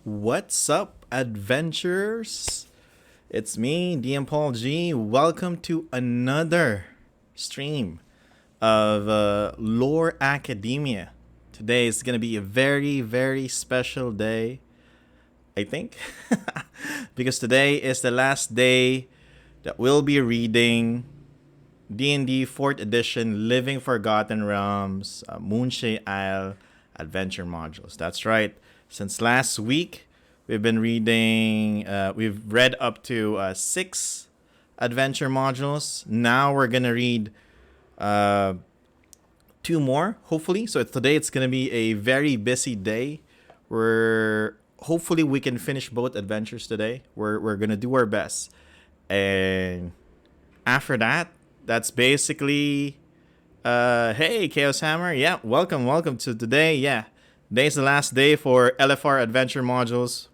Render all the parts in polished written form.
What's up, adventurers? It's me, DMPaulG. Welcome to another stream of Lore Academia. Today is going to be a very, very special day, I think, because today is the last day that we'll be reading D&D 4th edition Living Forgotten Realms Moonshae Isle adventure modules. That's right. Since last week, we've been reading, we've read up to 6 adventure modules. Now we're going to read 2 more, hopefully. So today it's going to be a very busy day. Hopefully we can finish both adventures today. We're going to do our best. And after that, that's basically, hey, Chaos Hammer. Yeah, welcome to today. Yeah. Today's the last day for LFR adventure modules.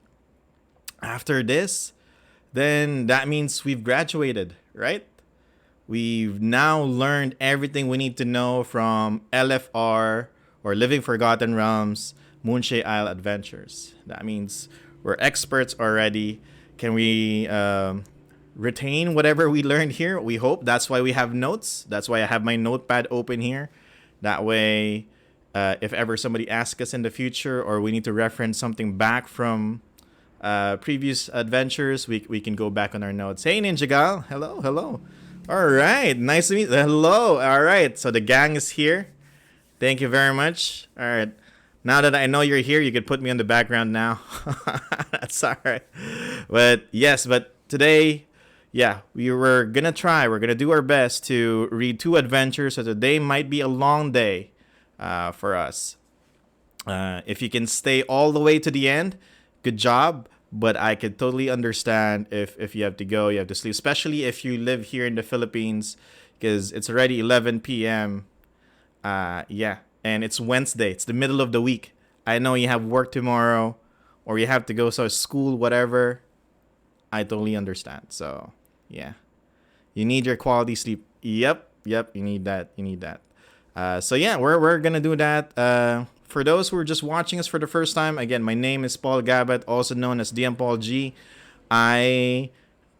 After this, then that means we've graduated, right? We've now learned everything we need to know from LFR or Living Forgotten Realms Moonshae Isle adventures. That means we're experts already. Can we retain whatever we learned here? We hope. That's why we have notes. That's why I have my notepad open here. That way, if ever somebody asks us in the future or we need to reference something back from previous adventures, we can go back on our notes. Hey, Ninja Gal. Hello. All right. Nice to meet you. Hello. All right. So the gang is here. Thank you very much. All right. Now that I know you're here, you could put me on the background now. That's all right. But today, yeah, we're going to try. We're going to do our best to read 2 adventures. So today might be a long day for us. If you can stay all the way to the end, good job. But I could totally understand if you have to go, you have to sleep, especially if you live here in the Philippines, because it's already 11 p.m. Yeah, and it's Wednesday. It's the middle of the week. I know you have work tomorrow, or you have to go to school, whatever. I totally understand. So, yeah, you need your quality sleep. Yep, you need that. So yeah, we're gonna do that. For those who are just watching us for the first time, again, my name is Paul Gabat, also known as DMPaulG. I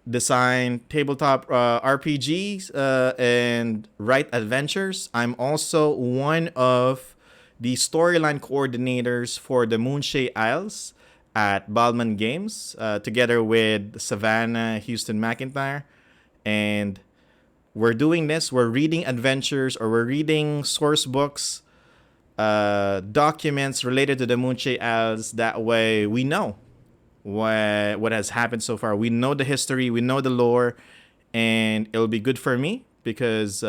design tabletop RPGs and write adventures. I'm also one of the storyline coordinators for the Moonshae Isles at Baldman Games, together with Savannah Houston McIntyre. And we're doing this. We're reading adventures, or we're reading source books, documents related to the Moonshae Isles. That way we know what has happened so far. We know the history, we know the lore, and it'll be good for me because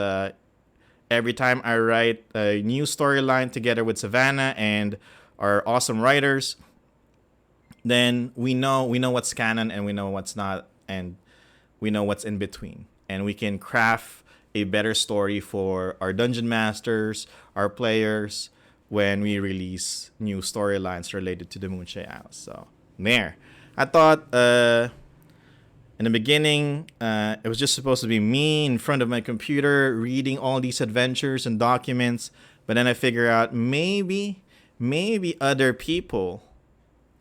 every time I write a new storyline together with Savannah and our awesome writers, then we know what's canon and we know what's not, and we know what's in between, and we can craft a better story for our dungeon masters, our players, when we release new storylines related to the Moonshae Isles. So there, I thought in the beginning it was just supposed to be me in front of my computer reading all these adventures and documents, but then I figure out maybe other people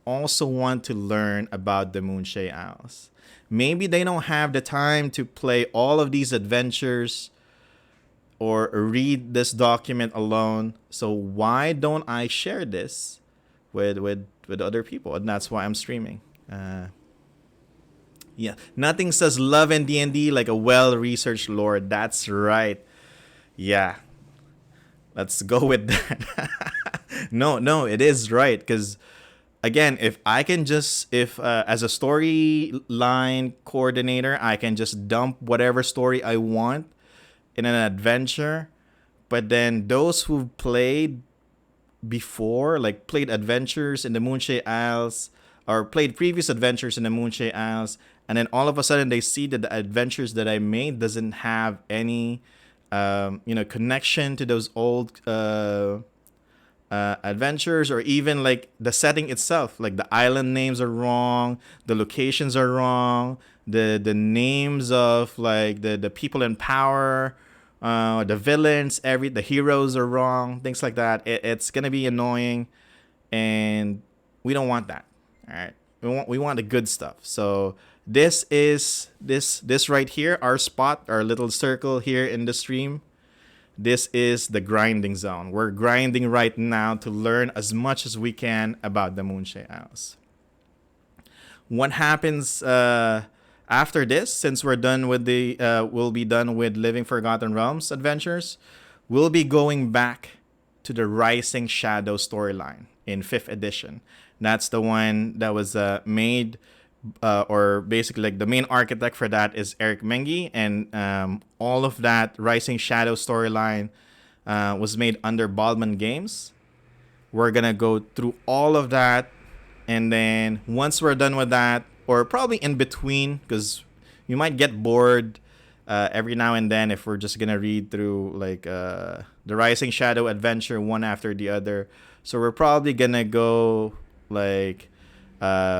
also want to learn about the Moonshae Isles. Maybe they don't have the time to play all of these adventures or read this document alone. So why don't I share this with other people? And that's why I'm streaming. Yeah, nothing says love in D&D like a well-researched lore. That's right. Yeah, let's go with that. No, it is right, because again, if I can just, as a storyline coordinator, I can just dump whatever story I want in an adventure, but then those who've played before, like played adventures in the Moonshae Isles or played previous adventures in the Moonshae Isles, and then all of a sudden they see that the adventures that I made doesn't have any connection to those old adventures, or even like the setting itself, like the island names are wrong, the locations are wrong, the names of like the people in power, the villains, the heroes are wrong, things like that. It's gonna be annoying, and we don't want that. All right. We want the good stuff. So this is this right here, our spot, our little circle here in the stream. This is the grinding zone. We're grinding right now to learn as much as we can about the Moonshae Isles. What happens after this, since we're done with we'll be done with Living Forgotten Realms adventures, we'll be going back to the Rising Shadow storyline in 5th edition. That's the one that was made, or basically like the main architect for that is Eric Mengi, and all of that Rising Shadow storyline was made under Baldman Games. We're gonna go through all of that, and then once we're done with that, or probably in between, because you might get bored every now and then if we're just gonna read through like the Rising Shadow adventure one after the other. So we're probably gonna go like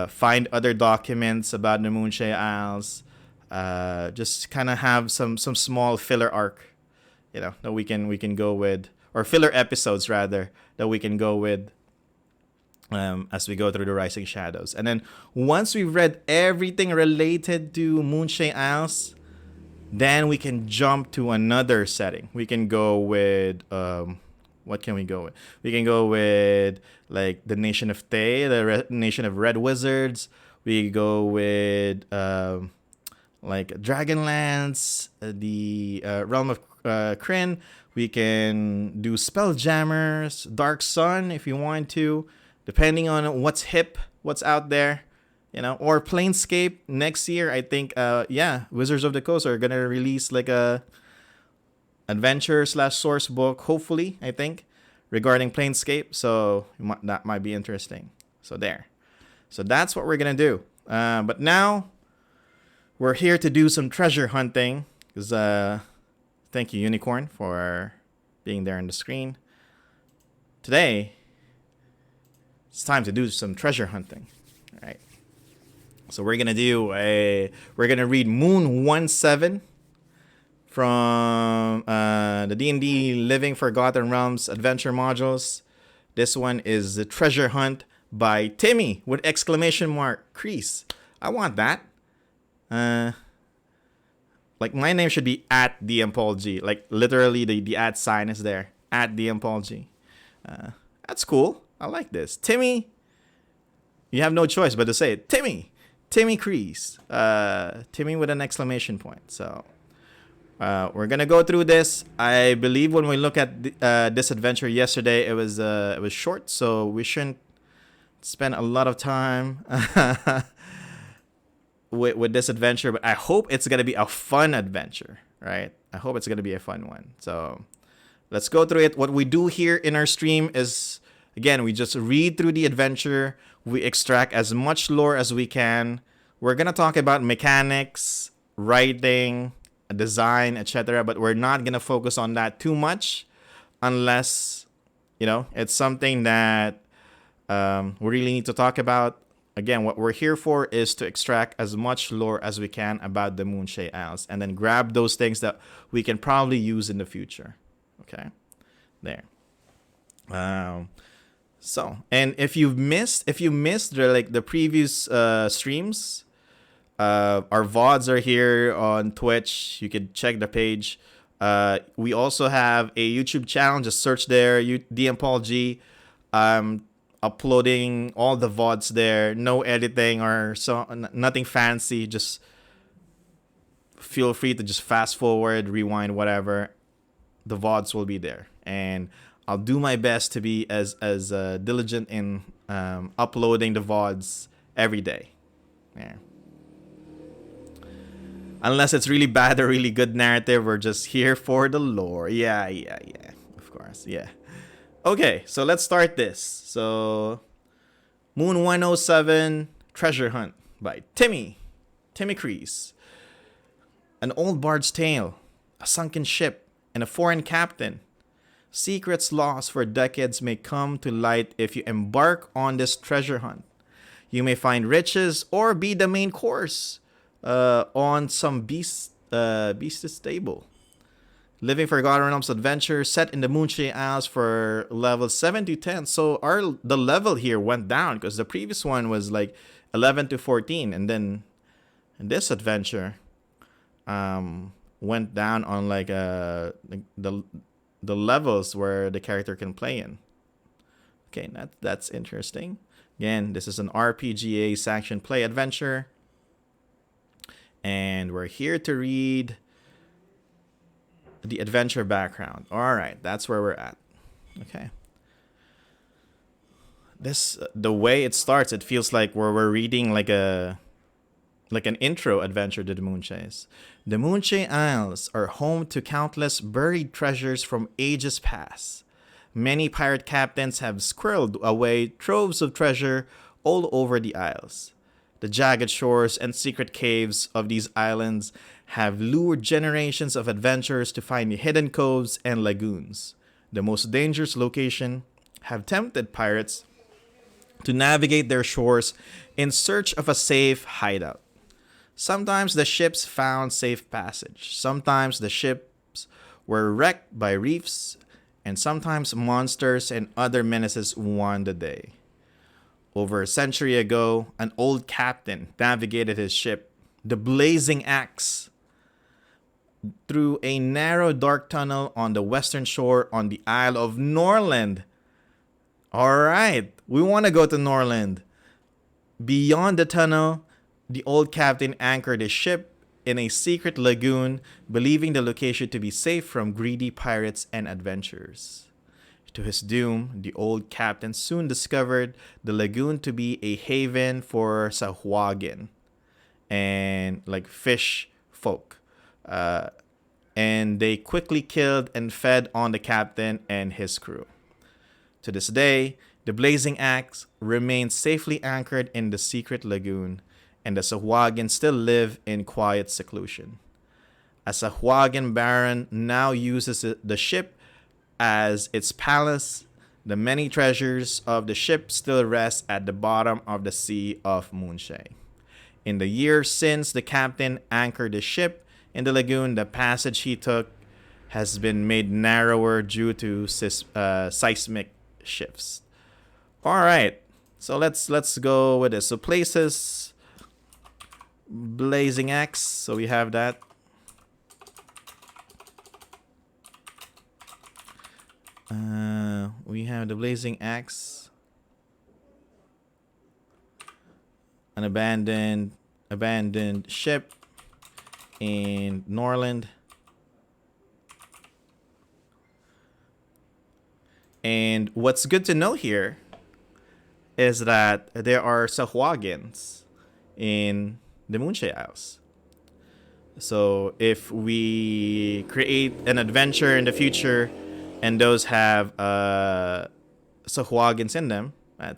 find other documents about the Moonshae Isles, just kind of have some small filler arc, that we can go with, or filler episodes rather, that we can go with as we go through the Rising Shadows. And then once we've read everything related to Moonshae Isles, then we can jump to another setting. We can go with what can we go with? We can go with like the Nation of Tay, the Nation of Red Wizards. We go with like Dragonlance, the Realm of Kryn. We can do Spelljammers, Dark Sun if you want to, depending on what's hip, what's out there, or Planescape next year. I think, Wizards of the Coast are gonna release like a adventure/source book, hopefully, I think, regarding Planescape. So that might be interesting. So that's what we're gonna do. But now we're here to do some treasure hunting. Because thank you, Unicorn, for being there on the screen. Today, it's time to do some treasure hunting. All right. So we're gonna read MOON1-7 from the D&D Living Forgotten Realms adventure modules. This one is the Treasure Hunt by Timmy with exclamation mark Creese. I want that. Like my name should be at DMPaulG. Like literally the at sign is there. At DMPaulG. That's cool. I like this. Timmy, you have no choice but to say it. Timmy Creese. Timmy with an exclamation point. So we're gonna go through this. I believe when we look at this adventure yesterday, it was short, so we shouldn't spend a lot of time with this adventure. But I hope it's gonna be a fun adventure, right? I hope it's gonna be a fun one. So let's go through it. What we do here in our stream is, again, we just read through the adventure. We extract as much lore as we can. We're gonna talk about mechanics, writing, design, etc., but we're not gonna focus on that too much unless it's something that we really need to talk about. Again, what we're here for is to extract as much lore as we can about the Moonshae Isles, and then grab those things that we can probably use in the future. Okay, there. So, and if you missed the previous streams, our VODs are here on Twitch. You can check the page. We also have a YouTube channel. Just search there, DMPaulG. Uploading all the VODs there. No editing or nothing fancy. Just feel free to just fast forward, rewind, whatever. The VODs will be there, and I'll do my best to be as diligent in uploading the VODs every day. Yeah. Unless it's really bad or really good narrative, we're just here for the lore. Yeah. Of course, yeah. Okay, so let's start this. So, MOON1-7 Treasure Hunt by Timmy Creese. An old bard's tale, a sunken ship, and a foreign captain. Secrets lost for decades may come to light if you embark on this treasure hunt. You may find riches or be the main course on some beast's table. Living Forgotten Realms adventure set in the Moonshae Isles for level 7 to 10. So the level here went down because the previous one was like 11 to 14, and then this adventure went down on like the levels where the character can play in. Okay, that's interesting. Again, this is an RPGA sanctioned play adventure, and we're here to read the adventure background. All right, that's where we're at. Okay. The way it starts, it feels like we're reading like an intro adventure to the Moonshaes. The Moonshae Isles are home to countless buried treasures from ages past. Many pirate captains have squirreled away troves of treasure all over the isles. The jagged shores and secret caves of these islands have lured generations of adventurers to find hidden coves and lagoons. The most dangerous location have tempted pirates to navigate their shores in search of a safe hideout. Sometimes the ships found safe passage. Sometimes the ships were wrecked by reefs, and sometimes monsters and other menaces won the day. Over a century ago, an old captain navigated his ship, the Blazing Axe, through a narrow dark tunnel on the western shore on the Isle of Norland. All right, we want to go to Norland. Beyond the tunnel, the old captain anchored his ship in a secret lagoon, believing the location to be safe from greedy pirates and adventurers. To his doom, the old captain soon discovered the lagoon to be a haven for Sahuagin and like fish folk. And they quickly killed and fed on the captain and his crew. To this day, the Blazing Axe remains safely anchored in the secret lagoon, and the Sahuagin still live in quiet seclusion. A Sahuagin baron now uses the ship as its palace. The many treasures of the ship still rest at the bottom of the Sea of Moonshae. In the years since the captain anchored the ship in the lagoon, the passage he took has been made narrower due to seismic shifts. All right, so let's go with this. So places, Blazing Axe. So we have that. We have the Blazing Axe, an abandoned ship in Norland. And what's good to know here is that there are Sahuagins in the Moonshae Isles. So if we create an adventure in the future and those have Sahuagins in them, that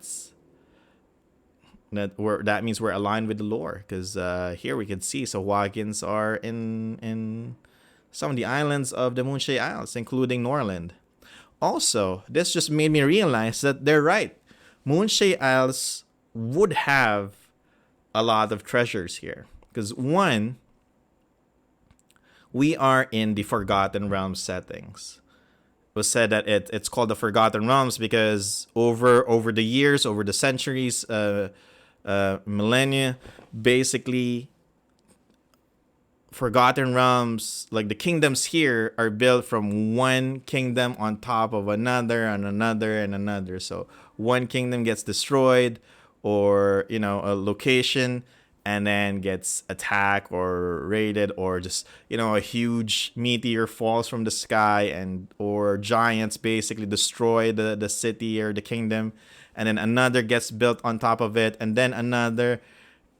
means we're aligned with the lore, because here we can see Sahuagins are in some of the islands of the Moonshae Isles, including Norland. Also, this just made me realize that they're right. Moonshae Isles would have a lot of treasures here, because one, we are in the Forgotten Realms settings. It was said that it's called the Forgotten Realms because over the years, over the centuries, millennia, basically Forgotten Realms, like the kingdoms here, are built from one kingdom on top of another and another and another. So one kingdom gets destroyed, or a location, and then gets attacked or raided, or just a huge meteor falls from the sky, or giants basically destroy the city or the kingdom, and then another gets built on top of it, and then another.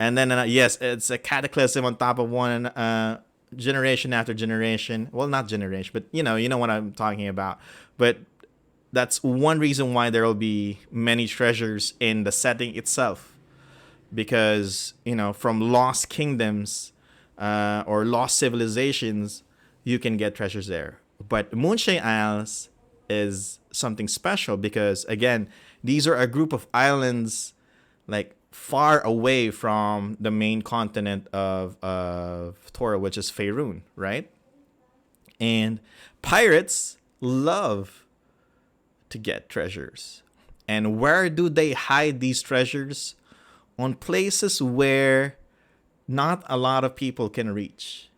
And then, yes, it's a cataclysm on top of one, generation after generation. Well, not generation, but you know what I'm talking about. But that's one reason why there will be many treasures in the setting itself. Because, from lost kingdoms or lost civilizations, you can get treasures there. But Moonshae Isles is something special because, again, these are a group of islands like far away from the main continent of Torah, which is Faerun, right? And Pirates love to get treasures. And where do they hide these treasures? On places where not a lot of people can reach,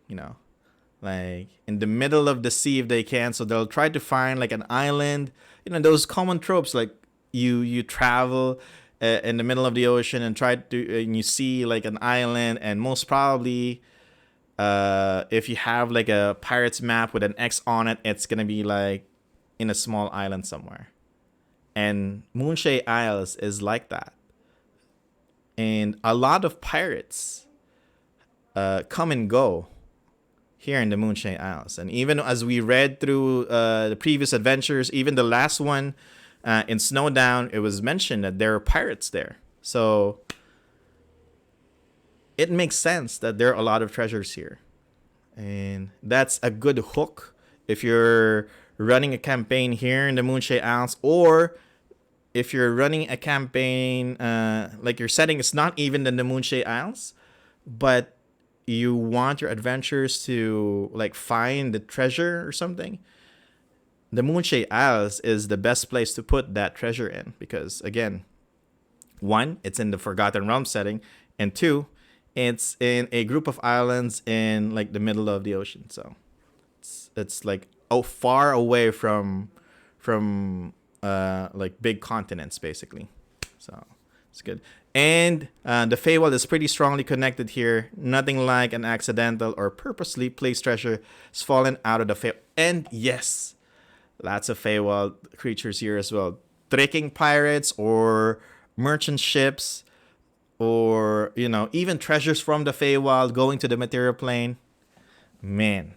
like in the middle of the sea if they can. So they'll try to find like an island, those common tropes, like you travel in the middle of the ocean and and you see like an island, and most probably if you have like a pirate's map with an X on it, it's gonna be like in a small island somewhere. And Moonshae Isles is like that. And a lot of pirates come and go here in the Moonshae Isles. And even as we read through the previous adventures, even the last one in Snowdown, it was mentioned that there are pirates there. So it makes sense that there are a lot of treasures here. And that's a good hook if you're running a campaign here in the Moonshae Isles, or if you're running a campaign like your setting is not even in the Moonshae Isles, but you want your adventurers to like find the treasure or something, the Moonshae Isles is the best place to put that treasure in, because again, one, it's in the Forgotten Realm setting, and two, it's in a group of islands in like the middle of the ocean. So it's like far away from like big continents basically. So it's good. And the Feywild is pretty strongly connected here. Nothing like an accidental or purposely placed treasure has fallen out of the Feywild. And yes, lots of Feywild creatures here as well. Tricking pirates or merchant ships, or even treasures from the Feywild going to the material plane. Man,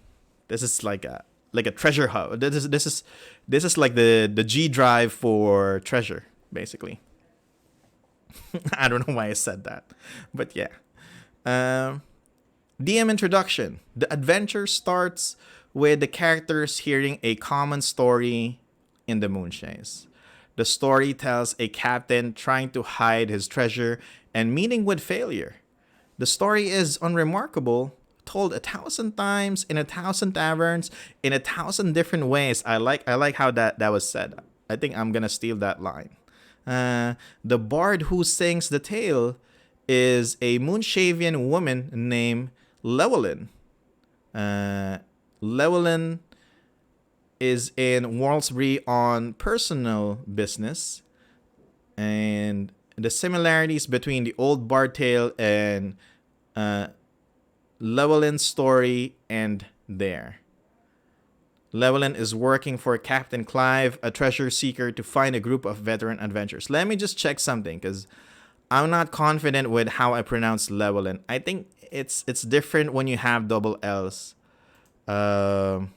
this is like a treasure hub. This is like the G drive for treasure, basically. I don't know why I said that, but yeah. DM introduction. The adventure starts with the characters hearing a common story in the Moonshaes. The story tells a captain trying to hide his treasure and meeting with failure. The story is unremarkable, told 1,000 times in 1,000 taverns in 1,000 different ways. I like how that was said. I think I'm gonna steal that line. The bard who sings the tale is a Moonshavian woman named Llewellyn. Llewellyn is in Worldsbury on personal business, and the similarities between the old bard tale and Llewellyn's story end there. Llewellyn is working for Captain Clive, a treasure seeker, to find a group of veteran adventurers. Let me just check something, because I'm not confident with how I pronounce Llewellyn. I think it's different when you have double L's. But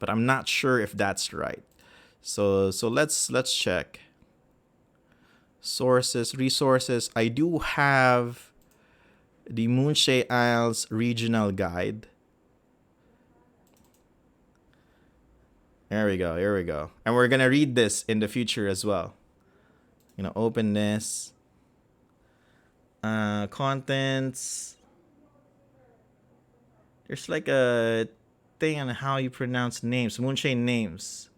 I'm not sure if that's right. So let's check. Sources, resources. I do have the Moonshae Isles regional guide. Here we go. And we're gonna read this in the future as well. Open this. Contents. There's like a thing on how you pronounce names. Moonshae names.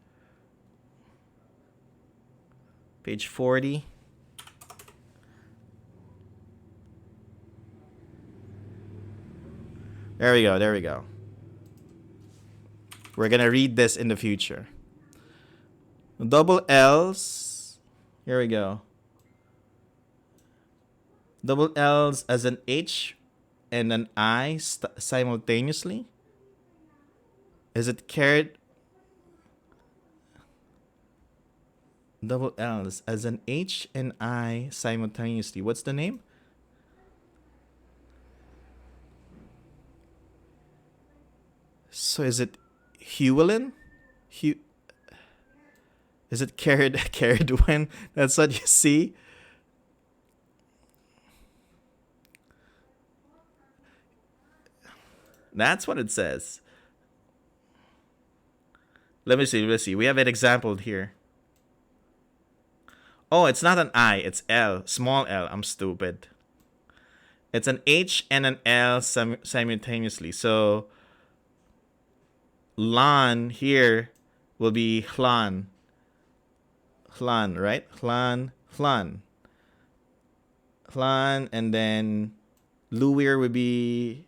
Page 40. There we go. We're gonna read this in the future. Double L's. Here we go. Double L's as an H and an I simultaneously. Is it carried? Double L's as an H and I simultaneously. What's the name? So is it Llewellyn? Is it carried when? That's what you see. That's what it says. Let me see. We have an example here. Oh, it's not an I. It's L. Small L. I'm stupid. It's an H and an L simultaneously. So Lan here will be Hlan. Hlan, right? Hlan, Hlan. Hlan, and then Luir would be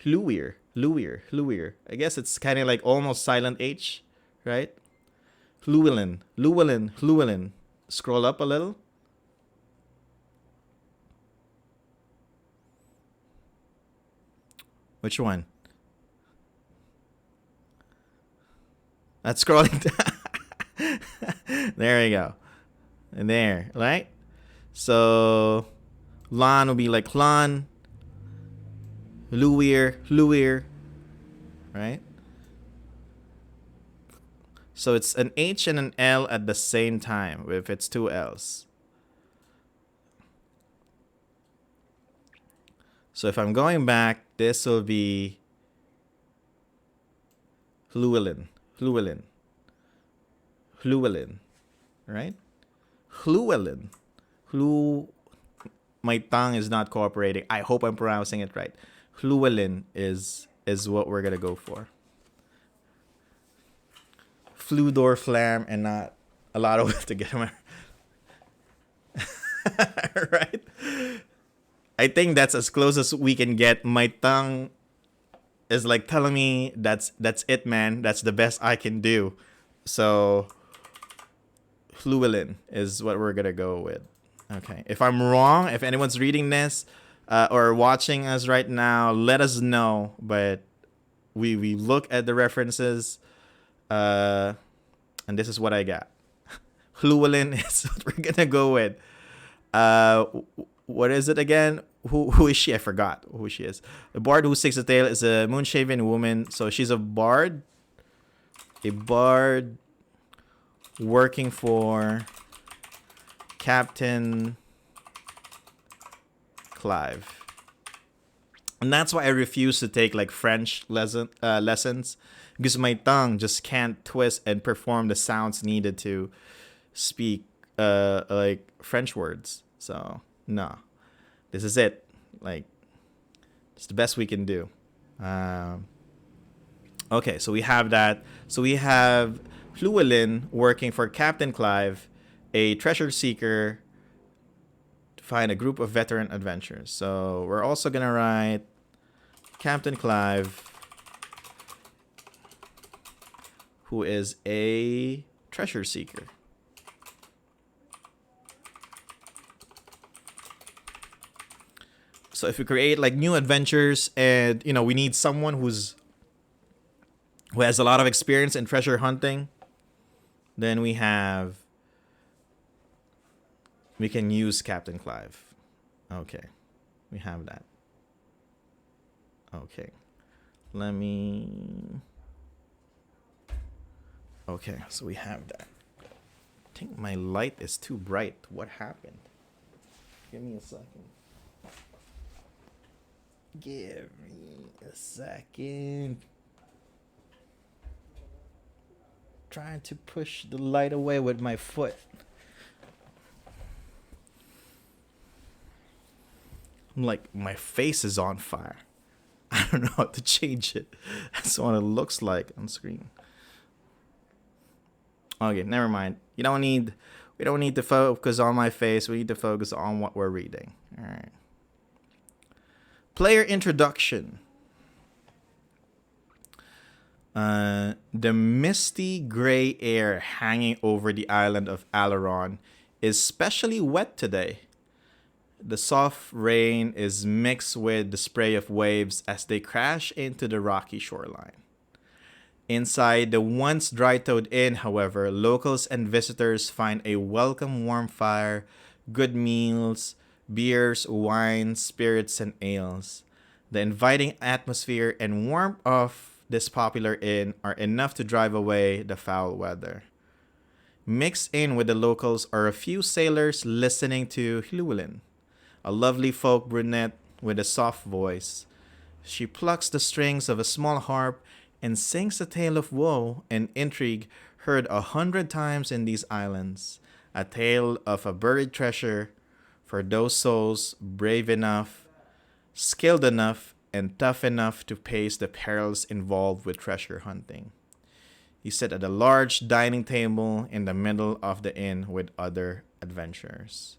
Luir. Luir. Luir. I guess it's kind of like almost silent H, right? Llewellyn. Llewellyn. Llewellyn. Scroll up a little. Which one? That's scrolling down. There we go. And there, right? So Lan will be like Lan. Luir, right? So it's an H and an L at the same time if it's two L's. So if I'm going back, this will be Llewellyn, right? Llewellyn. My tongue is not cooperating. I hope I'm pronouncing it right. Llewellyn is what we're gonna go for. Fludor flam and not a lot of work to get him. Right? I think that's as close as we can get. My tongue is like telling me that's it, man. That's the best I can do. So Llewellyn is what we're gonna go with. Okay. If I'm wrong, if anyone's reading this or watching us right now, let us know. But we look at the references, and this is what I got. Llewellyn is what we're gonna go with. What is it again? Who is she? I forgot who she is. The bard who sticks a tail is a moonshaven woman. So she's a bard. A bard working for Captain Clive. And that's why I refuse to take like French lessons, because my tongue just can't twist and perform the sounds needed to speak like French words. So no, this is it. Like, it's the best we can do. Okay, so we have that. So we have Llewellyn working for Captain Clive, a treasure seeker to find a group of veteran adventurers. So we're also gonna write Captain Clive, who is a treasure seeker. So if we create like new adventures, and we need someone who has a lot of experience in treasure hunting, then we can use Captain Clive. Okay, we have that. Okay, okay, so we have that. I think my light is too bright. What happened? Give me a second. Give me a second. Trying to push the light away with my foot. I'm like, my face is on fire. I don't know how to change it. That's what it looks like on screen. Okay, never mind. We don't need to focus on my face. We need to focus on what we're reading. All right. Player introduction. The misty gray air hanging over the island of Alaron is especially wet today. The soft rain is mixed with the spray of waves as they crash into the rocky shoreline. Inside the once dry-toed inn, however, locals and visitors find a welcome warm fire, good meals, beers, wines, spirits, and ales. The inviting atmosphere and warmth of this popular inn are enough to drive away the foul weather. Mixed in with the locals are a few sailors listening to Llewellyn, a lovely folk brunette with a soft voice. She plucks the strings of a small harp and sings a tale of woe and intrigue heard 100 times in these islands, a tale of a buried treasure for those souls brave enough, skilled enough, and tough enough to face the perils involved with treasure hunting. You sit at a large dining table in the middle of the inn with other adventurers.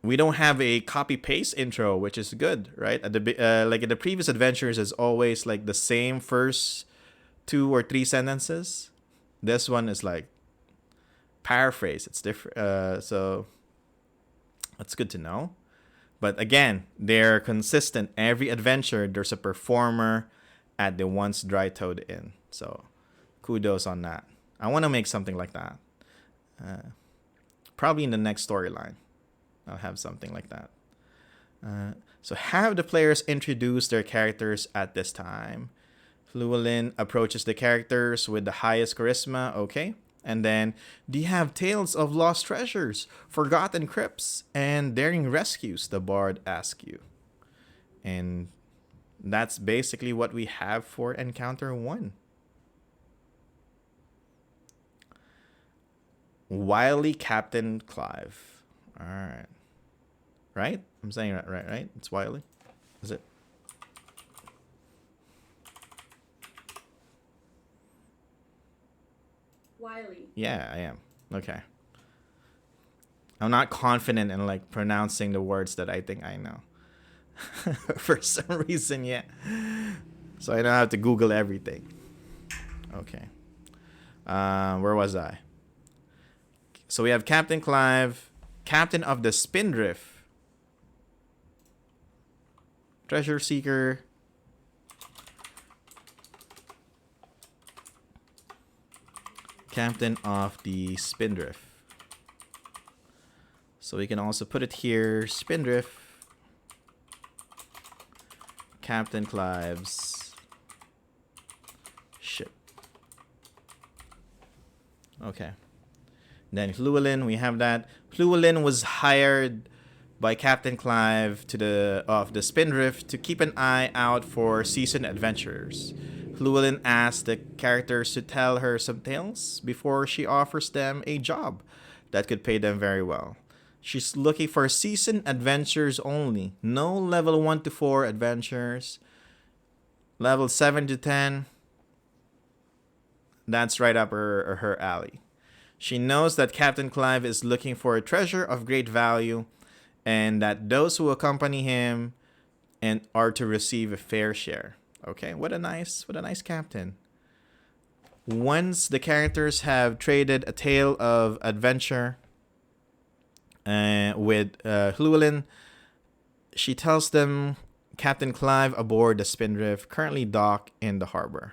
We don't have a copy paste intro, which is good, right? At the like in the previous adventures, is always like the same first 2 or 3 sentences. This one is like paraphrase. It's different. So that's good to know. But again, they're consistent. Every adventure, there's a performer at the Once Dry Toad Inn. So kudos on that. I want to make something like that. Probably in the next storyline, I'll have something like that. So have the players introduce their characters at this time. Llewellyn approaches the characters with the highest charisma. Okay. And then, do you have tales of lost treasures, forgotten crypts, and daring rescues? The bard asks you. And that's basically what we have for Encounter 1. Wily Captain Clive. Alright. Right? I'm saying that right? It's Wily? Is it? Wiley. Yeah, I am. Okay. I'm not confident in like pronouncing the words that I think I know. For some reason, yeah. So I don't have to Google everything. Okay. Where was I? So we have Captain Clive, Captain of the Spindrift, Treasure Seeker, Captain of the Spindrift. So we can also put it here, Spindrift, Captain Clive's ship. Okay. Then Llewellyn, we have that. Llewellyn was hired by Captain Clive of the Spindrift to keep an eye out for seasoned adventurers. Llewellyn asks the characters to tell her some tales before she offers them a job that could pay them very well. She's looking for seasoned adventurers only. No level 1 to 4 adventures. Level 7 to 10. That's right up her alley. She knows that Captain Clive is looking for a treasure of great value and that those who accompany him and are to receive a fair share. Okay, what a nice captain. Once the characters have traded a tale of adventure with Llewellyn, she tells them Captain Clive aboard the Spindrift currently dock in the harbor.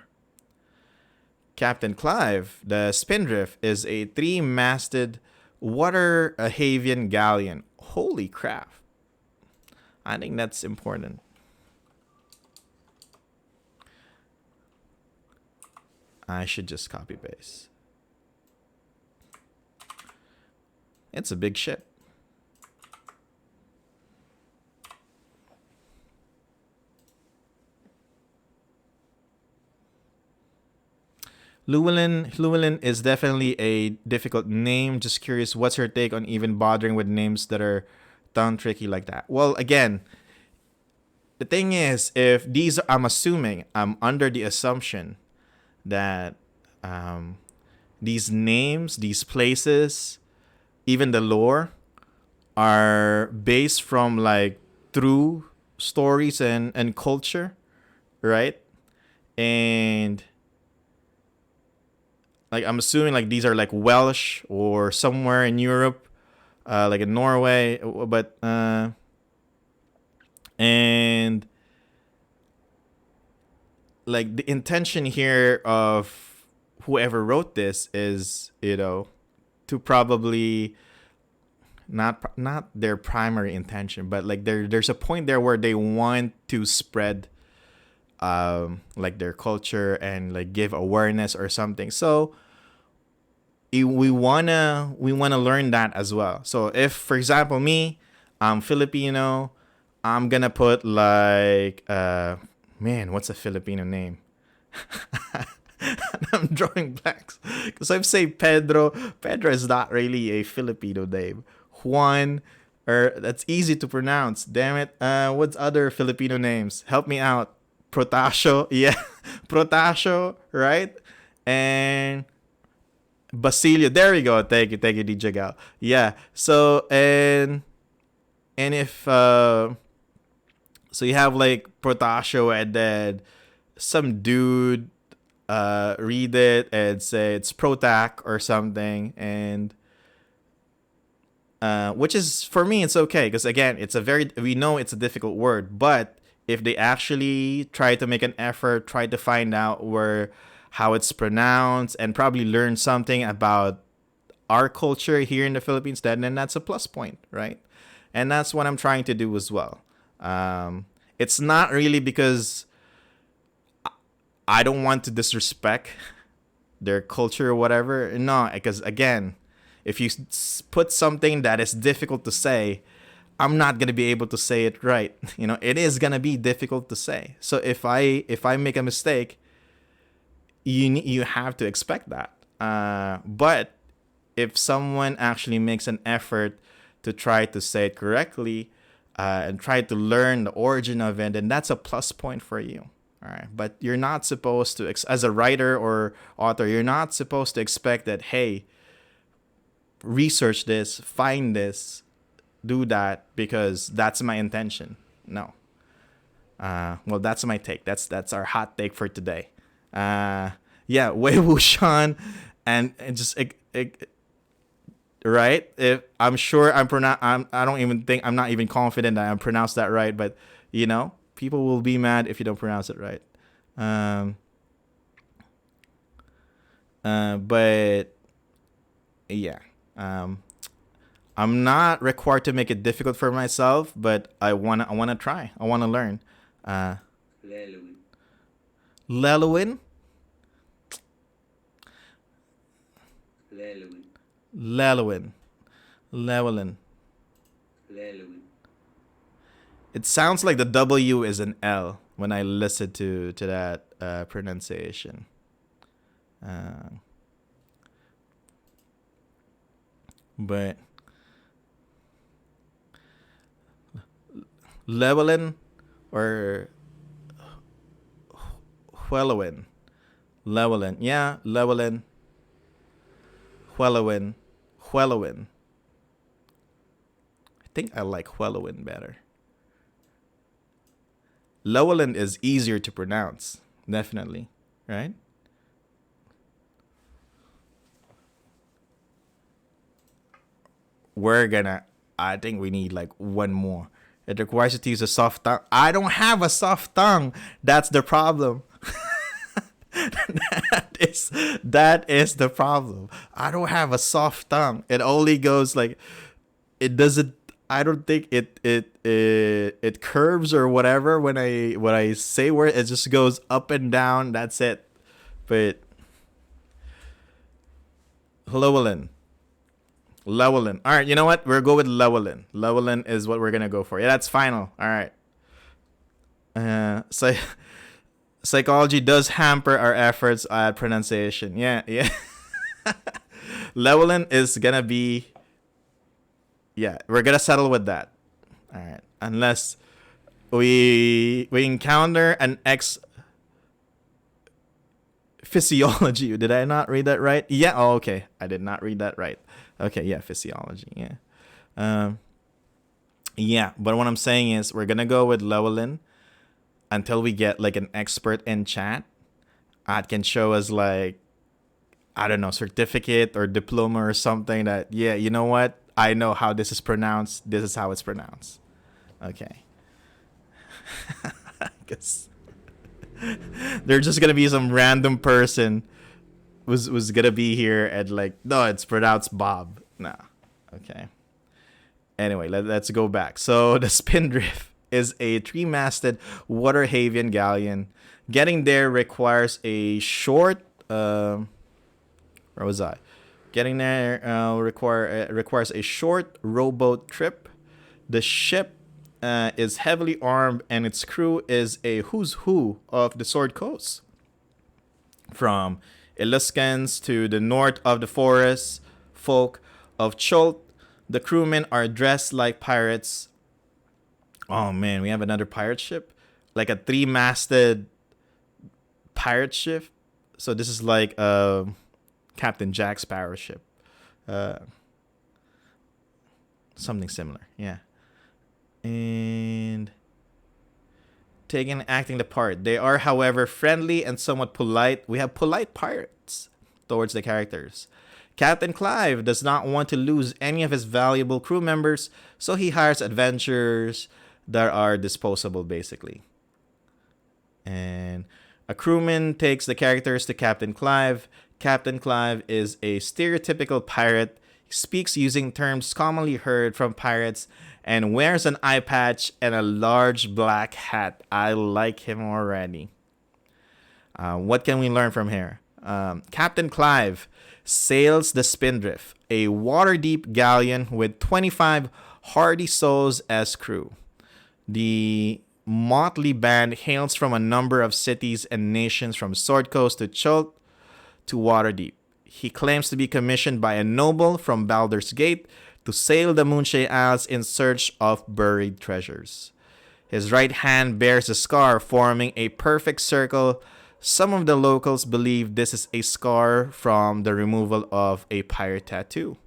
Captain Clive, the Spindrift, is a 3-masted water-havian galleon. Holy crap. I think that's important. I should just copy paste. It's a big ship. Llewellyn is definitely a difficult name. Just curious, what's her take on even bothering with names that are tongue tricky like that? Well, again, the thing is, if these, I'm under the assumption that these names, these places, even the lore, are based from like true stories and culture, right? And like I'm assuming like these are like Welsh or somewhere in Europe, like in Norway, but and like the intention here of whoever wrote this is, to probably not their primary intention, but like there's a point there where they want to spread like their culture and like give awareness or something. So we wanna learn that as well. So if, for example, me, I'm Filipino, I'm gonna put like what's a Filipino name? I'm drawing blanks because I've said Pedro. Pedro is not really a Filipino name. Juan, that's easy to pronounce. Damn it. What's other Filipino names? Help me out. Protasio, yeah, Protasio, right? And Basilio, there you go. Thank you, DJ Gal. Yeah. So and if so you have like Protasio, and then some dude read it and say it's Protac or something, and which is, for me, it's okay, because again, we know it's a difficult word, but if they actually try to make an effort, try to find out how it's pronounced, and probably learn something about our culture here in the Philippines, then that's a plus point, right? And that's what I'm trying to do as well. It's not really because I don't want to disrespect their culture or whatever. No, because again, if you put something that is difficult to say, I'm not gonna be able to say it right. It is gonna be difficult to say. So if I make a mistake, you have to expect that. But if someone actually makes an effort to try to say it correctly, and try to learn the origin of it, then that's a plus point for you. All right, but you're not supposed to, as a writer or author, you're not supposed to expect that, hey, research this, find this, do that, because that's my intention. No. Well, that's my take. That's our hot take for today. Yeah, Wei Wuxian, and just right. If I'm sure I'm not even confident that I pronounced that right, but people will be mad if you don't pronounce it right. But yeah. I'm not required to make it difficult for myself, but I wanna try. I wanna learn. Lelowin. Lewin. It sounds like the W is an L when I listen to that pronunciation. But Llewellyn or Llewellyn. Yeah, Llewellyn. Llewellyn. I think I like Llewellyn better. Llewellyn is easier to pronounce, definitely, right? I think we need like one more. It requires you to use a soft tongue. I don't have a soft tongue. That's the problem. that is the problem. I don't have a soft tongue. It only goes like, it doesn't. I don't think it curves or whatever when I say word. It just goes up and down. That's it. But Llewellyn. All right, you know what? We'll go with Llewellyn. Llewellyn is what we're gonna go for. Yeah, that's final. All right. So psychology does hamper our efforts at pronunciation. Yeah. Llewellyn is gonna be. Yeah, we're gonna settle with that. All right, unless we encounter an physiology. Did I not read that right? Yeah. Oh, okay. I did not read that right. Okay. Yeah. Physiology. Yeah. Yeah. But what I'm saying is we're gonna go with Llewellyn until we get like an expert in chat. That can show us like, I don't know, certificate or diploma or something that, yeah, you know what? I know how this is pronounced. This is how it's pronounced. Okay. Because there's just gonna be some random person was gonna be here and like, no, it's pronounced Bob. Nah. Okay. Anyway, let's go back. So the Spindrift is a 3-masted water haven galleon. Getting there requires a short. Where was I? Getting there requires a short rowboat trip. The ship is heavily armed, and its crew is a who's who of the Sword Coast. From Eluskans to the north of the forest folk of Chult, the crewmen are dressed like pirates. Oh man, we have another pirate ship? Like a 3-masted pirate ship? So this is like Captain Jack Sparrow ship. Uh, Something similar, yeah. And taking and acting the part. They are, however, friendly and somewhat polite. We have polite pirates towards the characters. Captain Clive does not want to lose any of his valuable crew members, so he hires adventurers that are disposable, basically. And a crewman takes the characters to Captain Clive. Captain Clive is a stereotypical pirate. He speaks using terms commonly heard from pirates and wears an eye patch and a large black hat. I like him already. What can we learn from here? Captain Clive sails the Spindrift, a water-deep galleon with 25 hardy souls as crew. The motley band hails from a number of cities and nations from Sword Coast to Chult to Waterdeep. He claims to be commissioned by a noble from Baldur's Gate to sail the Moonshae Isles in search of buried treasures. His right hand bears a scar forming a perfect circle. Some of the locals believe this is a scar from the removal of a pirate tattoo.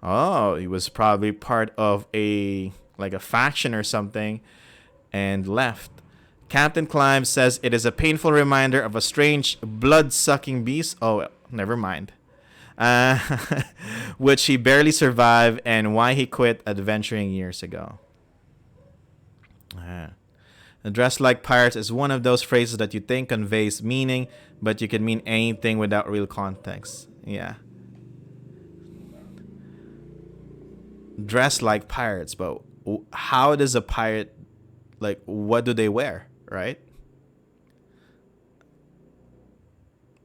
Oh, he was probably part of a faction or something and left. Captain Clive says it is a painful reminder of a strange blood-sucking beast. Oh, never mind. Which he barely survived and why he quit adventuring years ago. Dressed like pirates is one of those phrases that you think conveys meaning, but you can mean anything without real context. Yeah. Dressed like pirates, but how does a pirate, what do they wear, right?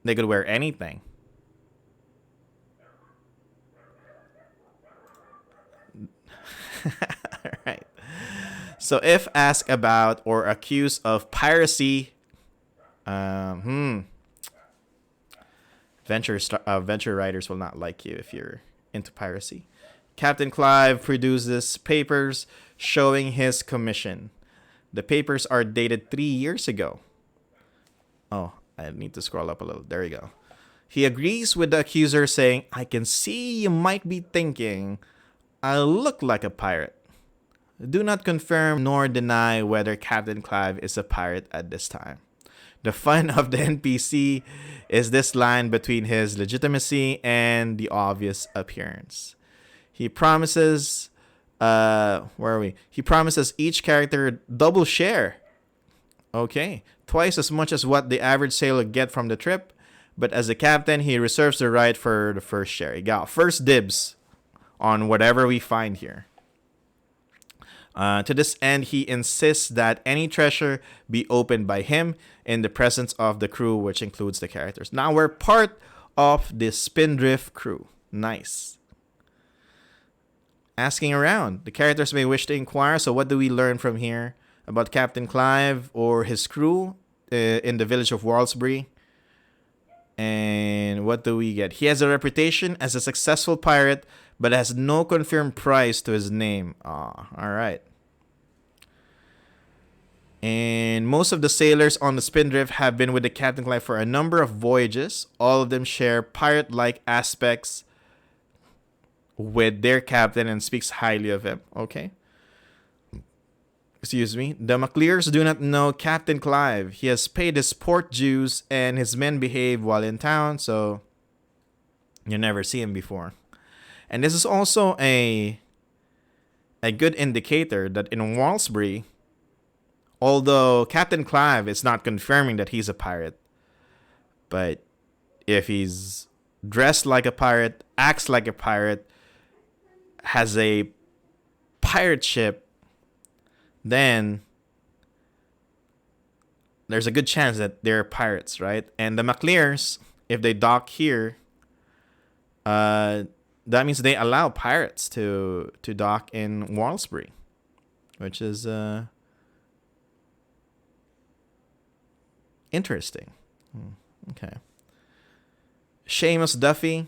They could wear anything. Right. So if asked about or accused of piracy, venture writers will not like you if you're into piracy. Captain Clive produces papers showing his commission. The papers are dated 3 years ago. Oh, I need to scroll up a little. There you go. He agrees with the accuser, saying, "I can see you might be thinking I look like a pirate." Do not confirm nor deny whether Captain Clive is a pirate at this time. The fun of the NPC is this line between his legitimacy and the obvious appearance. He promises, where are we? He promises each character double share. Okay, twice as much as what the average sailor get from the trip. But as a captain, he reserves the right for the first share. He got first dibs on whatever we find here. To this end, he insists that any treasure be opened by him in the presence of the crew, which includes the characters. Now we're part of the Spindrift crew. Nice. Asking around. The characters may wish to inquire. So what do we learn from here about Captain Clive or his crew in the village of Walsbury? And what do we get? He has a reputation as a successful pirate, but has no confirmed price to his name. All right. And most of the sailors on the Spindrift have been with the Captain Clive for a number of voyages. All of them share pirate-like aspects with their captain and speaks highly of him. Okay. Excuse me. The McClears do not know Captain Clive. He has paid his port dues and his men behave while in town, so you never see him before. And this is also a good indicator that in Walsbury, although Captain Clive is not confirming that he's a pirate, but if he's dressed like a pirate, acts like a pirate, has a pirate ship, then there's a good chance that they're pirates, right? And the McClears, if they dock here, that means they allow pirates to dock in Walsbury, which is interesting. Okay. Seamus Duffy,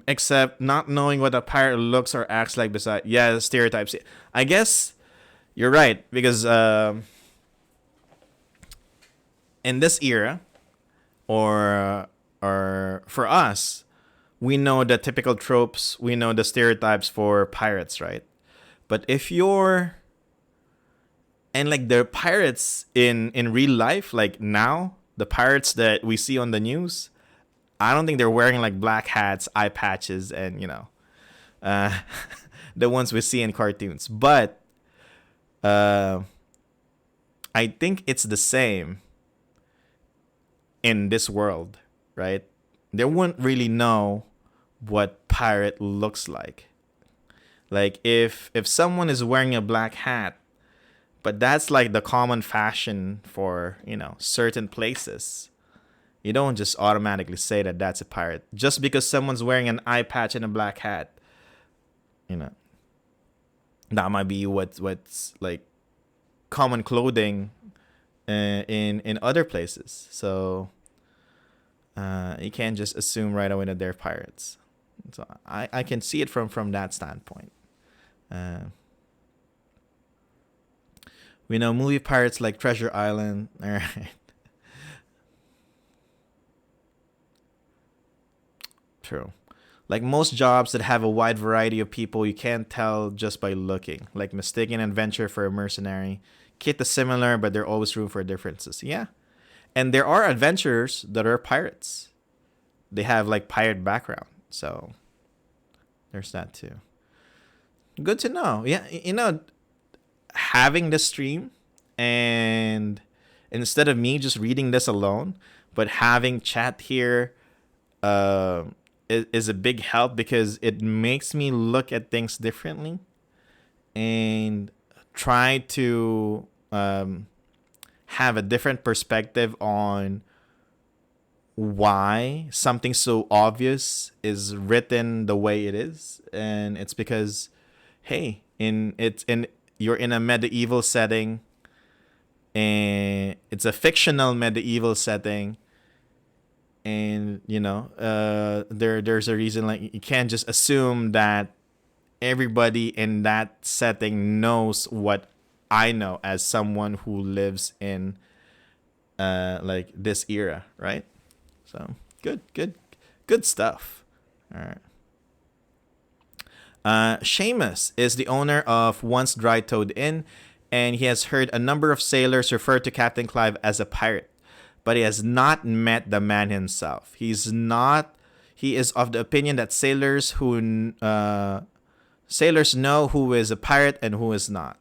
except not knowing what a pirate looks or acts like beside. Yeah, stereotypes. I guess you're right, because in this era, or for us, we know the typical tropes, we know the stereotypes for pirates, right? But if you're and like the pirates in real life, like now, the pirates that we see on the news, I don't think they're wearing like black hats, eye patches, and uh, the ones we see in cartoons. But I think it's the same in this world, right? They wouldn't really know what pirate looks like. Like if someone is wearing a black hat, but that's like the common fashion for, certain places. You don't just automatically say that that's a pirate just because someone's wearing an eye patch and a black hat. That might be what's like common clothing in other places. So you can't just assume right away that they're pirates. So I can see it from that standpoint. We know movie pirates like Treasure Island. All right. True. Like most jobs that have a wide variety of people, you can't tell just by looking. Like mistaking adventure for a mercenary. Kit is similar, but there always room for differences. Yeah. And there are adventurers that are pirates. They have like pirate background. So there's that too. Good to know. Yeah, having the stream and instead of me just reading this alone, but having chat here is a big help because it makes me look at things differently and try to have a different perspective on why something so obvious is written the way it is. And it's because, hey, you're in a medieval setting, and it's a fictional medieval setting, and there's a reason. Like, you can't just assume that everybody in that setting knows what I know as someone who lives in like this era, right? So good stuff. All right. Seamus is the owner of Once Dry Toad Inn, and he has heard a number of sailors refer to Captain Clive as a pirate, but he has not met the man himself. He is of the opinion that sailors know who is a pirate and who is not.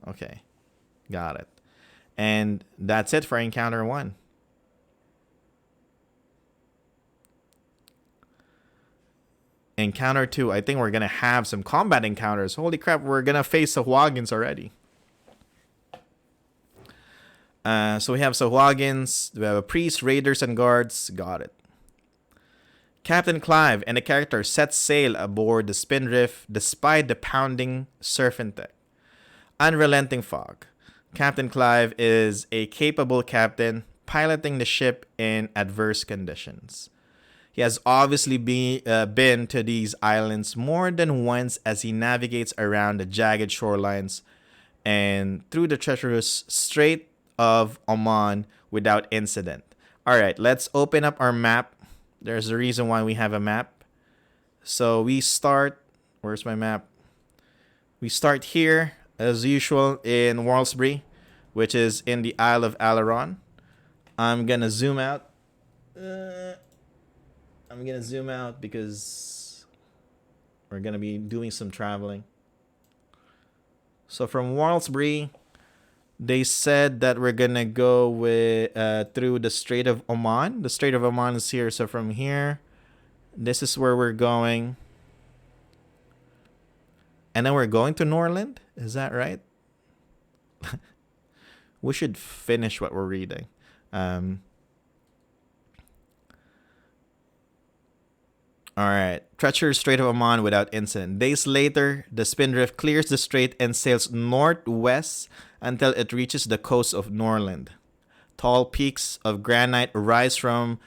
Okay, got it. And that's it for Encounter 1. Encounter 2, I think we're going to have some combat encounters. Holy crap, we're going to face Sahuagins already. So we have Sahuagins, we have a priest, raiders, and guards. Got it. Captain Clive and the character set sail aboard the Spindrift despite the pounding surf and tech. Unrelenting fog. Captain Clive is a capable captain piloting the ship in adverse conditions. He has obviously been to these islands more than once as he navigates around the jagged shorelines and through the treacherous Strait of Oman without incident. All right, let's open up our map. There's a reason why we have a map. So we start... Where's my map? We start here, as usual, in Worldsbury, which is in the Isle of Alaron. I'm going to zoom out. Because we're going to be doing some traveling. So from Worldsbury, they said that we're going to go through the Strait of Oman. The Strait of Oman is here. So from here, this is where we're going. And then we're going to Norland. Is that right? We should finish what we're reading. All right. Treacherous Strait of Oman without incident. Days later, the Spindrift clears the strait and sails northwest until it reaches the coast of Norland. Tall peaks of granite rise from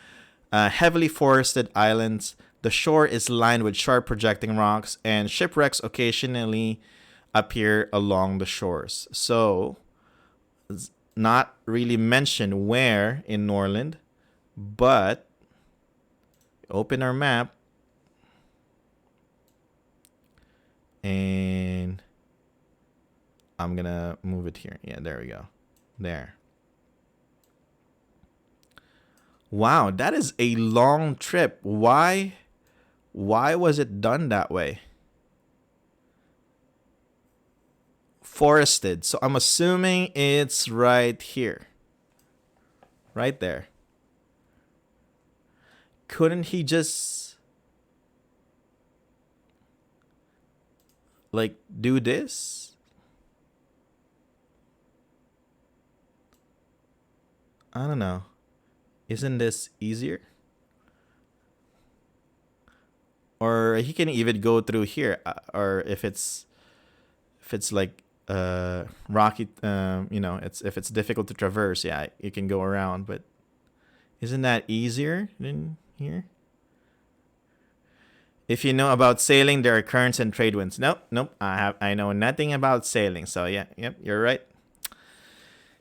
heavily forested islands. The shore is lined with sharp projecting rocks, and shipwrecks occasionally appear along the shores. So, not really mentioned where in Norland, but open our map and I'm gonna move it here. Yeah, there we go. There. Wow, that is a long trip. Why was it done that way? Forested. So I'm assuming it's right here. Right there. Couldn't he just like do this? I don't know. Isn't this easier? Or he can even go through here, or if it's like rocky, you know, it's if it's difficult to traverse, yeah, you can go around. But isn't that easier than here? If you know about sailing, there are currents and trade winds. Nope. I know nothing about sailing. So yeah, yep, you're right.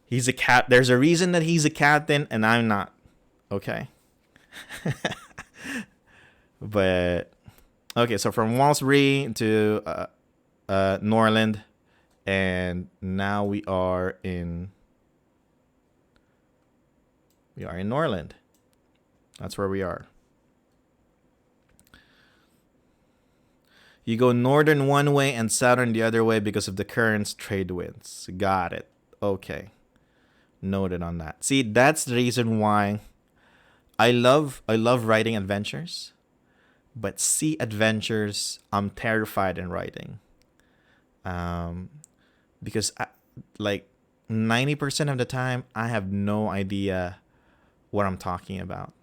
He's a cat. There's a reason that he's a captain and I'm not. Okay. But okay, so from Walsbury to Norland, and now we are in Norland. That's where we are. You go northern one way and southern the other way because of the currents, trade winds. Got it. Okay. Noted on that. See, that's the reason why I love writing adventures, but sea adventures I'm terrified in writing. Because like 90% of the time I have no idea what I'm talking about.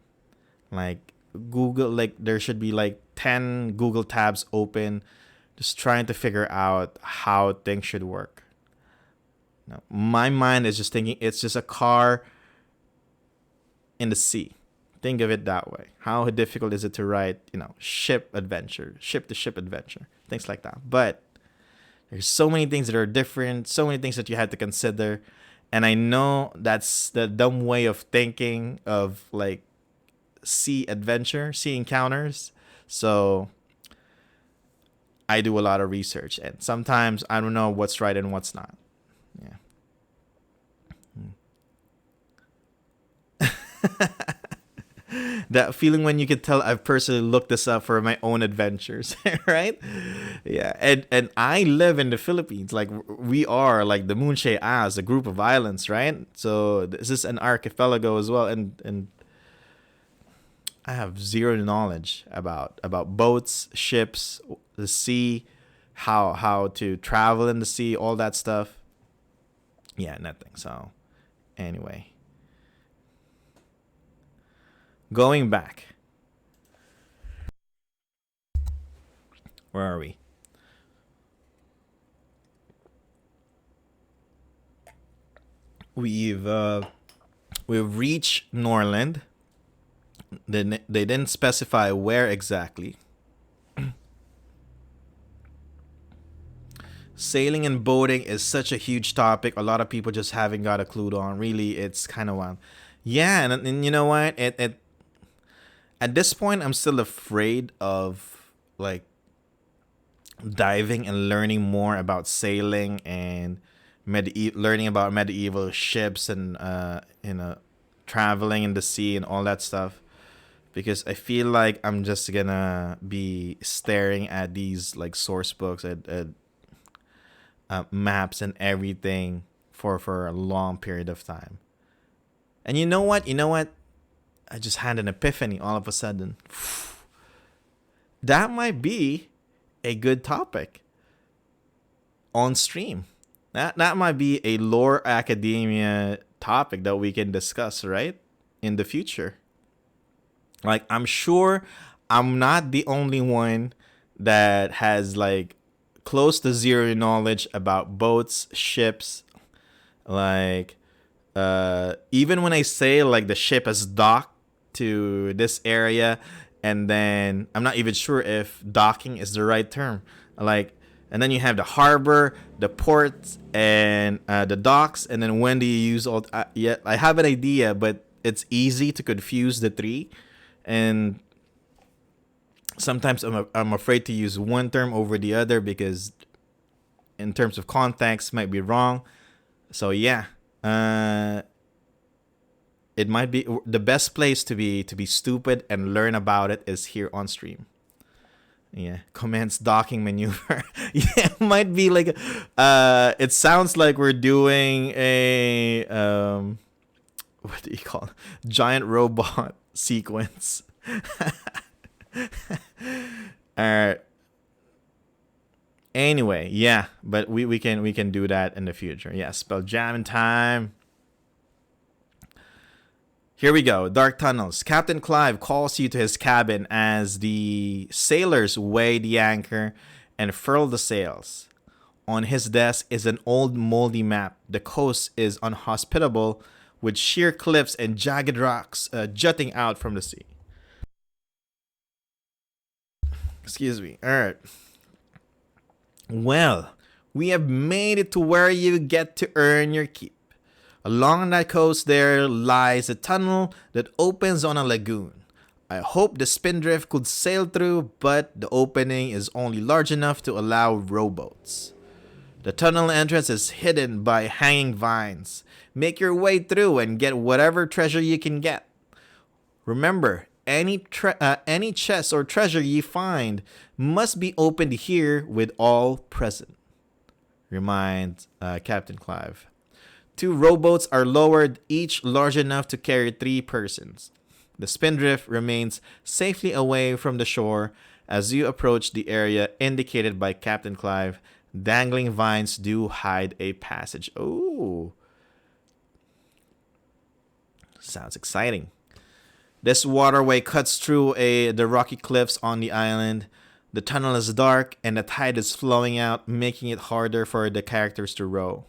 Like Google, like there should be like 10 Google tabs open, just trying to figure out how things should work. Now, my mind is just thinking it's just a car in the sea. Think of it that way. How difficult is it to write, you know, ship adventure, ship to ship adventure, things like that. But there's so many things that are different, so many things that you had to consider. And I know that's the dumb way of thinking of like sea adventure, sea encounters. So I do a lot of research, and sometimes I don't know what's right and what's not. Yeah. That feeling when you can tell I've personally looked this up for my own adventures, right? Yeah, and I live in the Philippines. Like we are like the Moonshae as a group of islands, right? So this is an archipelago as well, and I have zero knowledge about boats, ships, the sea, how to travel in the sea, all that stuff. Yeah, nothing. So anyway, going back. Where are we? We've reached Norland. They didn't specify where exactly. Sailing and boating is such a huge topic. A lot of people just haven't got a clue on. Really, it's kind of wild. Yeah, and you know what? It at this point, I'm still afraid of like diving and learning more about sailing and learning about medieval ships and traveling in the sea and all that stuff. Because I feel like I'm just gonna be staring at these like source books, at maps and everything for a long period of time. And you know what? I just had an epiphany all of a sudden. That might be a good topic on stream. That might be a lore academia topic that we can discuss, right? In the future. Like, I'm sure I'm not the only one that has like close to zero knowledge about boats, ships. Like, even when I say like the ship has docked to this area, and then I'm not even sure if docking is the right term. Like, And then you have the harbor, the ports, and the docks. And then when do you use all? Yeah, I have an idea, but it's easy to confuse the three, and sometimes I'm afraid to use one term over the other because, in terms of context, might be wrong. So yeah, it might be the best place to be stupid and learn about it is here on stream. Yeah, commence docking maneuver. Yeah, it might be like, it sounds like we're doing a what do you call it? Giant robot sequence. Alright. Anyway, yeah, but we can do that in the future. Yeah, spell jamming time. Here we go. Dark tunnels. Captain Clive calls you to his cabin as the sailors weigh the anchor and furl the sails. On his desk is an old moldy map. The coast is unhospitable, with sheer cliffs and jagged rocks jutting out from the sea. Excuse me. Alright. Well, we have made it to where you get to earn your keep. Along that coast there lies a tunnel that opens on a lagoon. I hope the Spindrift could sail through, but the opening is only large enough to allow rowboats. The tunnel entrance is hidden by hanging vines. Make your way through and get whatever treasure you can get. Remember, any chest or treasure you find must be opened here with all present. Reminds Captain Clive. 2 rowboats are lowered, each large enough to carry 3 persons. The Spindrift remains safely away from the shore as you approach the area indicated by Captain Clive. Dangling vines do hide a passage. Oh, sounds exciting. This waterway cuts through the rocky cliffs on the island. The tunnel is dark and the tide is flowing out, making it harder for the characters to row.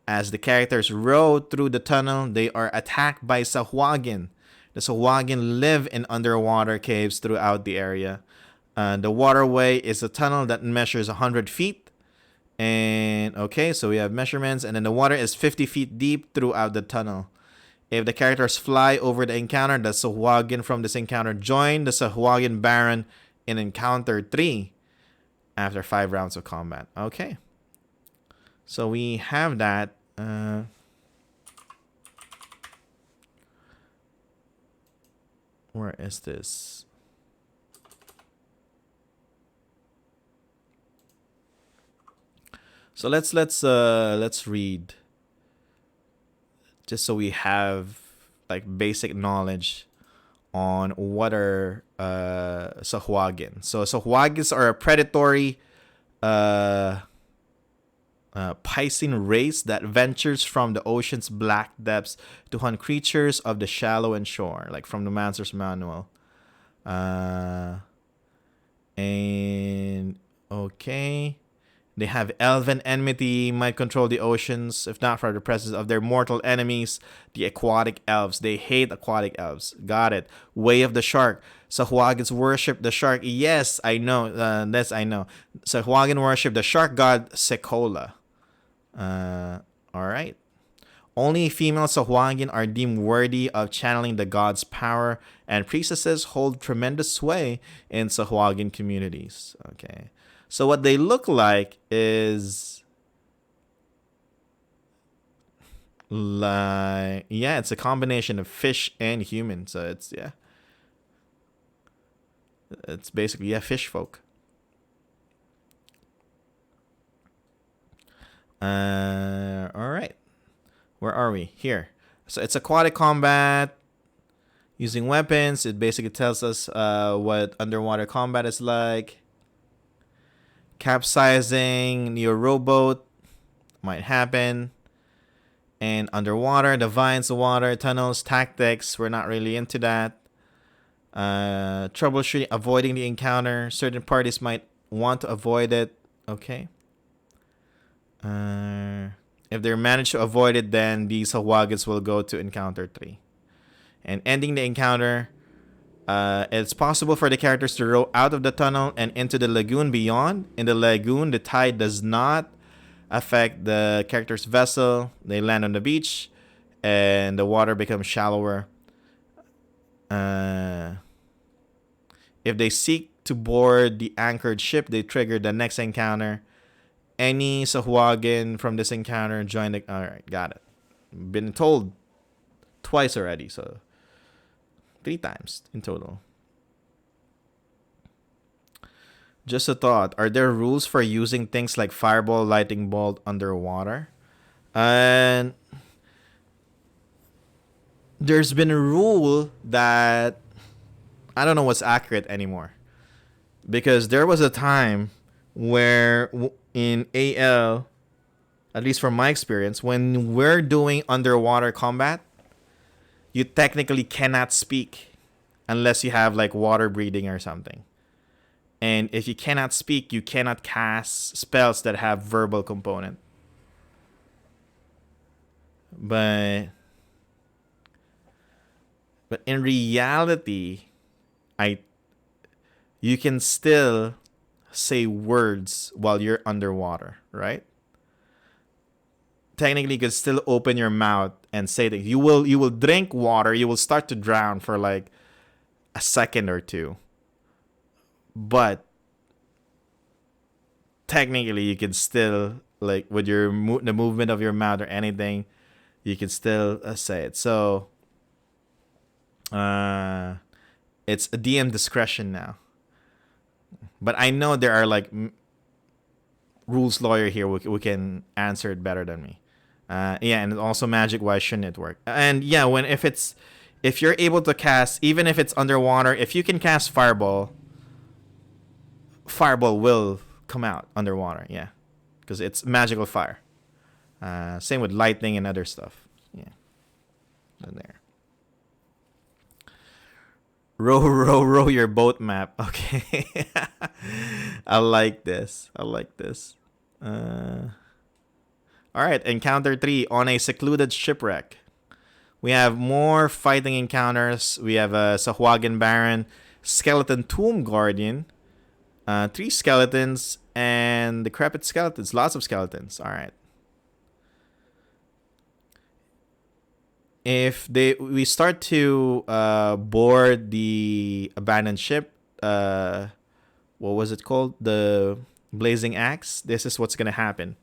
As the characters row through the tunnel, they are attacked by Sahuagin. The Sahuagin live in underwater caves throughout the area. The waterway is a tunnel that measures 100 feet. And okay, so we have measurements. And then the water is 50 feet deep throughout the tunnel. If the characters fly over the encounter, the Sahuagin from this encounter join the Sahuagin Baron in Encounter 3 after 5 rounds of combat. Okay. So we have that. Where is this? So let's read, just so we have like basic knowledge on what are Sahuagin. So Sahuagins are a predatory Piscine race that ventures from the ocean's black depths to hunt creatures of the shallow and shore, like from the Master's Manual. And okay, they have elven enmity, might control the oceans, if not for the presence of their mortal enemies, the aquatic elves. They hate aquatic elves. Got it. Way of the shark. Sahuagins worship the shark. Yes, I know. This I know. Sahuagin worship the shark god Sekola. Alright. Only female Sahuagin are deemed worthy of channeling the god's power, and priestesses hold tremendous sway in Sahuagin communities. Okay. So what they look like is like, yeah, it's a combination of fish and human. So it's, yeah, it's basically, yeah, fish folk. All right. Where are we? Here. So it's aquatic combat using weapons. It basically tells us what underwater combat is like. Capsizing your rowboat might happen. And underwater, the vines, the water, tunnels, tactics. We're not really into that. Troubleshooting, avoiding the encounter. Certain parties might want to avoid it. Okay. If they manage to avoid it, then these Sahuagins will go to Encounter 3. And ending the encounter, It's possible for the characters to row out of the tunnel and into the lagoon beyond. In the lagoon, the tide does not affect the character's vessel. They land on the beach, and the water becomes shallower. If they seek to board the anchored ship, they trigger the next encounter. Any Sahuagin from this encounter join the... Alright, got it. Been told twice already, so 3 times in total. Just a thought. Are there rules for using things like fireball, lightning bolt underwater? And there's been a rule that I don't know what's accurate anymore. Because there was a time where in AL, at least from my experience, when we're doing underwater combat, you technically cannot speak unless you have like water breathing or something. And if you cannot speak, you cannot cast spells that have verbal component. But in reality, you can still say words while you're underwater, right? Technically, you could still open your mouth and say things. You will drink water. You will start to drown for like a second or two. But technically, you can still, like, with your the movement of your mouth or anything, you can still say it. So it's a DM discretion now. But I know there are like rules lawyer here who can answer it better than me. Yeah, and also magic. Why shouldn't it work? And yeah, if you're able to cast, even if it's underwater, if you can cast fireball will come out underwater. Yeah, because it's magical fire. Same with lightning and other stuff. Yeah, and there. Row your boat map. Okay. I like this. Alright, encounter 3 on a secluded shipwreck. We have more fighting encounters. We have a Sahuagin Baron, Skeleton Tomb Guardian, 3 skeletons, and decrepit skeletons. Lots of skeletons. Alright. If we start to board the abandoned ship, what was it called? The Blazing Axe. This is what's gonna happen.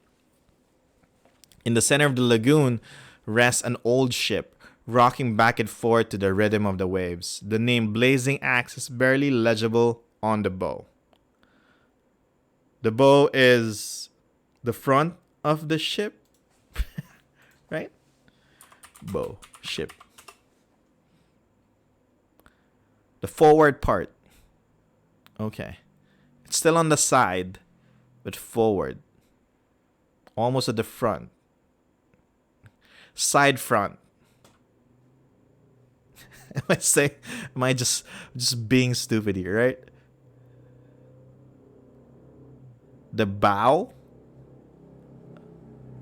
In the center of the lagoon rests an old ship, rocking back and forth to the rhythm of the waves. The name Blazing Axe is barely legible on the bow. The bow is the front of the ship, right? Bow, ship. The forward part. Okay. It's still on the side, but forward. Almost at the front. Side front. Am I just being stupid here, right? The bow?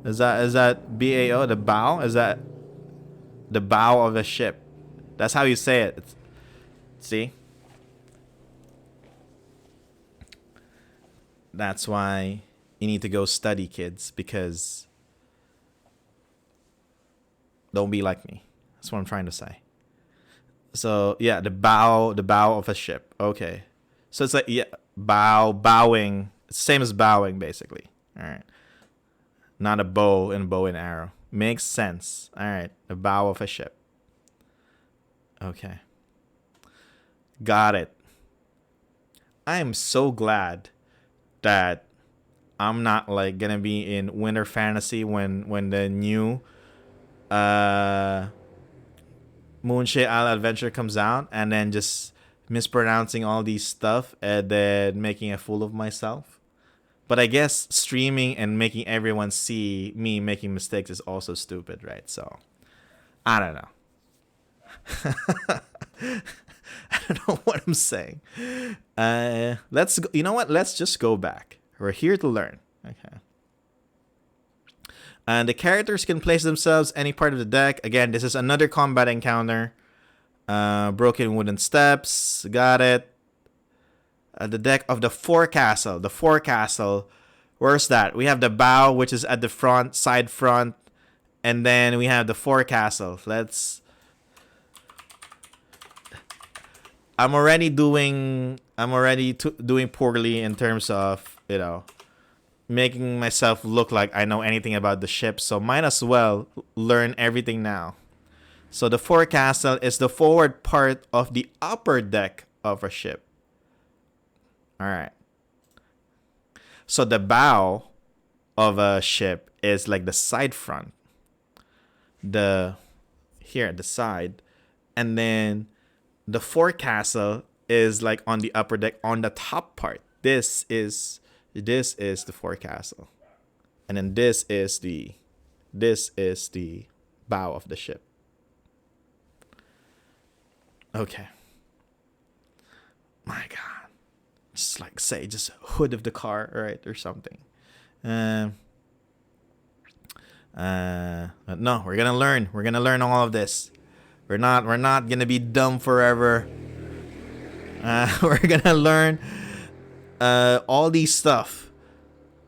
Is that BAO? The bow? Is that the bow of a ship? That's how you say it. See? That's why you need to go study, kids, because don't be like me. That's what I'm trying to say. So yeah, the bow of a ship. Okay. So it's like, yeah, bowing. Same as bowing, basically. All right. Not a bow and arrow. Makes sense. All right. The bow of a ship. Okay. Got it. I am so glad that I'm not like gonna be in Winter Fantasy when the new Moonshae Isle Adventure comes out, and then just mispronouncing all these stuff and then making a fool of myself. But I guess streaming and making everyone see me making mistakes is also stupid, right? So I don't know. I don't know what I'm saying. Let's go. You know what? Let's just go back. We're here to learn. Okay. And the characters can place themselves any part of the deck. Again, this is another combat encounter. Broken wooden steps. Got it. The deck of the forecastle. The forecastle. Where's that? We have the bow, which is at the front, side front. And then we have the forecastle. Let's... I'm already doing poorly in terms of, you know, making myself look like I know anything about the ship. So might as well learn everything now. So the forecastle is the forward part of the upper deck of a ship. All right. So the bow of a ship is like the side front. Here at the side. And then the forecastle is like on the upper deck on the top part. This is the forecastle. And then this is the bow of the ship. Okay. My God. Just like say just hood of the car, right, or something. No, we're gonna learn. We're gonna learn all of this. We're not gonna be dumb forever. We're gonna learn all these stuff.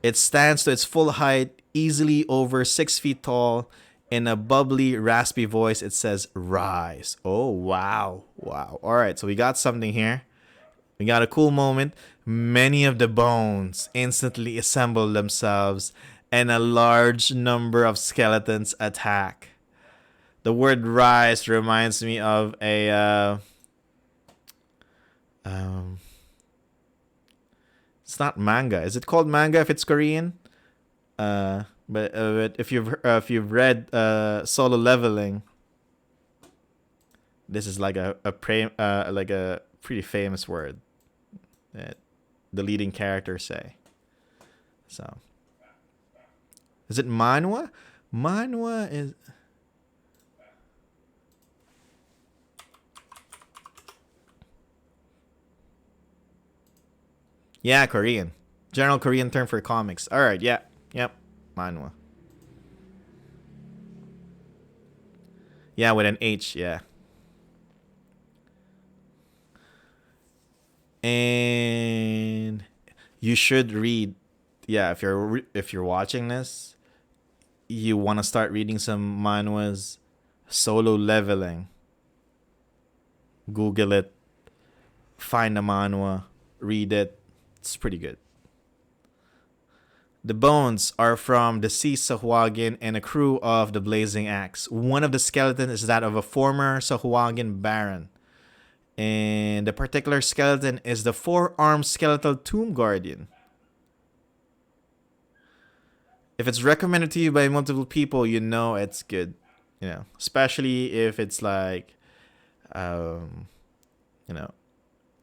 It stands to its full height, easily over 6 feet tall. In a bubbly, raspy voice, it says, "Rise." Oh, wow. Wow. All right, so we got something here. We got a cool moment. Many of the bones instantly assemble themselves, and a large number of skeletons attack. The word "rise" reminds me of a... it's not manga. Is it called manga if it's Korean? But if you've read Solo Leveling, this is like a pretty famous word that the leading characters say. So, is it manhwa? Manhwa is... Yeah, Korean. General Korean term for comics. All right, yeah. Yep. Manhwa. Yeah, with an H, yeah. And you should read, yeah, if you're watching this, you want to start reading some manhwas. Solo Leveling. Google it. Find a manhwa. Read it. It's pretty good. The bones are from the deceased Sahuagin and a crew of the Blazing Axe. One of the skeletons is that of a former Sahuagin baron. And the particular skeleton is the 4-armed skeletal tomb guardian. If it's recommended to you by multiple people, you know it's good. You know, especially if it's like, anime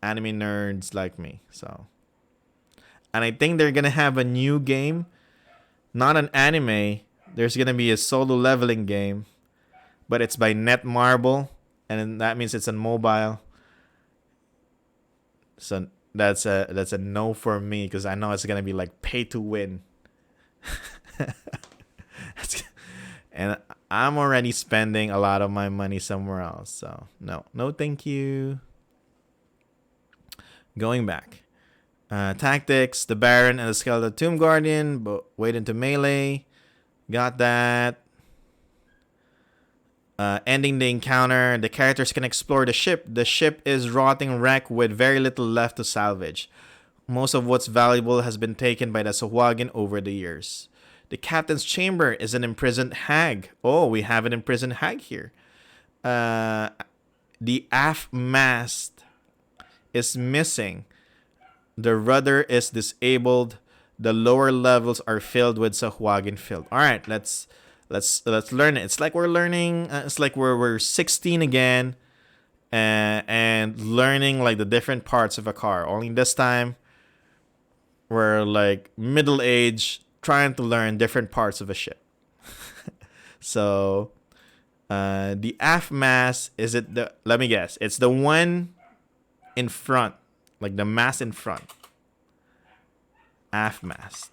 nerds like me. So... And I think they're going to have a new game. Not an anime. There's going to be a solo leveling game. But it's by Netmarble. And that means it's on mobile. So that's a no for me. Because I know it's going to be like pay to win. And I'm already spending a lot of my money somewhere else. So no thank you. Going back. Tactics, the Baron and the Skeletal Tomb Guardian, but wait into melee. Got that. Ending the encounter, the characters can explore the ship. The ship is rotting wreck with very little left to salvage. Most of what's valuable has been taken by the Sahuagin over the years. The captain's chamber is an imprisoned hag. Oh, we have an imprisoned hag here. The aft mast is missing. The rudder is disabled. The lower levels are filled with Sahuagin filth. All right, let's learn it. It's like we're learning. It's like we're 16 again, and learning like the different parts of a car. Only this time, we're like middle age, trying to learn different parts of a ship. So, the aft mast, is it the? Let me guess. It's the one in front. Like the mast in front. Aft mast.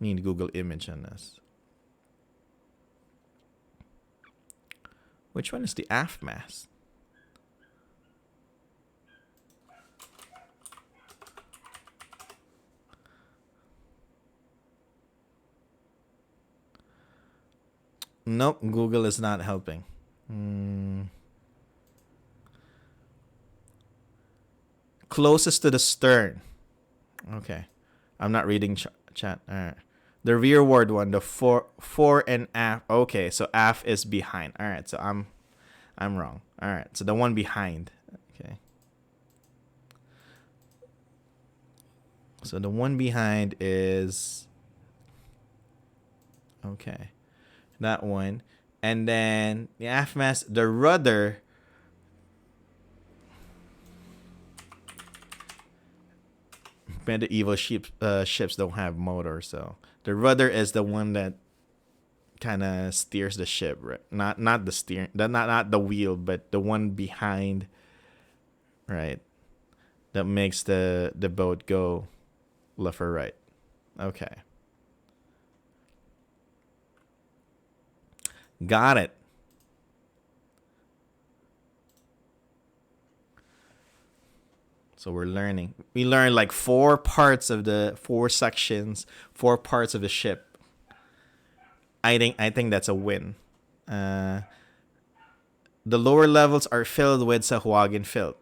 Need Google image on this. Which one is the aft mast? Nope, Google is not helping. Closest to the stern. Okay. I'm not reading chat. All right. The rearward one, the fore and aft. Okay, so aft is behind. All right, so I'm wrong. All right, so the one behind. Okay. So the one behind is okay. That one. And then the aft mast, the rudder. Medieval ships don't have motors, so the rudder is the one that kind of steers the ship, right? Not the steering, not the wheel, but the one behind, right? That makes the boat go left or right. Okay. Got it. So we're learning. We learned like 4 parts of the 4 sections, 4 parts of the ship. I think that's a win. The lower levels are filled with Sahuagin filth.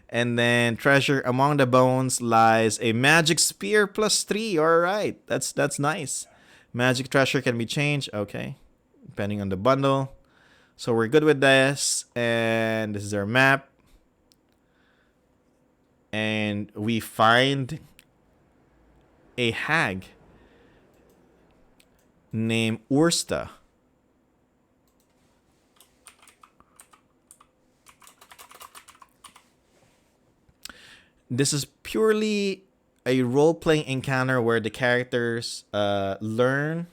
And then treasure among the bones lies a magic spear +3. All right, that's nice. Magic treasure can be changed. Okay, depending on the bundle. So we're good with this, and this is our map. And we find a hag named Ursta. This is purely a role-playing encounter where the characters learn.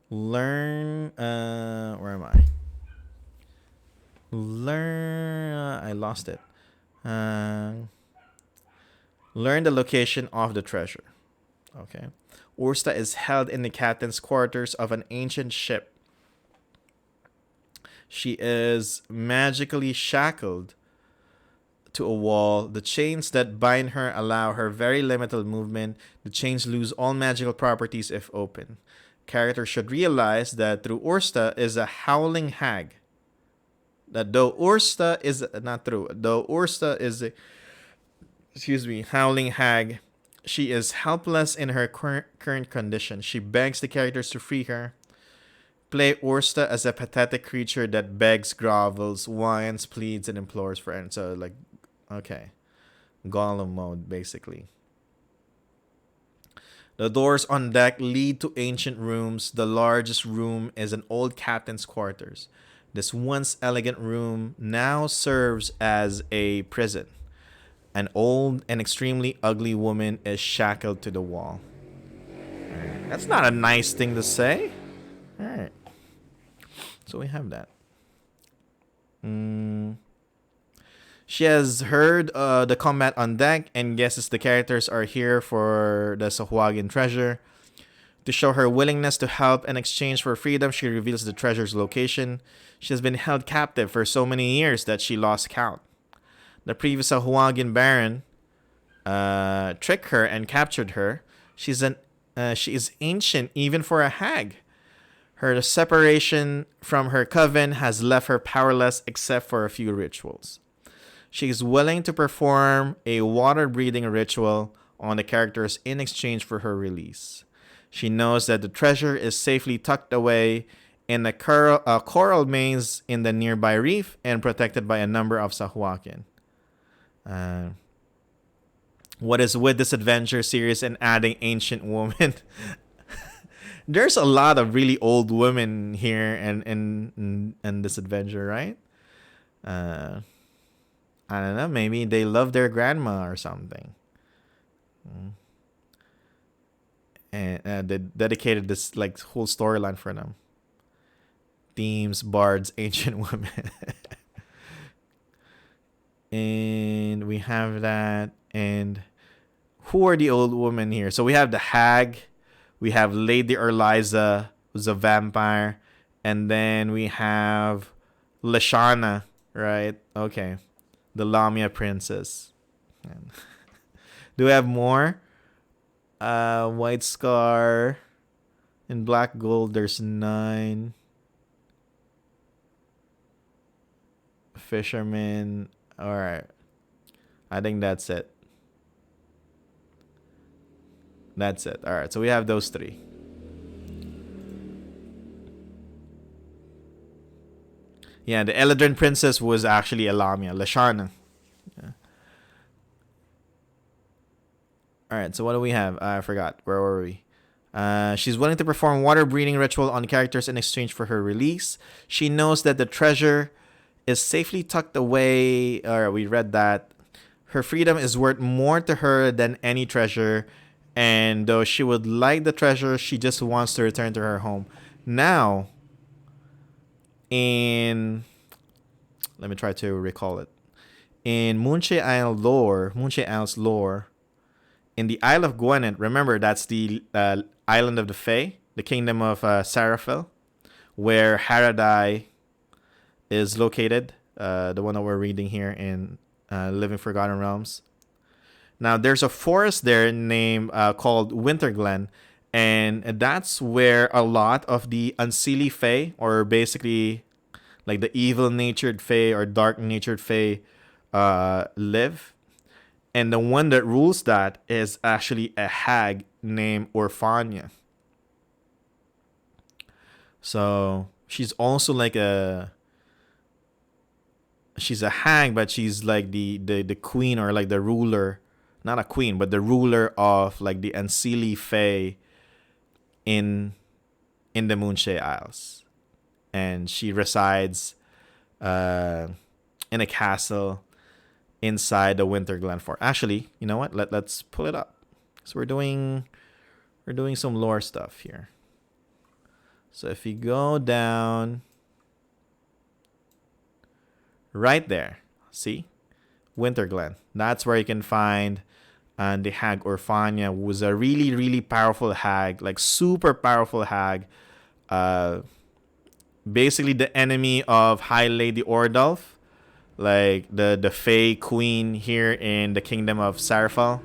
Where am I? I lost it. Learn the location of the treasure. Okay. Ursta is held in the captain's quarters of an ancient ship. She is magically shackled to a wall. The chains that bind her allow her very limited movement. The chains lose all magical properties if open. Character should realize that through Ursta is a howling hag. That though Ursta is a howling hag, she is helpless in her current condition. She begs the characters to free her. Play Ursta as a pathetic creature that begs, grovels, whines, pleads, and implores for it. So like, okay, Gollum mode basically. The doors on deck lead to ancient rooms. The largest room is an old captain's quarters. This once elegant room now serves as a prison. An old and extremely ugly woman is shackled to the wall. Right. That's not a nice thing to say. Alright. So we have that. She has heard the combat on deck and guesses the characters are here for the Sahuagin treasure. To show her willingness to help in exchange for freedom, she reveals the treasure's location. She has been held captive for so many years that she lost count. The previous Sahuagin baron tricked her and captured her. She is ancient even for a hag. Her separation from her coven has left her powerless except for a few rituals. She is willing to perform a water-breathing ritual on the characters in exchange for her release. She knows that the treasure is safely tucked away in the coral maze in the nearby reef and protected by a number of Sahuagin. What is with this adventure series and adding ancient women? There's a lot of really old women here in this adventure, right? I don't know. Maybe they love their grandma or something. And they dedicated this like whole storyline for them. Themes, bards, ancient women. And we have that. And Who are the old women here? So we have the hag, we have Lady Erliza, who's a vampire, and then we have Lashana, right? Okay. The Lamia princess. Do we have more? White Scar. In black gold, there's 9. Fisherman. Alright. I think that's it. That's it. Alright, so we have those 3. Yeah, the Eladrin princess was actually a Lamia. Lashana. Yeah. Alright, so what do we have? I forgot. Where were we? She's willing to perform water breathing ritual on characters in exchange for her release. She knows that the treasure is safely tucked away. Alright, we read that. Her freedom is worth more to her than any treasure. And though she would like the treasure, she just wants to return to her home. Now, let me try to recall it. In Moonshae Isle's lore, in the Isle of Gweneth, remember that's the island of the Fae, the kingdom of Seraphil, where Haradai is located, the one that we're reading here in Living Forgotten Realms. Now, there's a forest there named called Winterglen, and that's where a lot of the unseelie Fae, or basically like the evil-natured Fae or dark-natured Fae, live. And the one that rules that is actually a hag named Orphania. So she's also like she's a hag, but she's like the queen, or like the ruler. Not a queen, but the ruler of like the unseelie Fae in the Moonshae Isles. And she resides in a castle inside the Winterglen Fort. Actually, you know what? Let's pull it up. So we're doing some lore stuff here. So if you go down right there, see? Winterglen. That's where you can find the hag Orphania, who was a really, really powerful hag, like super powerful hag. Basically the enemy of High Lady Ordulf, like the Fae Queen here in the kingdom of Seraphil,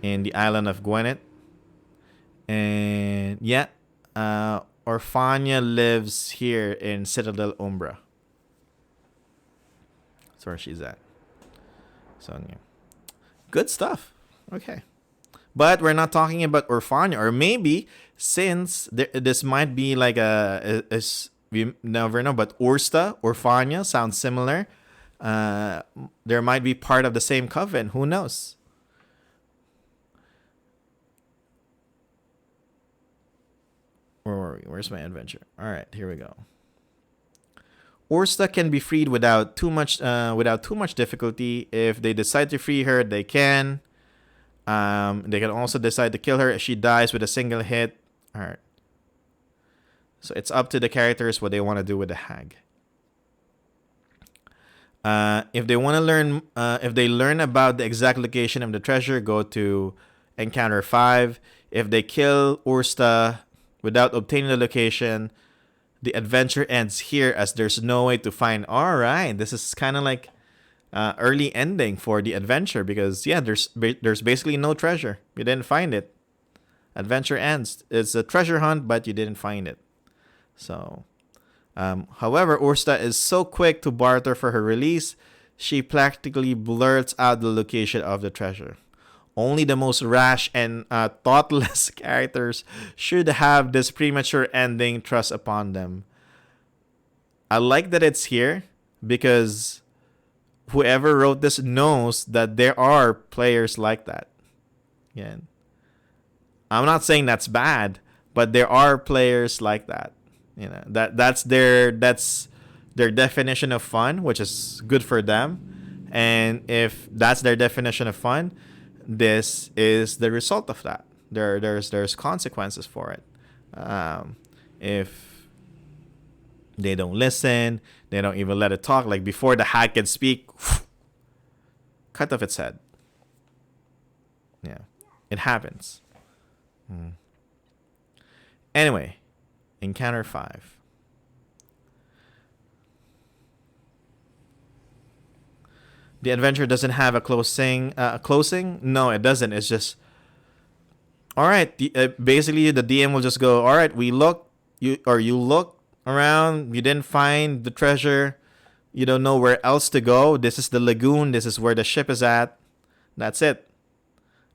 in the island of Gweneth. And yeah, Orphania lives here in Citadel Umbra. That's where she's at. So yeah. Good stuff. Okay. But we're not talking about Orphania. Or maybe, since this might be like we never know, but Ursta, Orphania sounds similar. There might be part of the same coven. Who knows? Where were we? Where's my adventure? All right, here we go. Ursta can be freed without too much difficulty. If they decide to free her, they can. They can also decide to kill her if she dies with a single hit. All right. So it's up to the characters what they want to do with the hag. If they want to learn, if they learn about the exact location of the treasure, go to Encounter 5. If they kill Ursta without obtaining the location, the adventure ends here, as there's no way to find. All right, this is kind of like early ending for the adventure, because yeah, there's basically no treasure. You didn't find it. Adventure ends. It's a treasure hunt, but you didn't find it. So, however, Ursta is so quick to barter for her release, she practically blurts out the location of the treasure. Only the most rash and thoughtless characters should have this premature ending thrust upon them. I like that it's here, because whoever wrote this knows that there are players like that. Yeah. I'm not saying that's bad, but there are players like that. You know, that's their definition of fun, which is good for them. And if that's their definition of fun, this is the result of that. There's consequences for it. If they don't listen, they don't even let it talk. Like before the hag can speak, cut off its head. Yeah, it happens. Anyway, encounter 5. The adventure doesn't have a closing. Closing? No, it doesn't. It's just, all right. Basically, the DM will just go, all right. We look, you look around. You didn't find the treasure. You don't know where else to go. This is the lagoon. This is where the ship is at. That's it.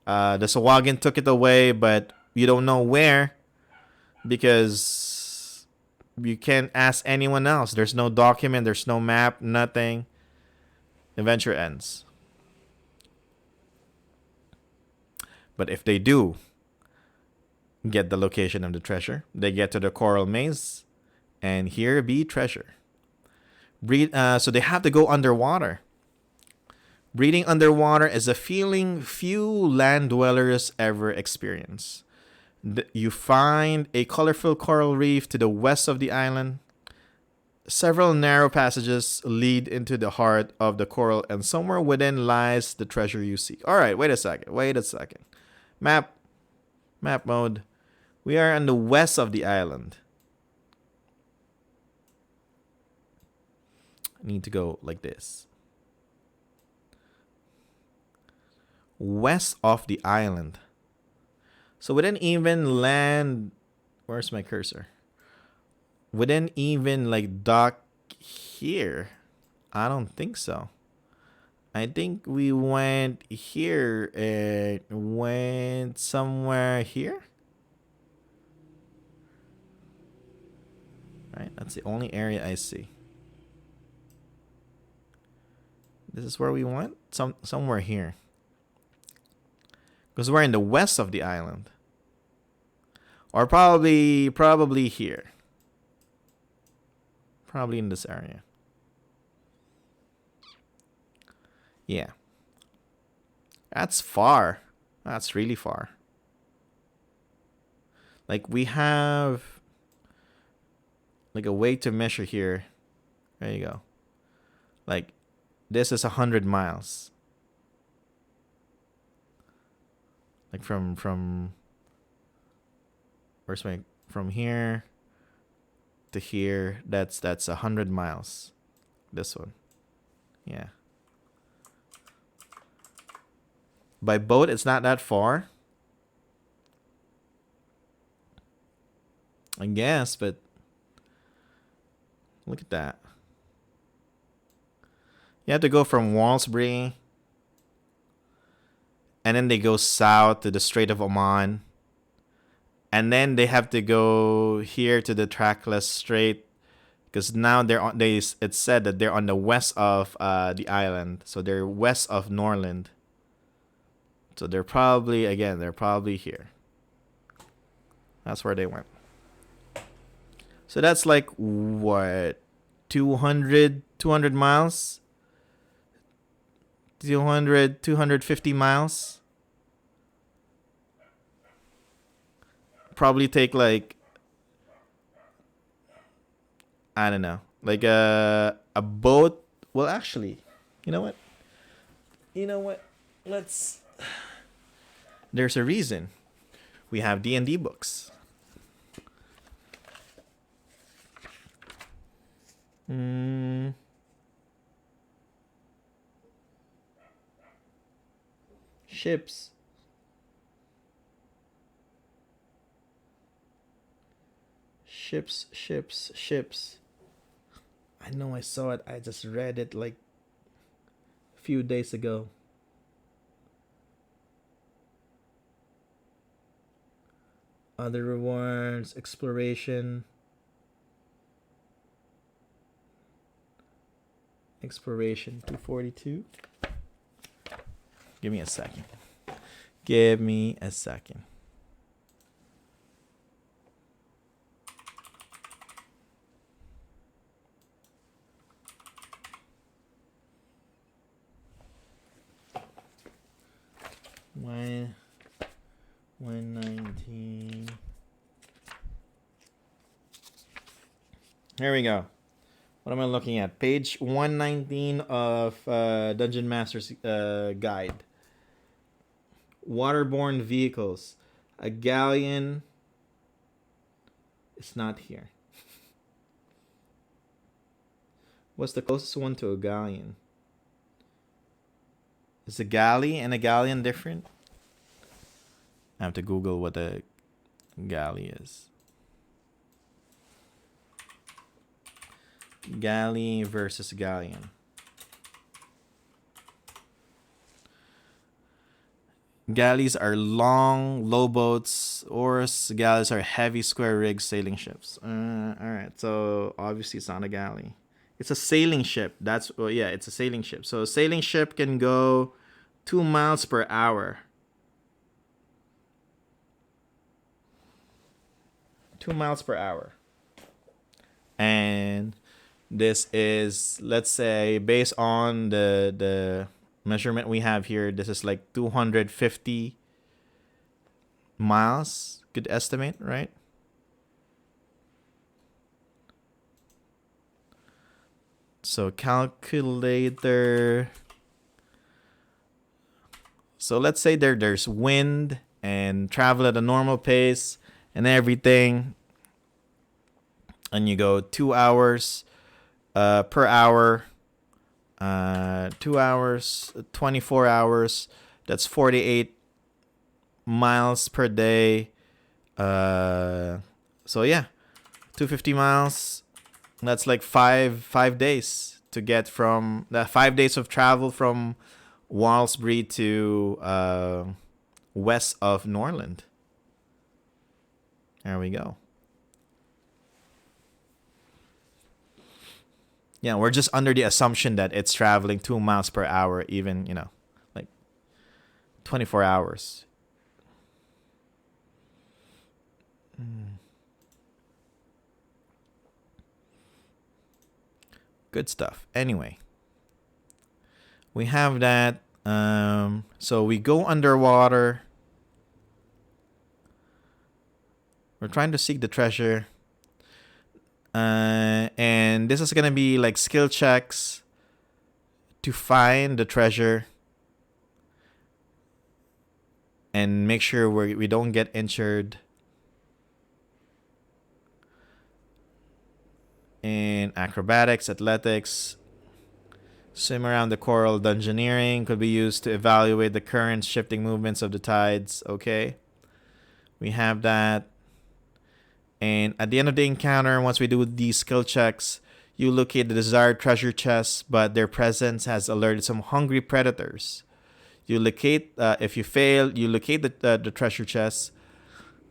The Sahuagin took it away, but you don't know where because you can't ask anyone else. There's no document. There's no map. Nothing. Adventure ends. But if they do get the location of the treasure, they get to the coral maze, and here be treasure. So they have to go underwater. Breathing underwater is a feeling few land dwellers ever experience. You find a colorful coral reef to the west of the island. Several narrow passages lead into the heart of the coral, and somewhere within lies the treasure you seek. All right, wait a second. Map mode. We are on the west of the island. I need to go like this. West of the island. So we didn't even land. Where's my cursor? We didn't even like dock here. I don't think so. I think we went here and went somewhere here. Right? That's the only area I see. This is where we went? Somewhere here. Because we're in the west of the island. Or probably here. Probably in this area. Yeah. That's far. That's really far. Like we have like a way to measure here. There you go. Like this is 100 miles. Like from where's my from here to here, that's 100 miles. This one. Yeah. By boat it's not that far. I guess, but look at that. You have to go from Walsbury, and then they go south to the Strait of Oman, and then they have to go here to the Trackless Strait, because now it's said that they're on the west of the island, so they're west of Norland. So they're probably here. That's where they went. So that's like what, 200 miles? 250 miles. Probably take like, I don't know, like a boat. Well, actually, you know what? There's a reason. We have D&D books. Ships. I know I saw it. I just read it like a few days ago. Other rewards, exploration. Exploration 242. Give me a second. Why 119. Here we go. What am I looking at? Page 119 of Dungeon Master's Guide. Waterborne vehicles. A galleon. It's not here. What's the closest one to a galleon? Is a galley and a galleon different? I have to Google what a galley is. Galley versus galleon. Galleys are long, low boats. Oars, galleys are heavy, square rigged sailing ships. Alright, so obviously it's not a galley. It's a sailing ship. That's, well, yeah, it's a sailing ship. So a sailing ship can go 2 miles per hour. 2 miles per hour. And this is, let's say, based on the measurement we have here, this is like 250 miles. Good estimate, right? So calculator. So let's say there's wind and travel at a normal pace and everything, and you go 2 hours per hour, 2 hours, 24 hours. That's 48 miles per day. So yeah, 250 miles. That's like five days to get from the 5 days of travel from Walsbury to west of Norland. There we go. Yeah, we're just under the assumption that it's traveling 2 miles per hour, even, you know, like 24 hours. Good stuff. Anyway, we have that. So we go underwater. We're trying to seek the treasure. And this is gonna be like skill checks to find the treasure and make sure we don't get injured. In acrobatics, athletics, swim around the coral. Dungeoneering could be used to evaluate the current shifting movements of the tides. Okay, we have that. And at the end of the encounter, once we do these skill checks, you locate the desired treasure chests, but their presence has alerted some hungry predators. You locate, if you fail, you locate the treasure chests,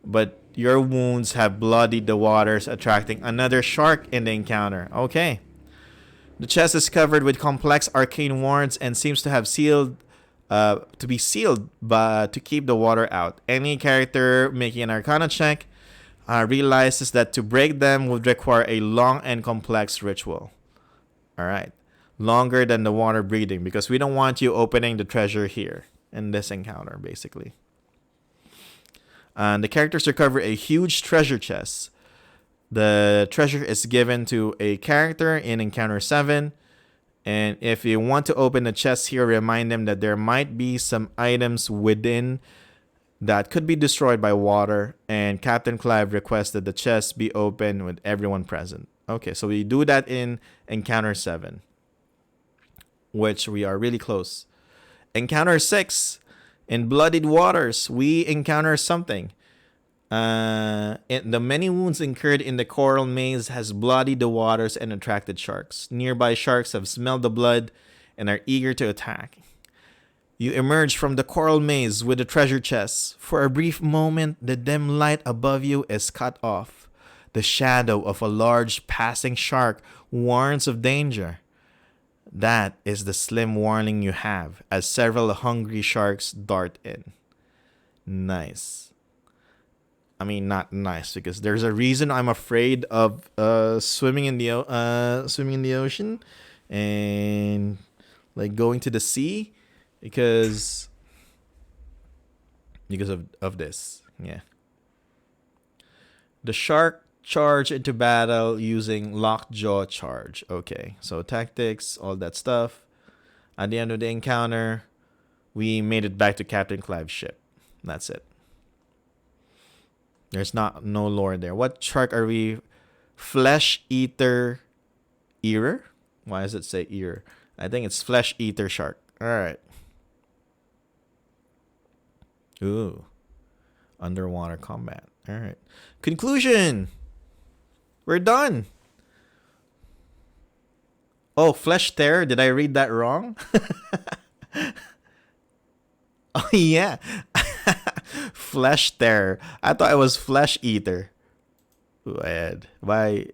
but your wounds have bloodied the waters, attracting another shark in the encounter. Okay. The chest is covered with complex arcane wards and seems to have to be sealed to keep the water out. Any character making an Arcana check realizes that to break them would require a long and complex ritual. Alright. Longer than the water breathing, because we don't want you opening the treasure here in this encounter, basically. The characters recover a huge treasure chest. The treasure is given to a character in Encounter 7. And if you want to open the chest here, remind them that there might be some items within that could be destroyed by water. And Captain Clive requests that the chest be opened with everyone present. Okay, so we do that in Encounter 7, which we are really close. Encounter 6. In Bloodied Waters, we encounter something. The many wounds incurred in the coral maze has bloodied the waters and attracted sharks. Nearby sharks have smelled the blood and are eager to attack. You emerge from the coral maze with the treasure chests. For a brief moment, the dim light above you is cut off. The shadow of a large passing shark warns of danger. That is the slim warning you have as several hungry sharks dart in. Nice. I mean, not nice, because there's a reason I'm afraid of swimming in the ocean and like going to the sea because of this. Yeah. The shark charge into battle using lockjaw charge. Okay, so tactics, all that stuff. At the end of the encounter, we made it back to Captain Clive's ship. That's it. There's no lore there. What shark are we? Flesh eater eater? Why does it say ear? I think it's flesh eater shark. All right. Ooh. Underwater combat. All right. Conclusion. We're done. Oh, flesh terror. Did I read that wrong? Oh, yeah. Flesh terror. I thought it was flesh eater. Ed. Why?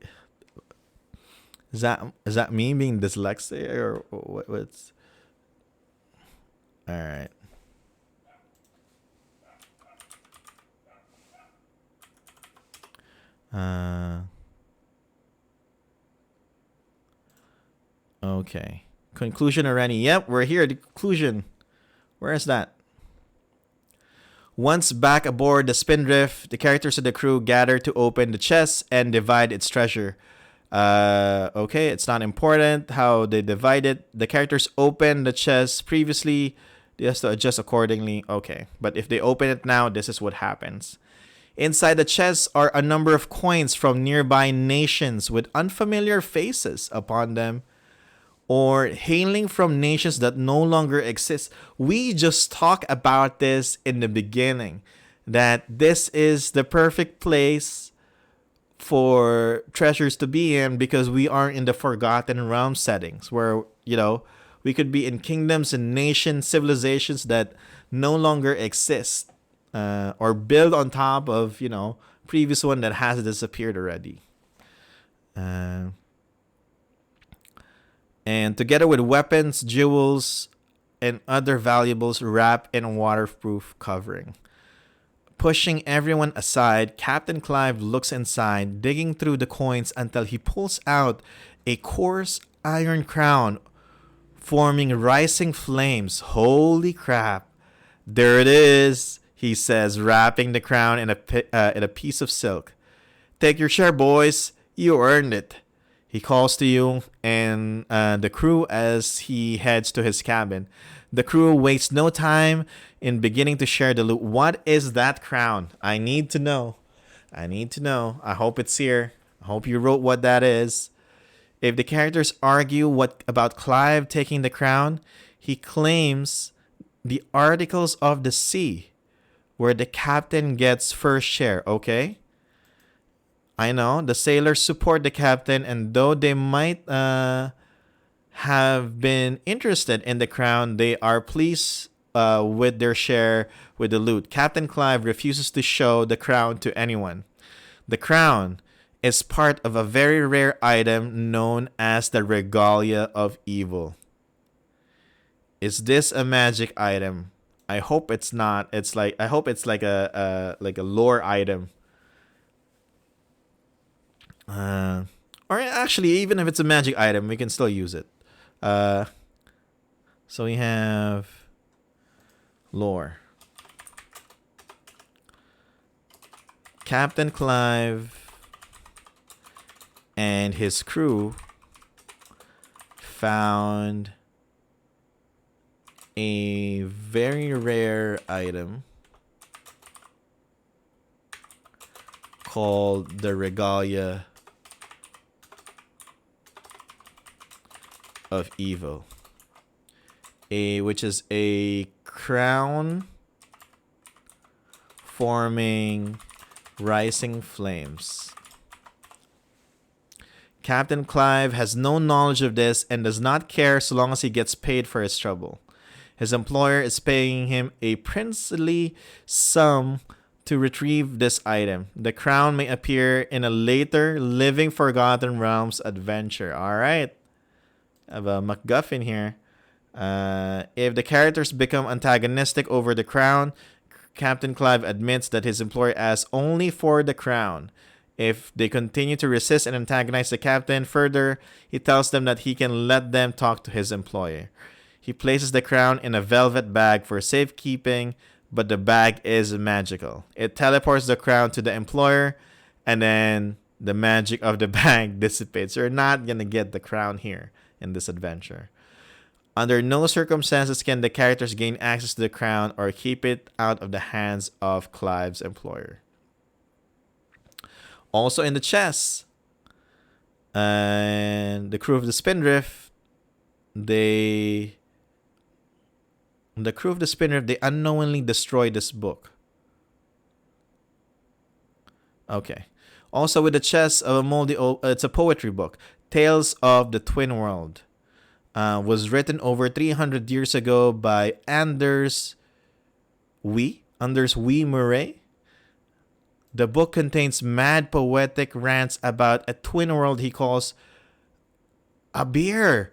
Is that me being dyslexic or what's? All right. Okay. Conclusion already. Yep, we're here. The conclusion. Where is that? Once back aboard the Spindrift, the characters of the crew gather to open the chest and divide its treasure. Okay, it's not important how they divide it. The characters open the chest previously. They have to adjust accordingly. Okay, but if they open it now, this is what happens. Inside the chest are a number of coins from nearby nations with unfamiliar faces upon them, or hailing from nations that no longer exist. We just talked about this in the beginning, that this is the perfect place for treasures to be in because we are in the Forgotten Realm settings where, we could be in kingdoms and nations, civilizations that no longer exist, or build on top of, previous one that has disappeared already. And together with weapons, jewels, and other valuables wrapped in a waterproof covering. Pushing everyone aside, Captain Clive looks inside, digging through the coins until he pulls out a coarse iron crown, forming rising flames. Holy crap. There it is, he says, wrapping the crown in a piece of silk. Take your share, boys. You earned it. He calls to you and the crew as he heads to his cabin. The crew wastes no time in beginning to share the loot. What is that crown? I need to know. I hope it's here. I hope you wrote what that is. If the characters argue about Clive taking the crown, he claims the Articles of the Sea, where the captain gets first share, okay? I know, the sailors support the captain, and though they might have been interested in the crown, they are pleased with their share with the loot. Captain Clive refuses to show the crown to anyone. The crown is part of a very rare item known as the Regalia of Evil. Is this a magic item? I hope it's not. I hope it's like a lore item. Or actually, even if it's a magic item, we can still use it. So we have lore. Captain Clive and his crew found a very rare item called the Regalia of Evil, which is a crown forming rising flames. Captain Clive has no knowledge of this and does not care so long as he gets paid for his trouble. His employer is paying him a princely sum to retrieve this item. The crown may appear in a later Living Forgotten Realms adventure. All right. I have a MacGuffin here. If the characters become antagonistic over the crown, Captain Clive admits that his employer asks only for the crown. If they continue to resist and antagonize the captain further, he tells them that he can let them talk to his employer. He places the crown in a velvet bag for safekeeping, but the bag is magical. It teleports the crown to the employer, and then the magic of the bag dissipates. You're not going to get the crown here in this adventure. Under no circumstances can the characters gain access to the crown or keep it out of the hands of Clive's employer. Also in the chess, and the crew of the Spindrift, they unknowingly destroyed this book. Okay. Also with the chess of a moldy, it's a poetry book. Tales of the Twin World. Was written over 300 years ago by Anders Moray. The book contains mad poetic rants about a twin world he calls Abir.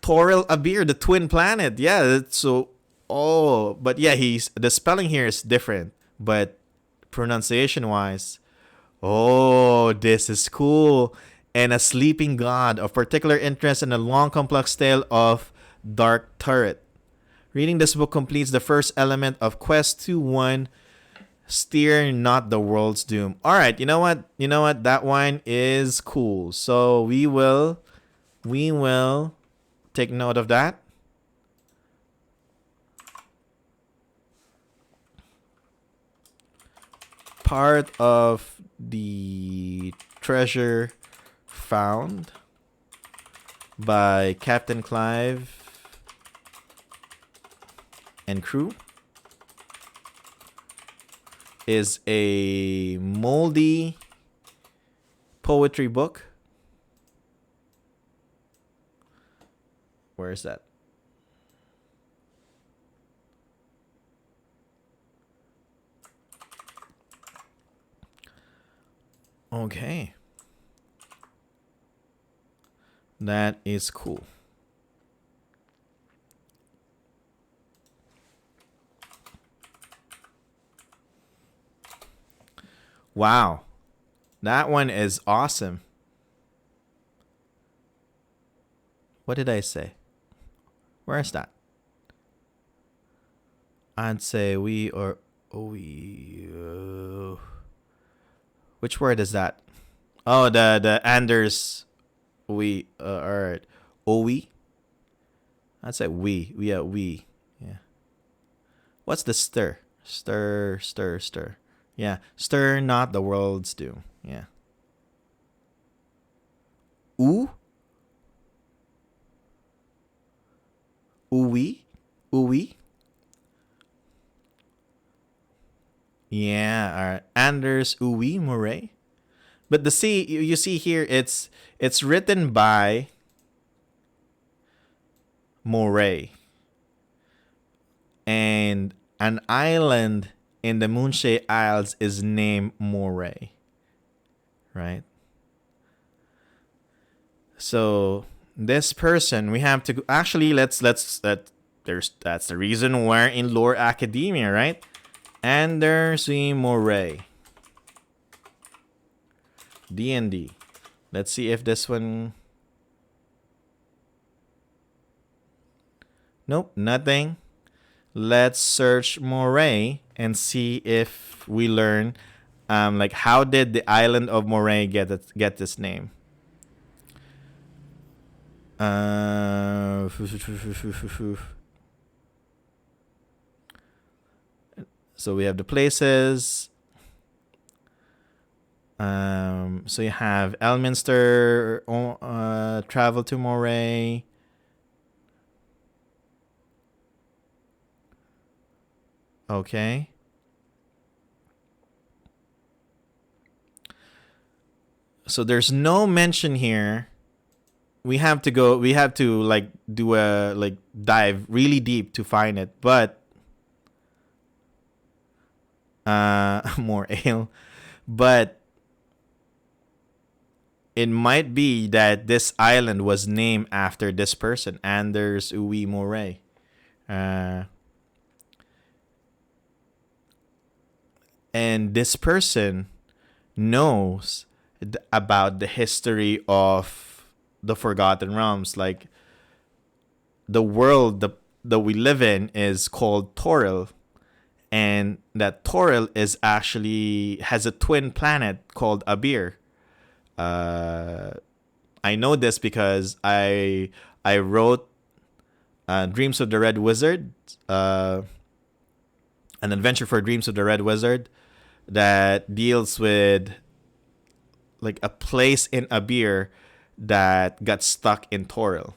Toril Abir, the twin planet. Yeah, so but yeah, the spelling here is different, but pronunciation wise, this is cool. And a sleeping god of particular interest in a long complex tale of Dark Turret. Reading this book completes the first element of Quest 2-1, Steer Not the World's Doom. Alright, you know what? That one is cool. So we will take note of that. Part of the treasure found by Captain Clive and crew is a moldy poetry book. Where is that? Okay. That is cool. Wow. That one is awesome. What did I say? Where is that? I'd say we. Which word is that? Oh, the Anders. We. Alright. We. I'd say we. Yeah, we. Yeah. What's the stir? Stir. Yeah. Stir not the world's doom. Yeah. Ooh. Ooey. Yeah, alright. Anders Moray. But the C, you see here, it's written by Moray. And an island in the Moonshae Isles is named Moray. Right? So this person, we have to actually that's the reason we're in Lore Academia, right? Anders Moray. D&D. Let's see if this one. Nope, nothing. Let's search Moray and see if we learn like how did the island of Moray get this name. So we have the places. So you have Elminster, travel to Moray. Okay. So there's no mention here. We have to like do a dive really deep to find it, but more ale. But it might be that this island was named after this person, Anders Moray. And this person knows about the history of the Forgotten Realms. Like the world that we live in is called Toril. And that Toril is actually has a twin planet called Abir. I know this because I wrote Dreams of the Red Wizard, an adventure for Dreams of the Red Wizard that deals with like a place in Abir that got stuck in Toril.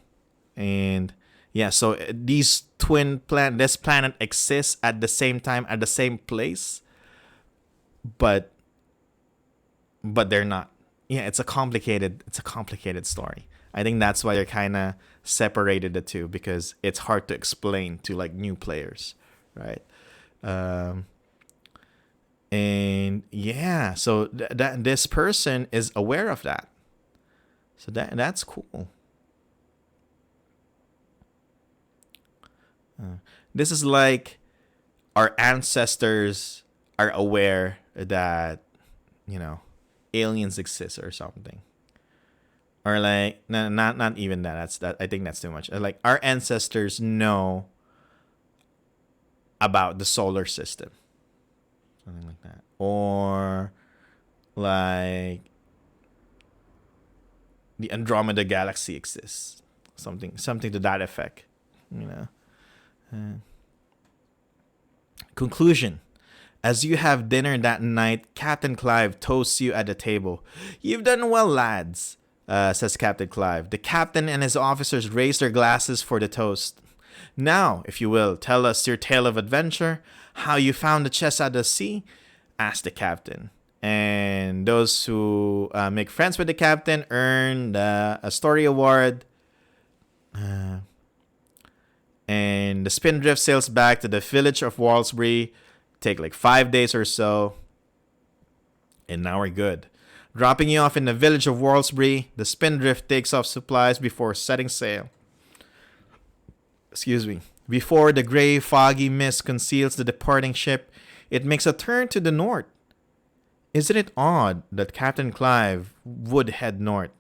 And yeah, so these this planet exists at the same time at the same place, but they're not. Yeah, it's a complicated story. I think that's why they're kind of separated the two, because it's hard to explain to like new players, right? And yeah, so that this person is aware of that, so that's cool. This is like our ancestors are aware that, you know, aliens exist or something, or like not even that. I think that's too much. Like our ancestors know about the solar system, something like that, or like the Andromeda galaxy exists, something to that effect, you know. Conclusion. As you have dinner that night, Captain Clive toasts you at the table. "You've done well, lads," says Captain Clive. The captain and his officers raise their glasses for the toast. "Now, if you will, tell us your tale of adventure, how you found the chest at the sea," asked the captain. And those who make friends with the captain earn a story award. And the Spindrift sails back to the village of Walsbury. Take like 5 days or so. And now we're good. Dropping you off in the village of Walsbury, the Spindrift takes off supplies before setting sail. Excuse me. Before the gray, foggy mist conceals the departing ship, it makes a turn to the north. Isn't it odd that Captain Clive would head north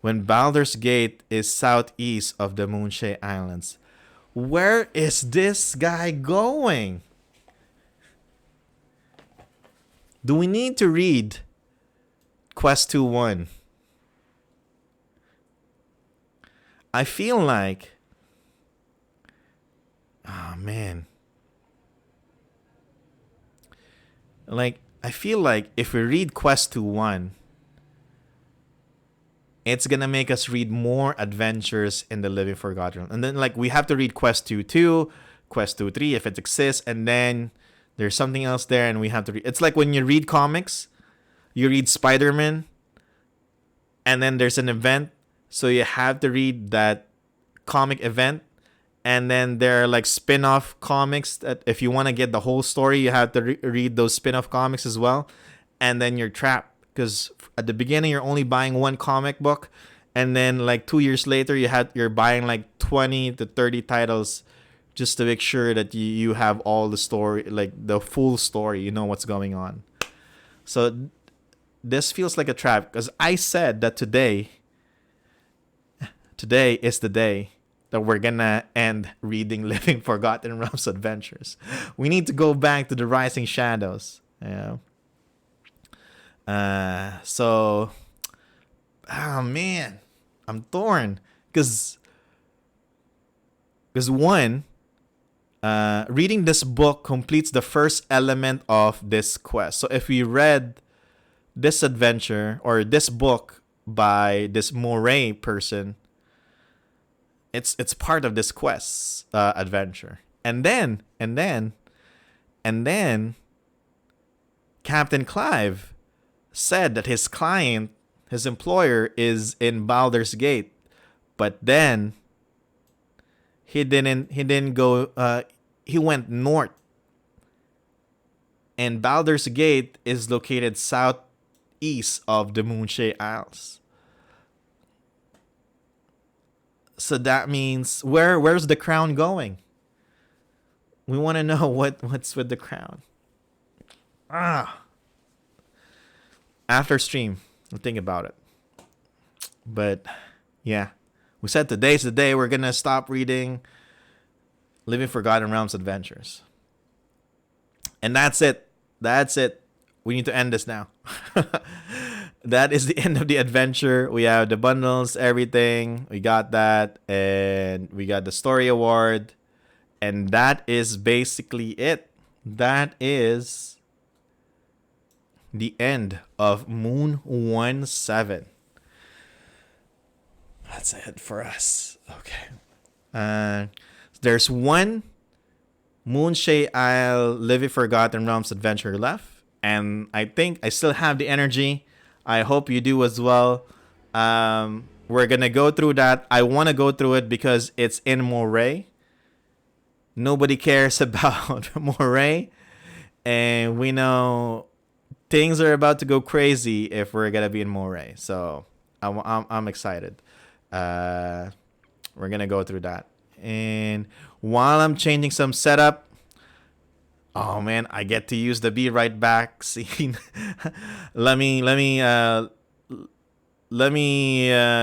when Baldur's Gate is southeast of the Moonshae Islands? Where is this guy going? Do we need to read Quest 2-1? I feel like... Oh, man. Like, I feel like if we read Quest 2-1, it's gonna make us read more adventures in the Living Forgotten. And then, like, we have to read Quest 2-2, Quest 2-3 if it exists, and then there's something else there, and we have to read. It's like when you read comics, you read Spider-Man, and then there's an event, so you have to read that comic event, and then there are like spin-off comics that if you want to get the whole story, you have to read those spin-off comics as well, and then you're trapped because at the beginning you're only buying one comic book, and then like 2 years later you're buying like 20 to 30 titles just to make sure that you have all the story, like the full story, you know what's going on. So this feels like a trap, because I said that today is the day that we're gonna end reading Living Forgotten Realms adventures. We need to go back to the Rising Shadows. Yeah. So, oh man, I'm torn, because one, reading this book completes the first element of this quest. So if we read this adventure or this book by this Moray person, it's part of this quest adventure. And then Captain Clive said that his client, his employer, is in Baldur's Gate, but then he didn't go. He went north, and Baldur's Gate is located southeast of the Moonshae Isles. So that means where's the crown going? We want to know what's with the crown. After stream, we'll think about it. But yeah, we said today's the day we're gonna stop reading Living Forgotten Realms adventures. And that's it. We need to end this now. that is the end of the adventure. We have the bundles, everything. We got that, and we got the story award, and that is basically it. That is the end of Moon1-7. That's it for us. Okay. There's one Moonshae Isle Live in Forgotten Realms adventure left, and I think I still have the energy. I hope you do as well. We're gonna go through that. I want to go through it because it's in Moray. Nobody cares about Moray, and we know things are about to go crazy if we're gonna be in Moray. So I'm excited. We're gonna go through that. And while I'm changing some setup, oh man, I get to use the be right back scene. let me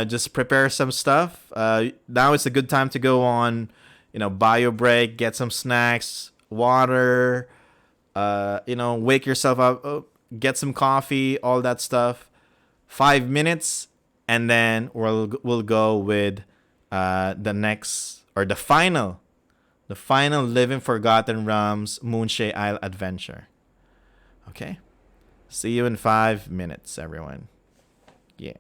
just prepare some stuff. Now it's a good time to go on, bio break, get some snacks, water, wake yourself up, get some coffee, all that stuff. 5 minutes, and then we'll go with the next, or the final Live in Forgotten Realms Moonshae Isle adventure. Okay? See you in 5 minutes, everyone. Yeah.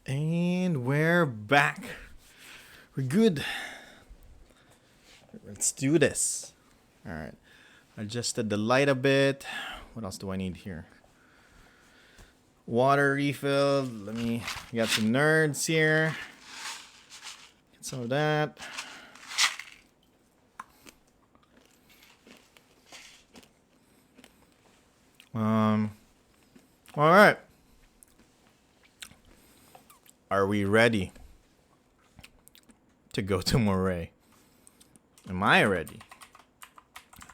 And we're back. We're good. Let's do this. All right. Adjusted the light a bit. What else do I need here? Water refill. Got some nerds here. Get some of that. All right. Are we ready to go to Moray? Am I ready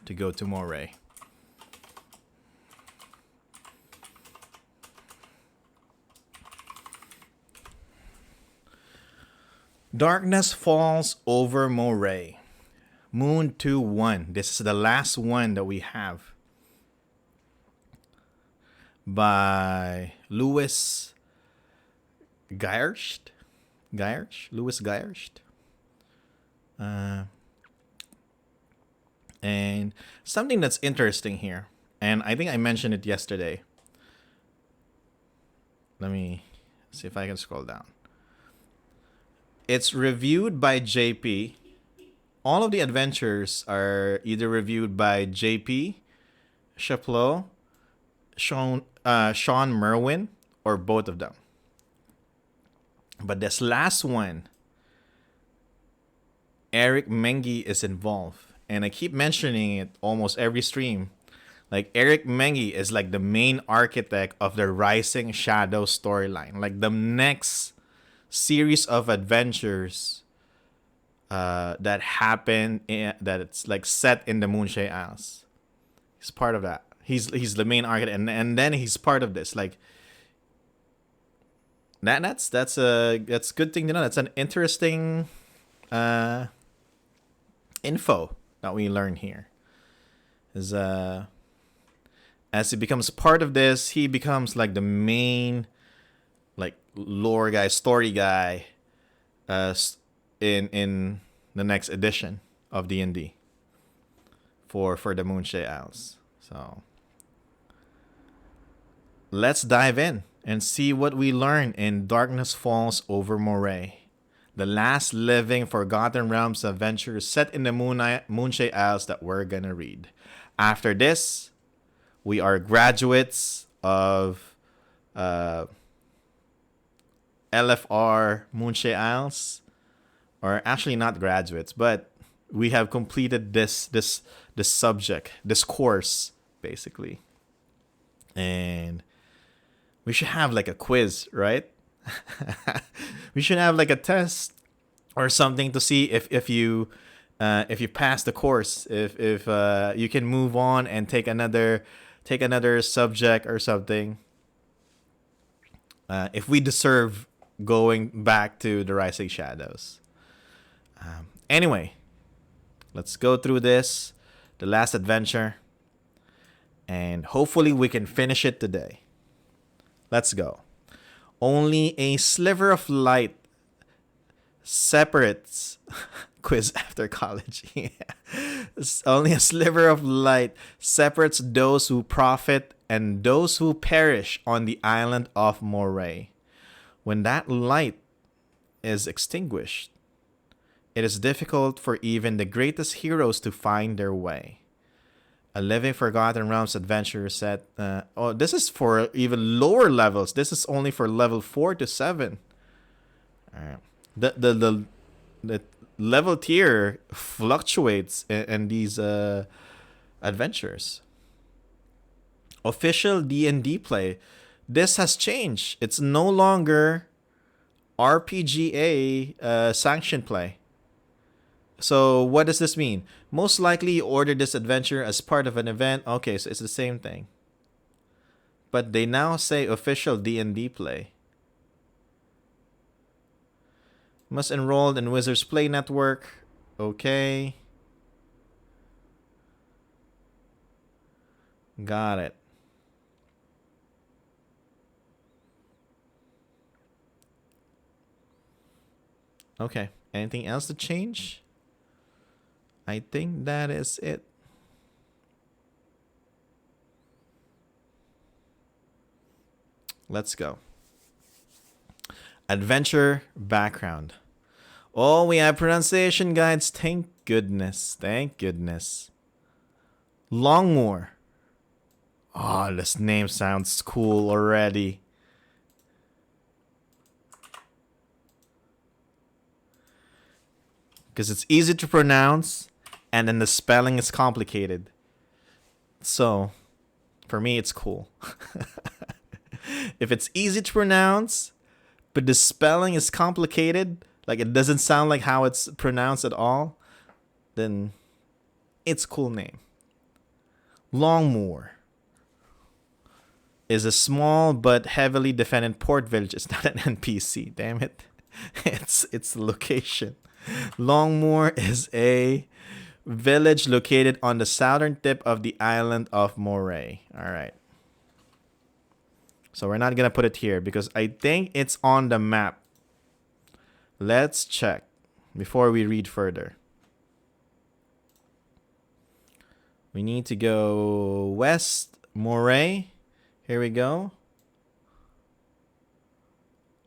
to go to Moray? Darkness falls over Moray. MOON2-1. This is the last one that we have. By Louis Giersch. Louis Giersch. And something that's interesting here, and I think I mentioned it yesterday. Let me see if I can scroll down. It's reviewed by JP. All of the adventures are either reviewed by JP, Chaplot, Sean Merwin, or both of them. But this last one, Eric Mengi is involved. And I keep mentioning it almost every stream. Like, Eric Mengi is like the main architect of the Rising Shadow storyline. Like, the next series of adventures that happen, that it's like set in the Moonshae Isles. He's part of that. He's the main architect, and then he's part of this. Like, that's good thing to know. That's an interesting info that we learn here. Is as he becomes part of this, he becomes like the main like lore guy, story guy, in the next edition of D&D for the Moonshae Isles. So let's dive in and see what we learn in Darkness Falls over Moray, the last living Forgotten Realms adventure set in the Moonshae Isles that we're gonna read. After this, we are graduates of LFR Moonshae Isles, or actually not graduates, but we have completed this subject, this course, basically. And we should have like a quiz, right? We should have like a test or something to see if you pass the course, if you can move on and take another subject or something. If we deserve going back to the Rising Shadows. Anyway, let's go through this, the last adventure, and hopefully we can finish it today. Let's go. Only a sliver of light separates quiz after college. Yeah. Only a sliver of light separates those who profit and those who perish on the island of Moray. When that light is extinguished, it is difficult for even the greatest heroes to find their way. A Living Forgotten Realms adventure set. This is for even lower levels. This is only for level 4 to 7. The level tier fluctuates in these adventures. Official D&D play. This has changed. It's no longer RPGA sanctioned play. So what does this mean? Most likely you ordered this adventure as part of an event. Okay, so it's the same thing. But they now say official D&D play. Must enroll in Wizards Play Network. Okay. Got it. Okay. Anything else to change? I think that is it. Let's go. Adventure background. Oh, we have pronunciation guides. Thank goodness. Thank goodness. Longmoor. Oh, this name sounds cool already. Because it's easy to pronounce, and then the spelling is complicated. So, for me, it's cool. If it's easy to pronounce, but the spelling is complicated, like it doesn't sound like how it's pronounced at all, then it's a cool name. Longmoor is a small but heavily defended port village. It's not an NPC, damn it. It's the location. Longmoor is a village located on the southern tip of the island of Moray. All right. So we're not going to put it here because I think it's on the map. Let's check before we read further. We need to go west, Moray. Here we go.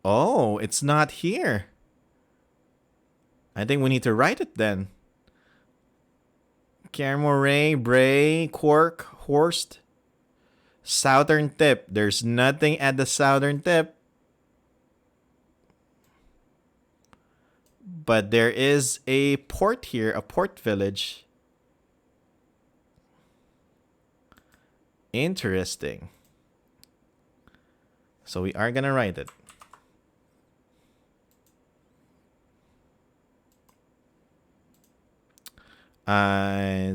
Oh, it's not here. I think we need to write it then. Moray, Bray, Cork, Horst. Southern tip. There's nothing at the southern tip. But there is a port here, a port village. Interesting. So we are gonna write it.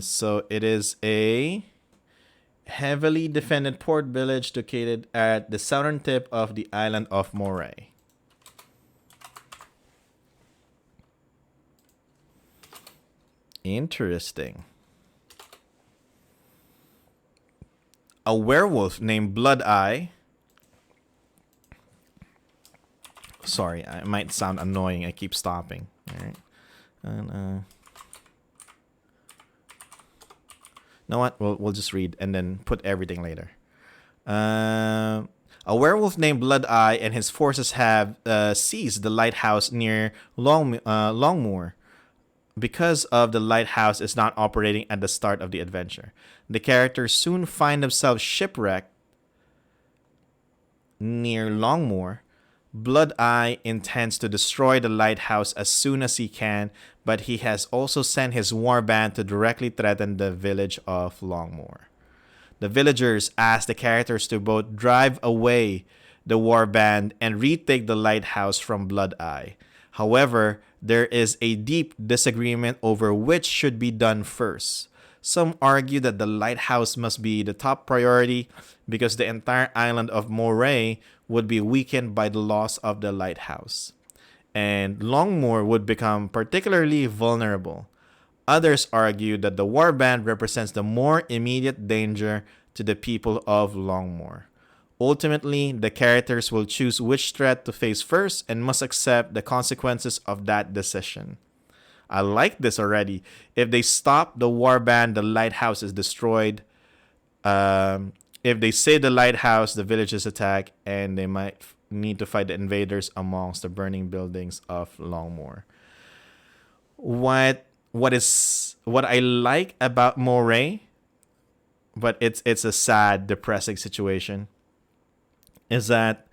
So it is a heavily defended port village located at the southern tip of the island of Moray. Interesting. A werewolf named Blood Eye. Sorry, it might sound annoying. I keep stopping. All right. And know what? We'll just read and then put everything later. A werewolf named Blood Eye and his forces have seized the lighthouse near Longmoor. Because of the lighthouse is not operating at the start of the adventure, the characters soon find themselves shipwrecked near Longmoor. Blood Eye intends to destroy the lighthouse as soon as he can, but he has also sent his warband to directly threaten the village of Longmoor. The villagers ask the characters to both drive away the warband and retake the lighthouse from Blood Eye. However, there is a deep disagreement over which should be done first. Some argue that the lighthouse must be the top priority because the entire island of Moray would be weakened by the loss of the lighthouse, and Longmoor would become particularly vulnerable. Others argue that the warband represents the more immediate danger to the people of Longmoor. Ultimately, the characters will choose which threat to face first and must accept the consequences of that decision. I like this already. If they stop the warband, the lighthouse is destroyed. If they save the lighthouse, the village is attacked, and they might need to fight the invaders amongst the burning buildings of Longmoor. What I like about Moray, but it's a sad, depressing situation, is that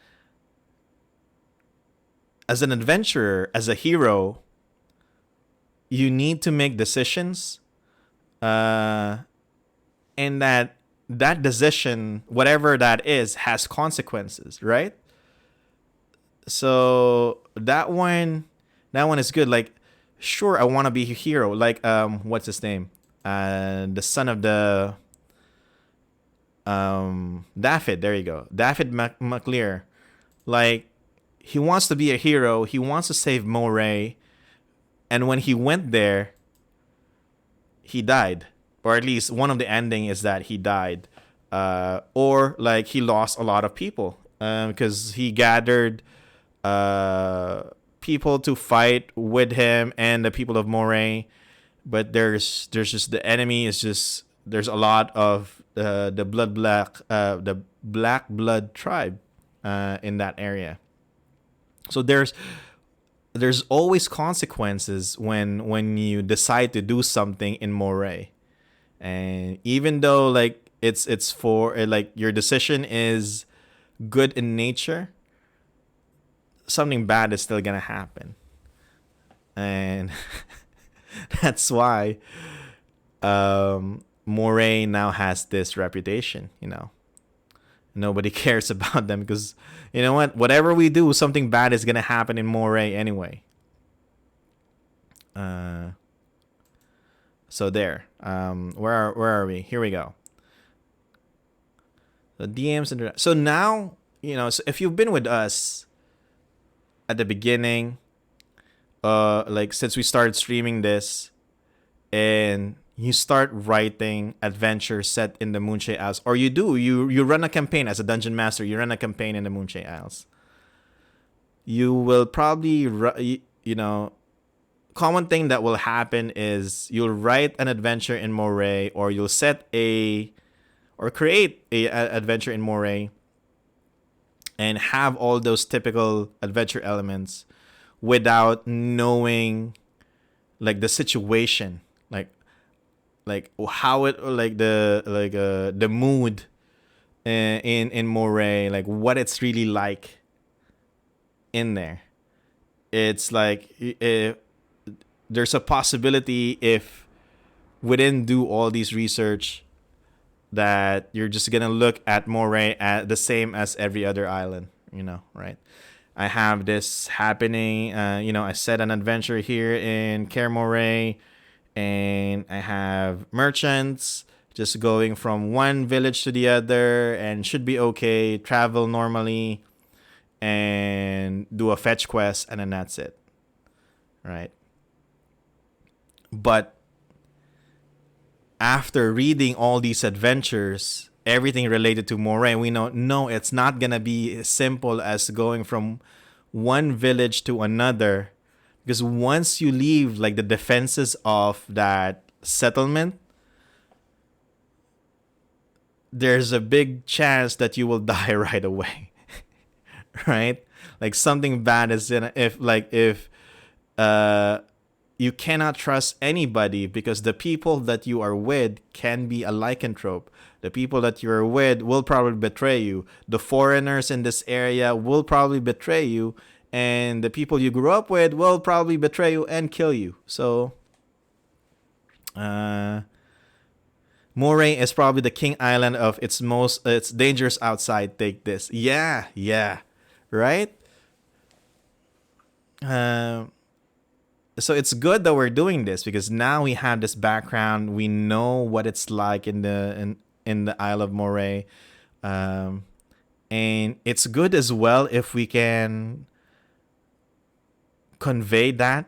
as an adventurer, as a hero, you need to make decisions, and that decision, whatever that is, has consequences, right? So that one is good. Like, sure, I want to be a hero. Like, what's his name? The son of the Daffyd. There you go, Daffyd McLear. Like, he wants to be a hero. He wants to save Moray, and when he went there, he died. Or at least one of the ending is that he died. Or like he lost a lot of people because he gathered people to fight with him and the people of Moray. But there's just the enemy is just, there's a lot of the black blood tribe in that area. So there's always consequences when you decide to do something in Moray. And even though like it's for like your decision is good in nature, something bad is still gonna happen. And that's why Moray now has this reputation, Nobody cares about them because you know what? Whatever we do, something bad is gonna happen in Moray anyway. So there. Where are we? Here we go. The DMs and so now so if you've been with us at the beginning, like since we started streaming this, and you start writing adventures set in the Moonshae Isles, or you run a campaign as a dungeon master. You run a campaign in the Moonshae Isles. You will probably common thing that will happen is you'll write an adventure in Moray, or you'll create a adventure in Moray and have all those typical adventure elements without knowing like the situation, like how it like the mood in Moray, like what it's really like in there. It's like there's a possibility if we didn't do all these research that you're just gonna look at Moray at the same as every other island, right? I have this happening. I set an adventure here in Care Moray, and I have merchants just going from one village to the other, and should be okay. Travel normally, and do a fetch quest, and then that's it, right? But after reading all these adventures, everything related to Moray, we know no, it's not gonna be as simple as going from one village to another, because once you leave like the defenses of that settlement, there's a big chance that you will die right away. Right? Like something bad is in if you cannot trust anybody, because the people that you are with can be a lycanthrope. The people that you're with will probably betray you. The foreigners in this area will probably betray you. And the people you grew up with will probably betray you and kill you. So, Moray is probably the king island of it's dangerous outside. Take this. Yeah. Right? So it's good that we're doing this, because now we have this background. We know what it's like in the Isle of Moray, and it's good as well if we can convey that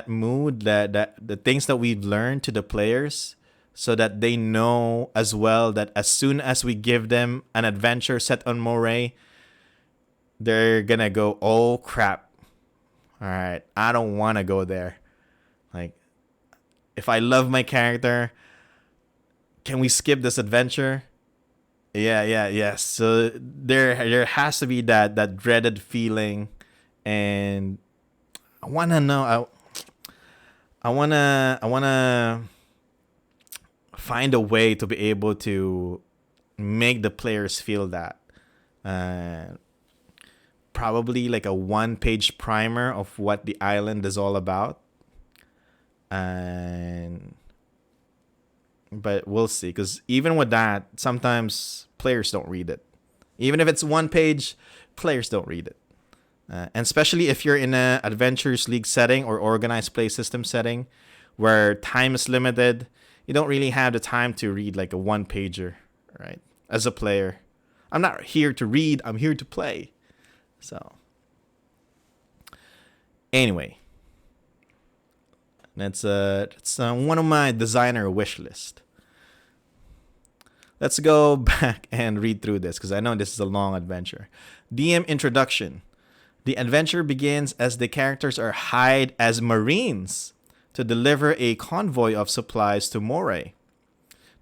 mood, that the things that we've learned to the players, so that they know as well that as soon as we give them an adventure set on Moray, they're gonna go, oh crap. All right, I don't want to go there. Like, if I love my character, can we skip this adventure? Yeah. So there has to be that dreaded feeling, and I wanna know. I wanna find a way to be able to make the players feel that. Probably like a 1-page primer of what the island is all about. But we'll see, because even with that, sometimes players don't read it. Even if it's 1 page, players don't read it. And especially if you're in a Adventures League setting or organized play system setting where time is limited, you don't really have the time to read like a 1-pager, right? As a player, I'm not here to read, I'm here to play. So, anyway, that's one of my designer wish list. Let's go back and read through this, because I know this is a long adventure. DM introduction. The adventure begins as the characters are hired as Marines to deliver a convoy of supplies to Moray.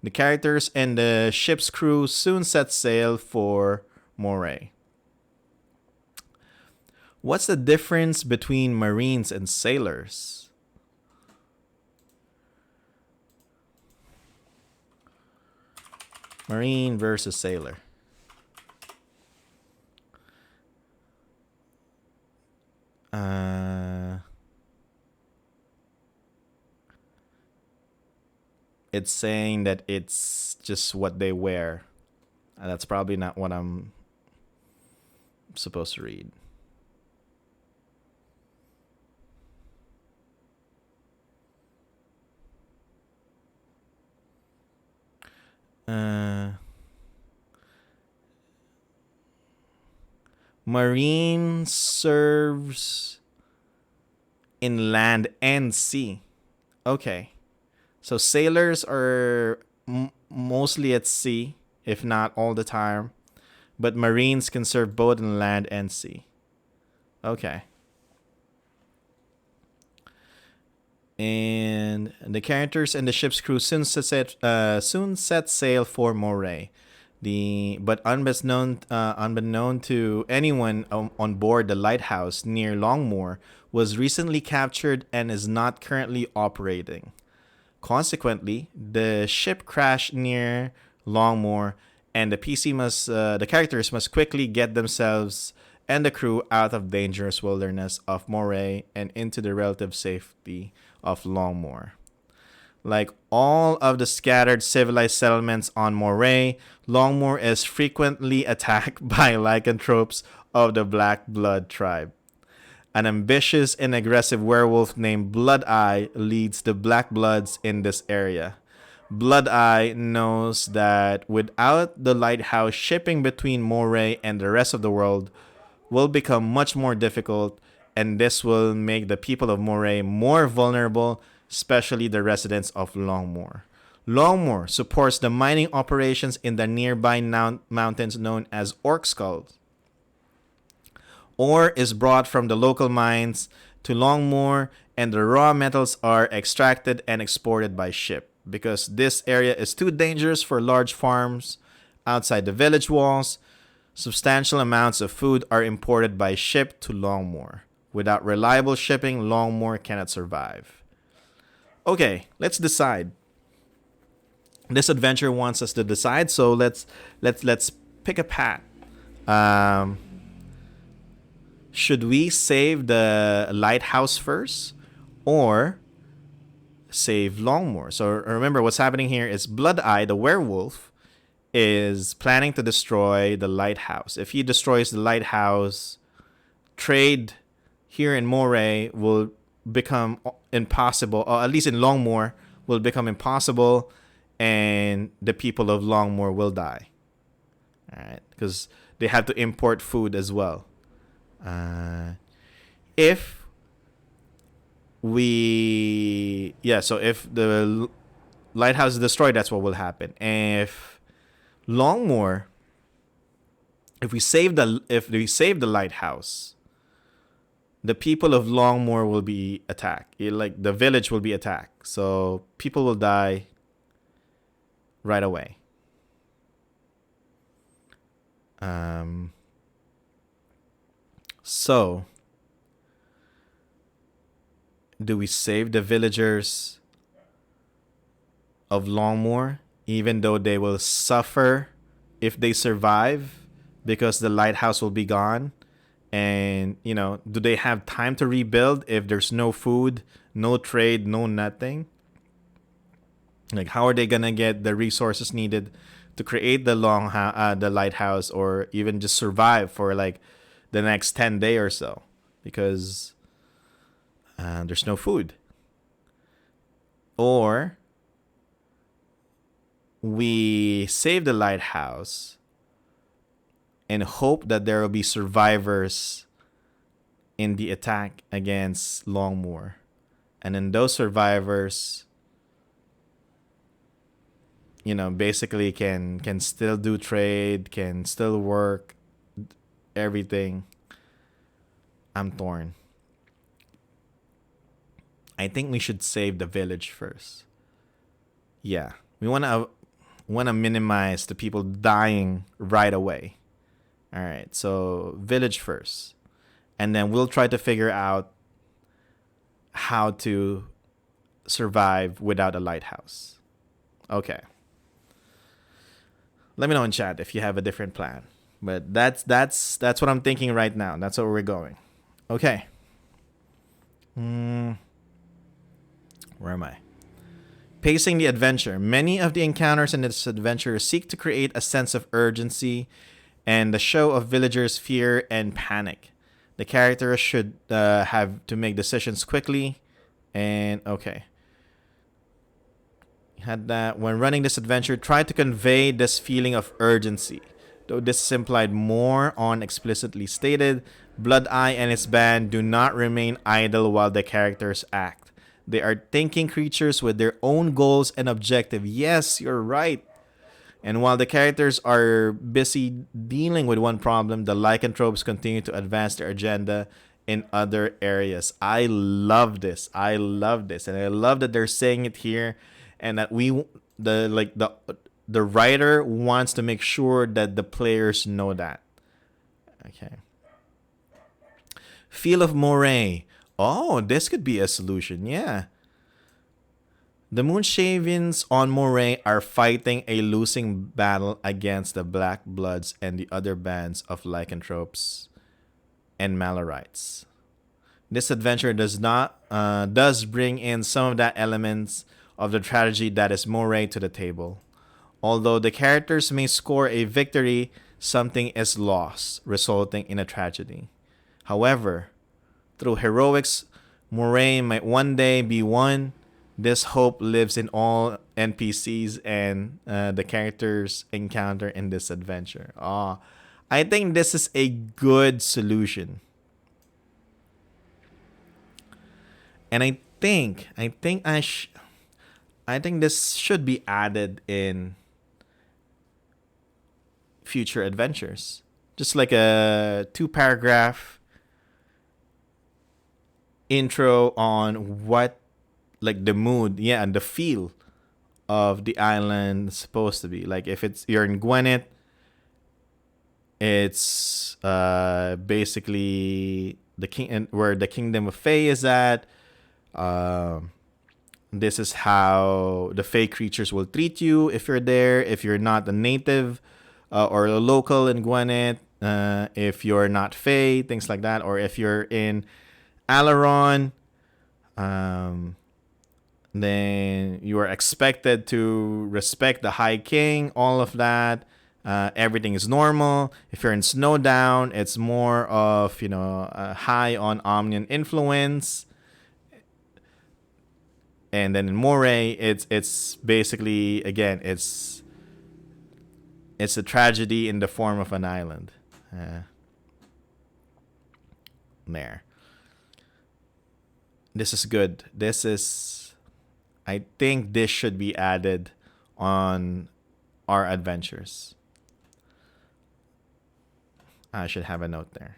The characters and the ship's crew soon set sail for Moray. What's the difference between Marines and sailors? Marine versus sailor. It's saying that it's just what they wear. That's probably not what I'm supposed to read. Marine serves in land and sea. Okay. So sailors are mostly at sea, if not all the time. But Marines can serve both in land and sea. Okay. And the characters and the ship's crew soon set sail for Moray. But unbeknown to anyone on board the lighthouse near Longmoor, was recently captured and is not currently operating. Consequently, the ship crashed near Longmoor, and the characters must quickly get themselves and the crew out of dangerous wilderness of Moray and into the relative safety of Longmoor. Like all of the scattered civilized settlements on Moray, Longmoor is frequently attacked by lycanthropes of the Black Blood tribe. An ambitious and aggressive werewolf named Blood Eye leads the Black Bloods in this area. Blood Eye knows that without the lighthouse, shipping between Moray and the rest of the world will become much more difficult, and this will make the people of Moray more vulnerable, especially the residents of Longmoor. Longmoor supports the mining operations in the nearby mountains known as Orc Skulls. Ore is brought from the local mines to Longmoor, and the raw metals are extracted and exported by ship. Because this area is too dangerous for large farms outside the village walls, substantial amounts of food are imported by ship to Longmoor. Without reliable shipping, Longmoor cannot survive. Okay, let's decide. This adventure wants us to decide, so let's pick a path. Should we save the lighthouse first, or save Longmoor? So remember, what's happening here is Blood Eye, the werewolf, is planning to destroy the lighthouse. If he destroys the lighthouse, trade here in Moray will become impossible, or at least in Longmoor will become impossible, and the people of Longmoor will die. All right, because they have to import food as well. If the lighthouse is destroyed, that's what will happen. If Longmoor, if we save the lighthouse, the people of Longmoor will be attacked. Like the village will be attacked, so people will die right away. So, do we save the villagers of Longmoor, even though they will suffer if they survive because the lighthouse will be gone? And, do they have time to rebuild if there's no food, no trade, no nothing? Like, how are they going to get the resources needed to create the lighthouse, or even just survive for like the next 10 days or so, because there's no food? Or we save the lighthouse and hope that there will be survivors in the attack against Longmoor, and then those survivors, basically can still do trade, can still work, everything. I'm torn. I think we should save the village first. Yeah, we want to minimize the people dying right away. All right, so village first, and then we'll try to figure out how to survive without a lighthouse. Okay. Let me know in chat if you have a different plan. But that's what I'm thinking right now. That's where we're going. Okay. Where am I? Pacing the adventure. Many of the encounters in this adventure seek to create a sense of urgency and the show of villagers' fear and panic. The characters should have to make decisions quickly. And okay. Had that when running this adventure, try to convey this feeling of urgency. Though this is implied more on explicitly stated, Blood Eye and its band do not remain idle while the characters act. They are thinking creatures with their own goals and objective. Yes, you're right. And while the characters are busy dealing with one problem, the lycanthropes continue to advance their agenda in other areas. I love this. I love this. And I love that they're saying it here, and that the writer wants to make sure that the players know that. Okay. Feel of Moray. Oh, this could be a solution. Yeah. The Moonshavians on Moray are fighting a losing battle against the Black Bloods and the other bands of lycanthropes and Malorites. This adventure does bring in some of that elements of the tragedy that is Moray to the table. Although the characters may score a victory, something is lost, resulting in a tragedy. However, through heroics, Moray might one day be won. This hope lives in all NPCs and the characters encounter in this adventure. I think this is a good solution. And I think this should be added in future adventures. Just like a 2-paragraph intro on what, like, the mood, and the feel of the island is supposed to be. Like, if you're in Gweneth, it's basically where the Kingdom of Fae is at. This is how the Fae creatures will treat you if you're there. If you're not a native or a local in Gweneth, if you're not Fae, things like that. Or if you're in Alaron, then you are expected to respect the High King, all of that. Everything is normal. If you're in Snowdown, it's more of, high on Omnian influence. And then in Moray, it's basically, again, it's a tragedy in the form of an island. There. This is good. I think this should be added on our adventures. I should have a note there.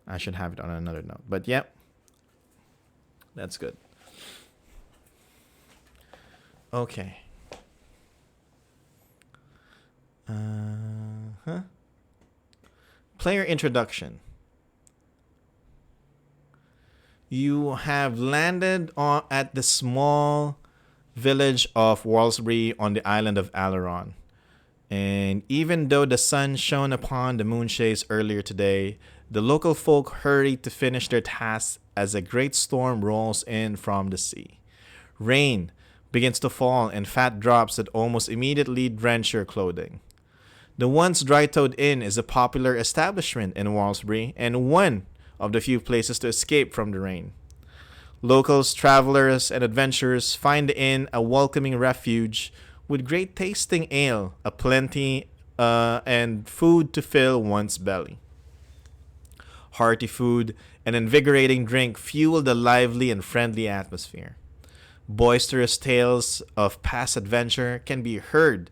I should have it on another note. But yep. That's good. Okay. Player introduction. You have landed at the small village of Walsbury on the island of Alaron. And even though the sun shone upon the Moonshaes earlier today, the local folk hurry to finish their tasks as a great storm rolls in from the sea. Rain begins to fall in fat drops that almost immediately drench your clothing. The once Dry-Toed Inn is a popular establishment in Walsbury and one of the few places to escape from the rain. Locals, travelers, and adventurers find the inn a welcoming refuge with great tasting ale, aplenty, and food to fill one's belly. Hearty food and invigorating drink fuel the lively and friendly atmosphere. Boisterous tales of past adventure can be heard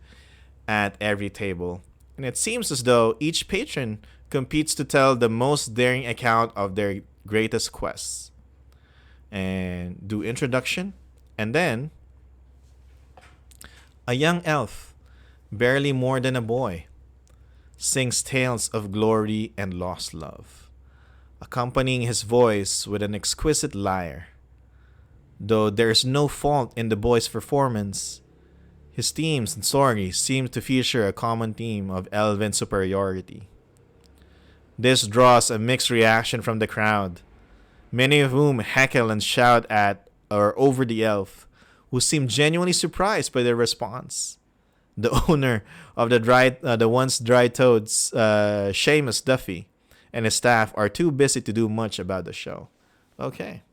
at every table, and it seems as though each patron competes to tell the most daring account of their greatest quests. And do introduction, and then a young elf, barely more than a boy, sings tales of glory and lost love, accompanying his voice with an exquisite lyre. Though there is no fault in the boy's performance, his themes and stories seem to feature a common theme of elven superiority. This draws a mixed reaction from the crowd, many of whom heckle and shout at or over the elf, who seem genuinely surprised by their response. The owner of the once dry toads, Seamus Duffy, and his staff are too busy to do much about the show. Okay.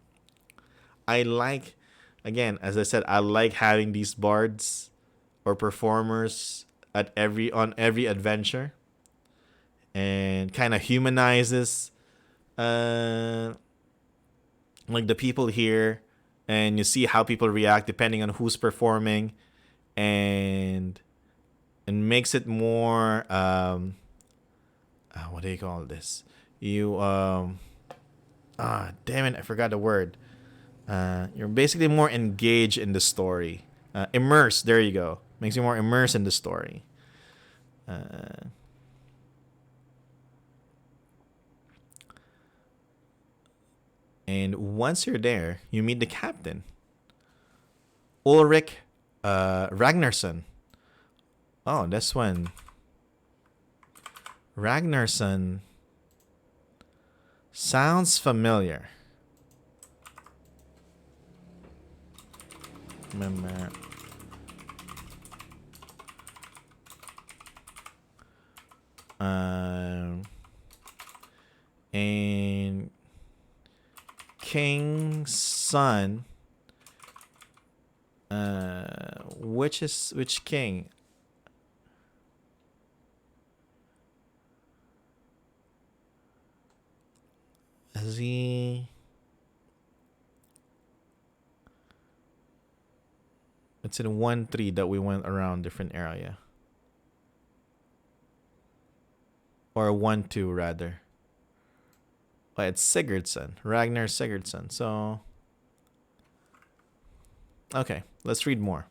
I like, again, as I said, I like having these bards or performers on every adventure, and kind of humanizes like the people here, and you see how people react depending on who's performing, and makes it more what do you call this? Damn it, I forgot the word. You're basically more engaged in the story. Immerse, there you go. Makes you more immersed in the story. And once you're there, you meet the captain, Ulrich Ragnarsson. Oh, this one. Ragnarsson sounds familiar. Remember. And King's son. Which king? Is he? It's in 1-3 that we went around different area. Or 1-2 rather. Oh, it's Sigurdsson. Ragnar Sigurdsson. So okay, let's read more.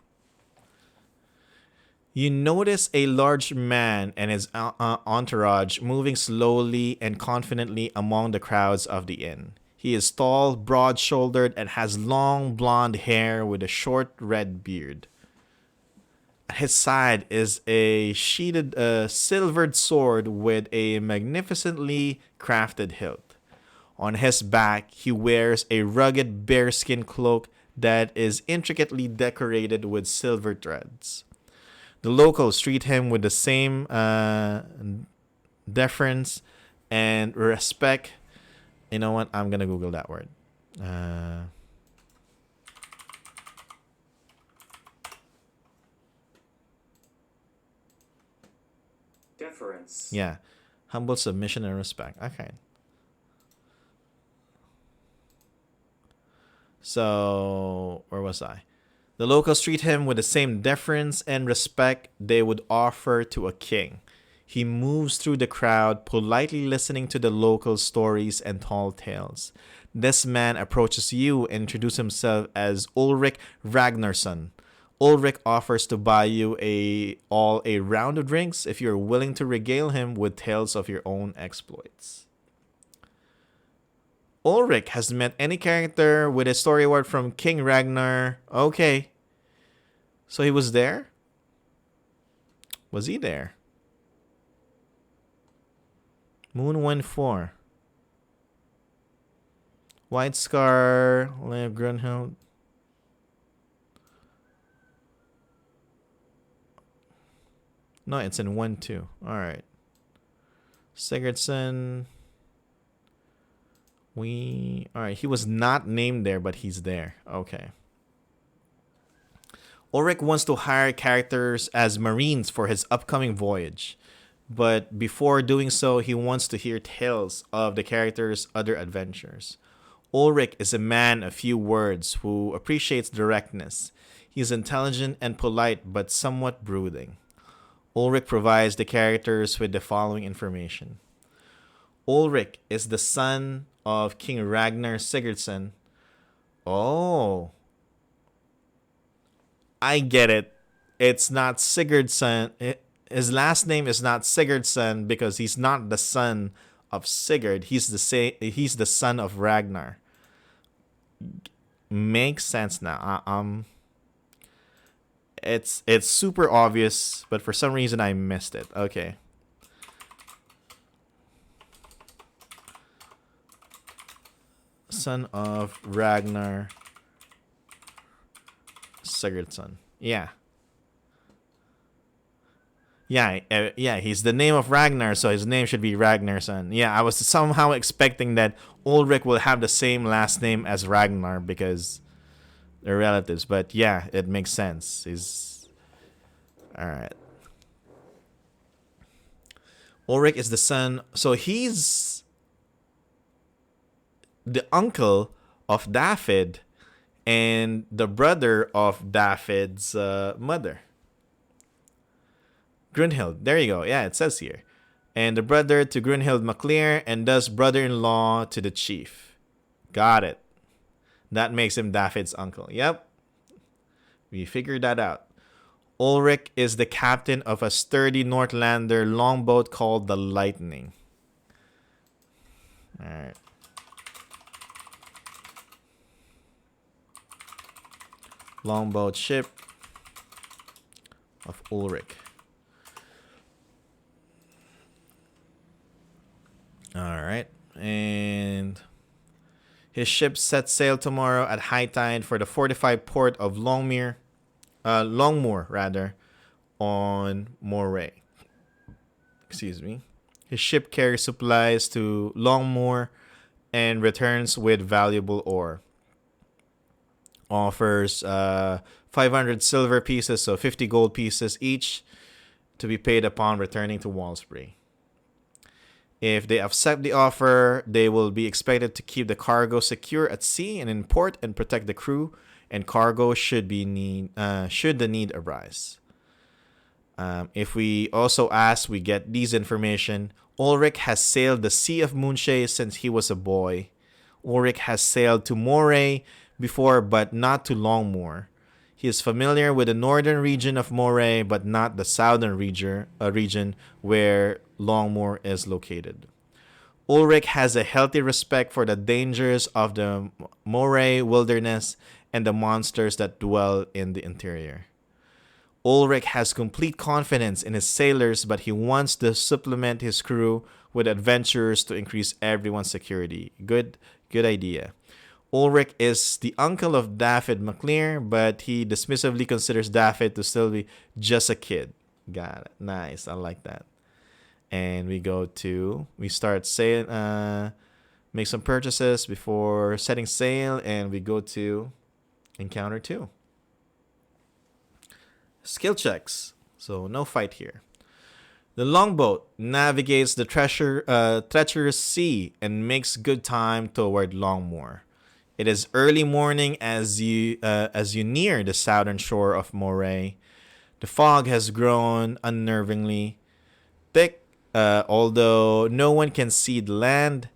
You notice a large man and his entourage moving slowly and confidently among the crowds of the inn. He is tall, broad-shouldered, and has long blonde hair with a short red beard. At his side is a sheatheded silvered sword with a magnificently crafted hilt. On his back, he wears a rugged bearskin cloak that is intricately decorated with silver threads. The locals treat him with the same deference and respect. You know what? I'm going to Google that word. Deference. Yeah. Humble submission and respect. Okay. So, where was I? The locals treat him with the same deference and respect they would offer to a king. He moves through the crowd, politely listening to the local stories and tall tales. This man approaches you and introduces himself as Ulrich Ragnarsson. Ulrich offers to buy you a round of drinks if you're willing to regale him with tales of your own exploits. Ulrich has met any character with a story award from King Ragnar. Okay. So he was there? Was he there? MOON1-4. White Scar, Lamb Grunhild. No, it's in 1-2. Alright. Sigurdsson. Alright, he was not named there, but he's there. Okay. Ulrich wants to hire characters as marines for his upcoming voyage. But before doing so, he wants to hear tales of the characters' other adventures. Ulrich is a man of few words who appreciates directness. He is intelligent and polite, but somewhat brooding. Ulrich provides the characters with the following information. Ulrich is the son of King Ragnar Sigurdsson. Oh. I get it. It's not Sigurdsson. his last name is not Sigurdsson because he's not the son of Sigurd. He's the son of Ragnar. Makes sense now. It's super obvious, but for some reason I missed it. Okay. Son of Ragnar Sigurdsson. Yeah. Yeah, he's the name of Ragnar, so his name should be Ragnarsson. Yeah, I was somehow expecting that Ulrich will have the same last name as Ragnar because they're relatives. But yeah, it makes sense. He's alright. Ulrich is the son, so he's the uncle of David and the brother of David's mother. Grunhild. There you go. Yeah, it says here. And the brother to Grunhild MacLear, and thus brother-in-law to the chief. Got it. That makes him David's uncle. Yep. We figured that out. Ulrich is the captain of a sturdy Northlander longboat called the Lightning. Alright. Longboat ship of Ulrich. Alright. And his ship sets sail tomorrow at high tide for the fortified port of Longmoor, on Moray. Excuse me. His ship carries supplies to Longmoor and returns with valuable ore. Offers 500 silver pieces, so 50 gold pieces each, to be paid upon returning to Walsbury. If they accept the offer, they will be expected to keep the cargo secure at sea and in port and protect the crew and cargo should the need arise. If we also ask, we get these information. Ulrich has sailed the Sea of Moonshae since he was a boy. Ulrich has sailed to Moray before, but not to Longmoor. He is familiar with the northern region of Moray, but not the southern region where Longmoor is located. Ulrich has a healthy respect for the dangers of the Moray wilderness and the monsters that dwell in the interior. Ulrich has complete confidence in his sailors, but he wants to supplement his crew with adventurers to increase everyone's security. Good idea. Ulrich is the uncle of David MacLear, but he dismissively considers David to still be just a kid. Got it. Nice. I like that. And we start sail, make some purchases before setting sail, and we go to encounter 2. Skill checks. So no fight here. The longboat navigates the treacherous sea and makes good time toward Longmoor. It is early morning as you near the southern shore of Moray. The fog has grown unnervingly thick, although no one can see the land.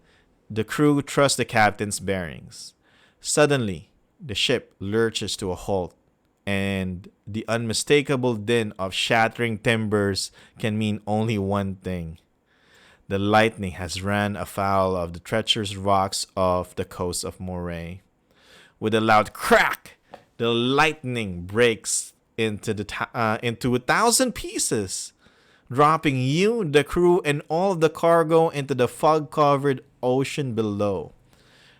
The crew trust the captain's bearings. Suddenly, the ship lurches to a halt, and the unmistakable din of shattering timbers can mean only one thing. The lightning has ran afoul of the treacherous rocks off the coast of Moray. With a loud crack, the lightning breaks into 1,000 pieces, dropping you, the crew, and all the cargo into the fog-covered ocean below.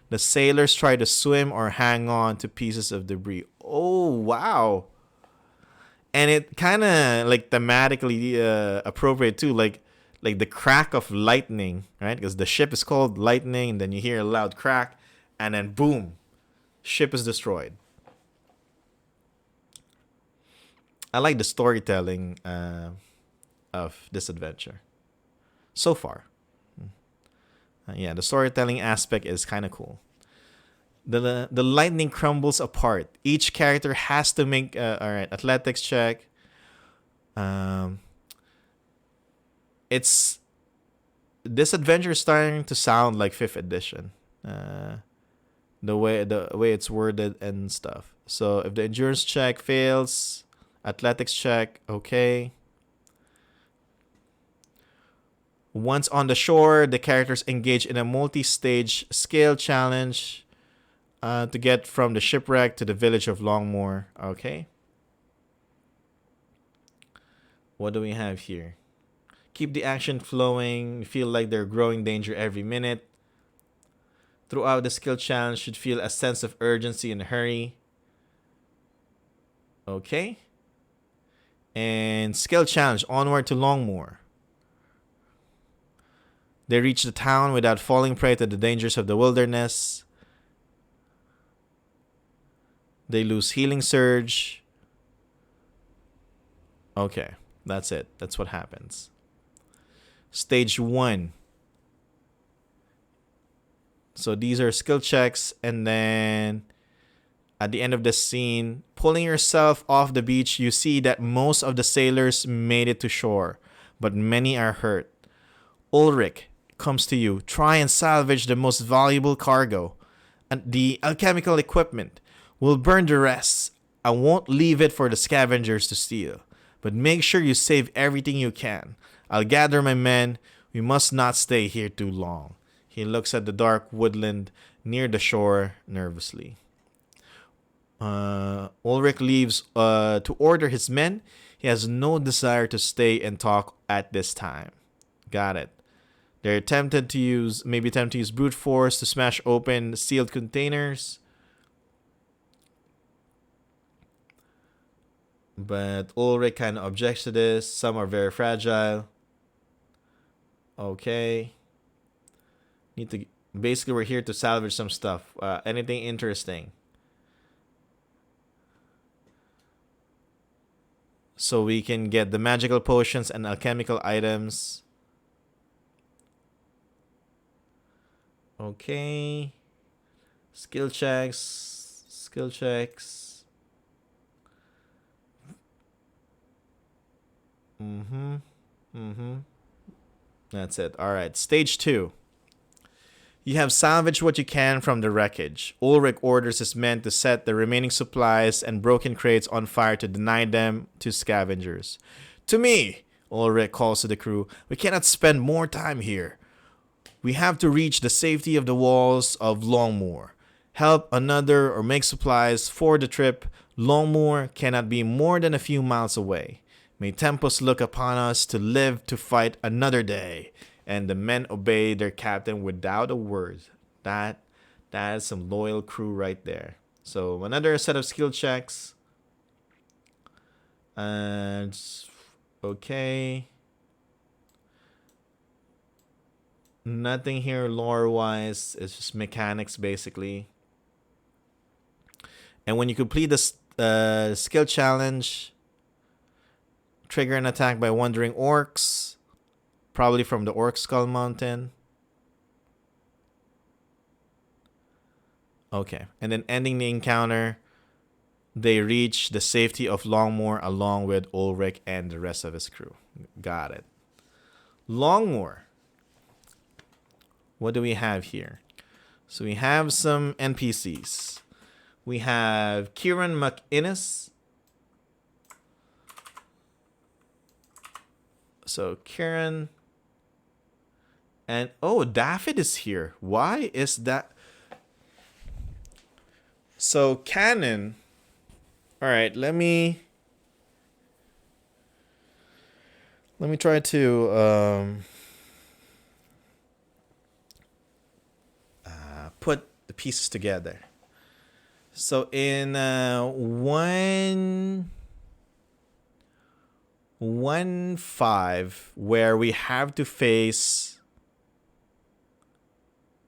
The sailors try to swim or hang on to pieces of debris. Oh, wow. And it kind of like thematically appropriate too, like the crack of lightning, right? Because the ship is called Lightning, and then you hear a loud crack, and then boom, ship is destroyed. I like the storytelling of this adventure so far. Yeah, the storytelling aspect is kind of cool. The lightning crumbles apart. Each character has to make athletics check. It's this adventure is starting to sound like 5th edition. The way it's worded and stuff. So if the endurance check fails, athletics check, okay. Once on the shore, the characters engage in a multi-stage scale challenge to get from the shipwreck to the village of Longmoor. Okay. What do we have here? Keep the action flowing. Feel like they're growing danger every minute. Throughout the skill challenge, should feel a sense of urgency and hurry. Okay. And skill challenge, onward to Longmoor. They reach the town without falling prey to the dangers of the wilderness. They lose healing surge. Okay, that's it. That's what happens. Stage 1. So these are skill checks, and then at the end of the scene, pulling yourself off the beach, you see that most of the sailors made it to shore, but many are hurt. Ulrich comes to you. Try and salvage the most valuable cargo. And the alchemical equipment. We'll burn the rest. I won't leave it for the scavengers to steal. But make sure you save everything you can. I'll gather my men. We must not stay here too long. He looks at the dark woodland near the shore nervously. Ulrich leaves to order his men. He has no desire to stay and talk at this time. Got it. They're tempted to use brute force to smash open sealed containers. But Ulrich kind of objects to this. Some are very fragile. Okay. Basically, we're here to salvage some stuff. Anything interesting. So we can get the magical potions and alchemical items. Okay. Skill checks. That's it. All right. Stage 2. You have salvaged what you can from the wreckage. Ulrich orders his men to set the remaining supplies and broken crates on fire to deny them to scavengers. To me, Ulrich calls to the crew, we cannot spend more time here. We have to reach the safety of the walls of Longmoor. Help another or make supplies for the trip. Longmoor cannot be more than a few miles away. May Tempus look upon us to live to fight another day. And the men obey their captain without a word. That is some loyal crew right there. So another set of skill checks. And okay. Nothing here lore-wise. It's just mechanics basically. And when you complete the skill challenge, trigger an attack by wandering orcs. Probably from the Orc Skull Mountain. Okay. And then ending the encounter, they reach the safety of Longmoor along with Ulrich and the rest of his crew. Got it. Longmoor. What do we have here? So we have some NPCs. We have Kieran McInnes. So Kieran... And, oh, Daffyd is here. Why is that? So, canon. All right, let me try to put the pieces together. So, in 1.5, where we have to face...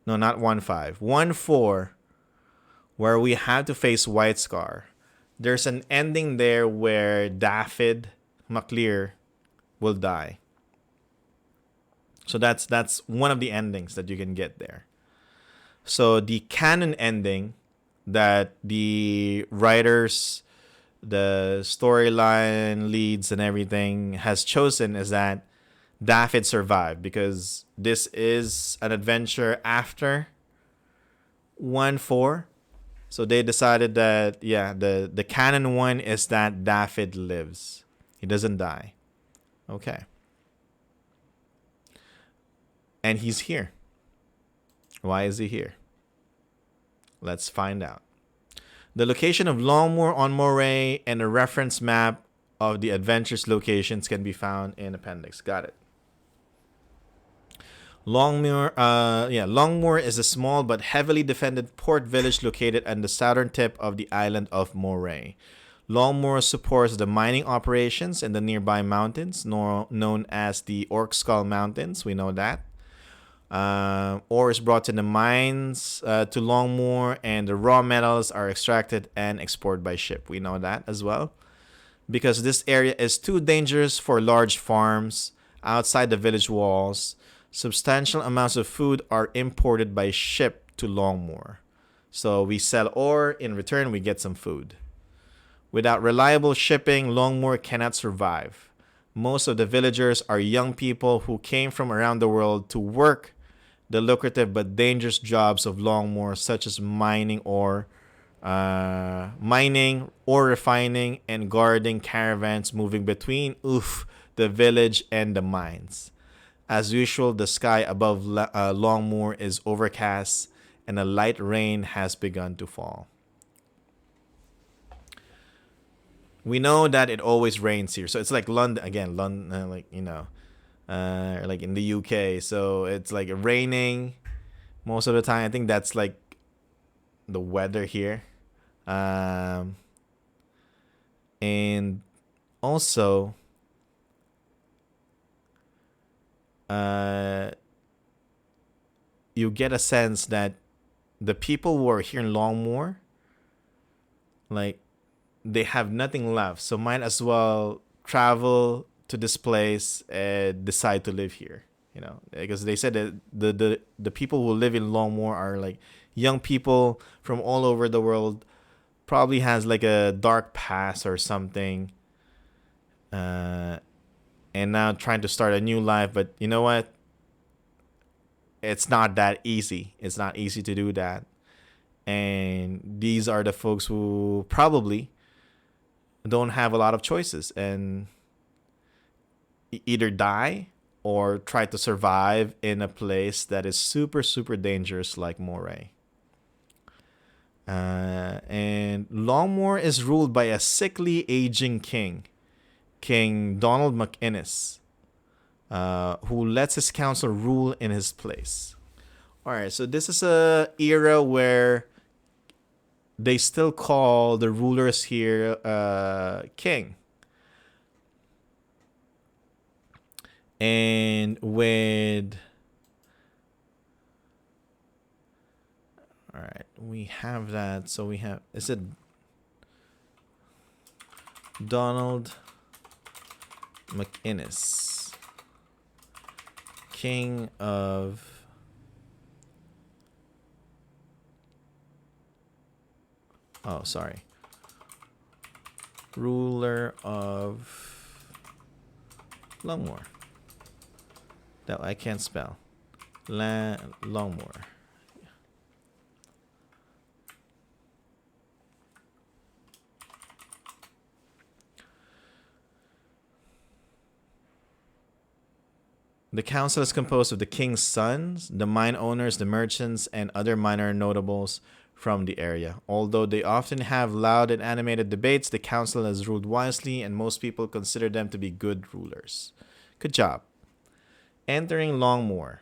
No, not 1.5. 1.4, where we have to face White Scar. There's an ending there where Daffyd McLear will die. So that's one of the endings that you can get there. So the canon ending that the writers, the storyline leads and everything has chosen is that Daffyd survived, because this is an adventure after 1.4. So they decided that, yeah, the canon one is that Daffyd lives. He doesn't die. Okay. And he's here. Why is he here? Let's find out. The location of Longmoor on Moray and a reference map of the adventure's locations can be found in appendix. Got it. Longmoor is a small but heavily defended port village located on the southern tip of the island of Moray. Longmoor supports the mining operations in the nearby mountains, known as the Orc Skull Mountains. We know that. Ore is brought to the mines to Longmoor, and the raw metals are extracted and exported by ship. We know that as well. Because this area is too dangerous for large farms outside the village walls, substantial amounts of food are imported by ship to Longmoor. So we sell ore, in return we get some food. Without reliable shipping, Longmoor cannot survive. Most of the villagers are young people who came from around the world to work the lucrative but dangerous jobs of Longmoor, such as mining, ore refining, and guarding caravans moving between the village and the mines. As usual, the sky above Longmoor is overcast, and a light rain has begun to fall. We know that it always rains here, so it's like London again. London, like like in the UK, so it's like raining most of the time. I think that's like the weather here, and also you get a sense that the people who are here in Longmoor, like, they have nothing left, so might as well travel to this place and decide to live here, because they said that the people who live in Longmoor are like young people from all over the world, probably has like a dark past or something, and now trying to start a new life. But you know what? It's not that easy. It's not easy to do that. And these are the folks who probably don't have a lot of choices and either die or try to survive in a place that is super, super dangerous like Moray. And Longmoor is ruled by a sickly, aging king, King Donald McInnes, who lets his council rule in his place. All right, so this is a era where they still call the rulers here king. And with... All right, we have that. So we have... Is it Donald McInnes, king of... Oh, sorry. Ruler of Longmoor. That I can't spell. Longmoor. The council is composed of the king's sons, the mine owners, the merchants, and other minor notables from the area. Although they often have loud and animated debates, the council has ruled wisely, and most people consider them to be good rulers. Good job. Entering Longmoor.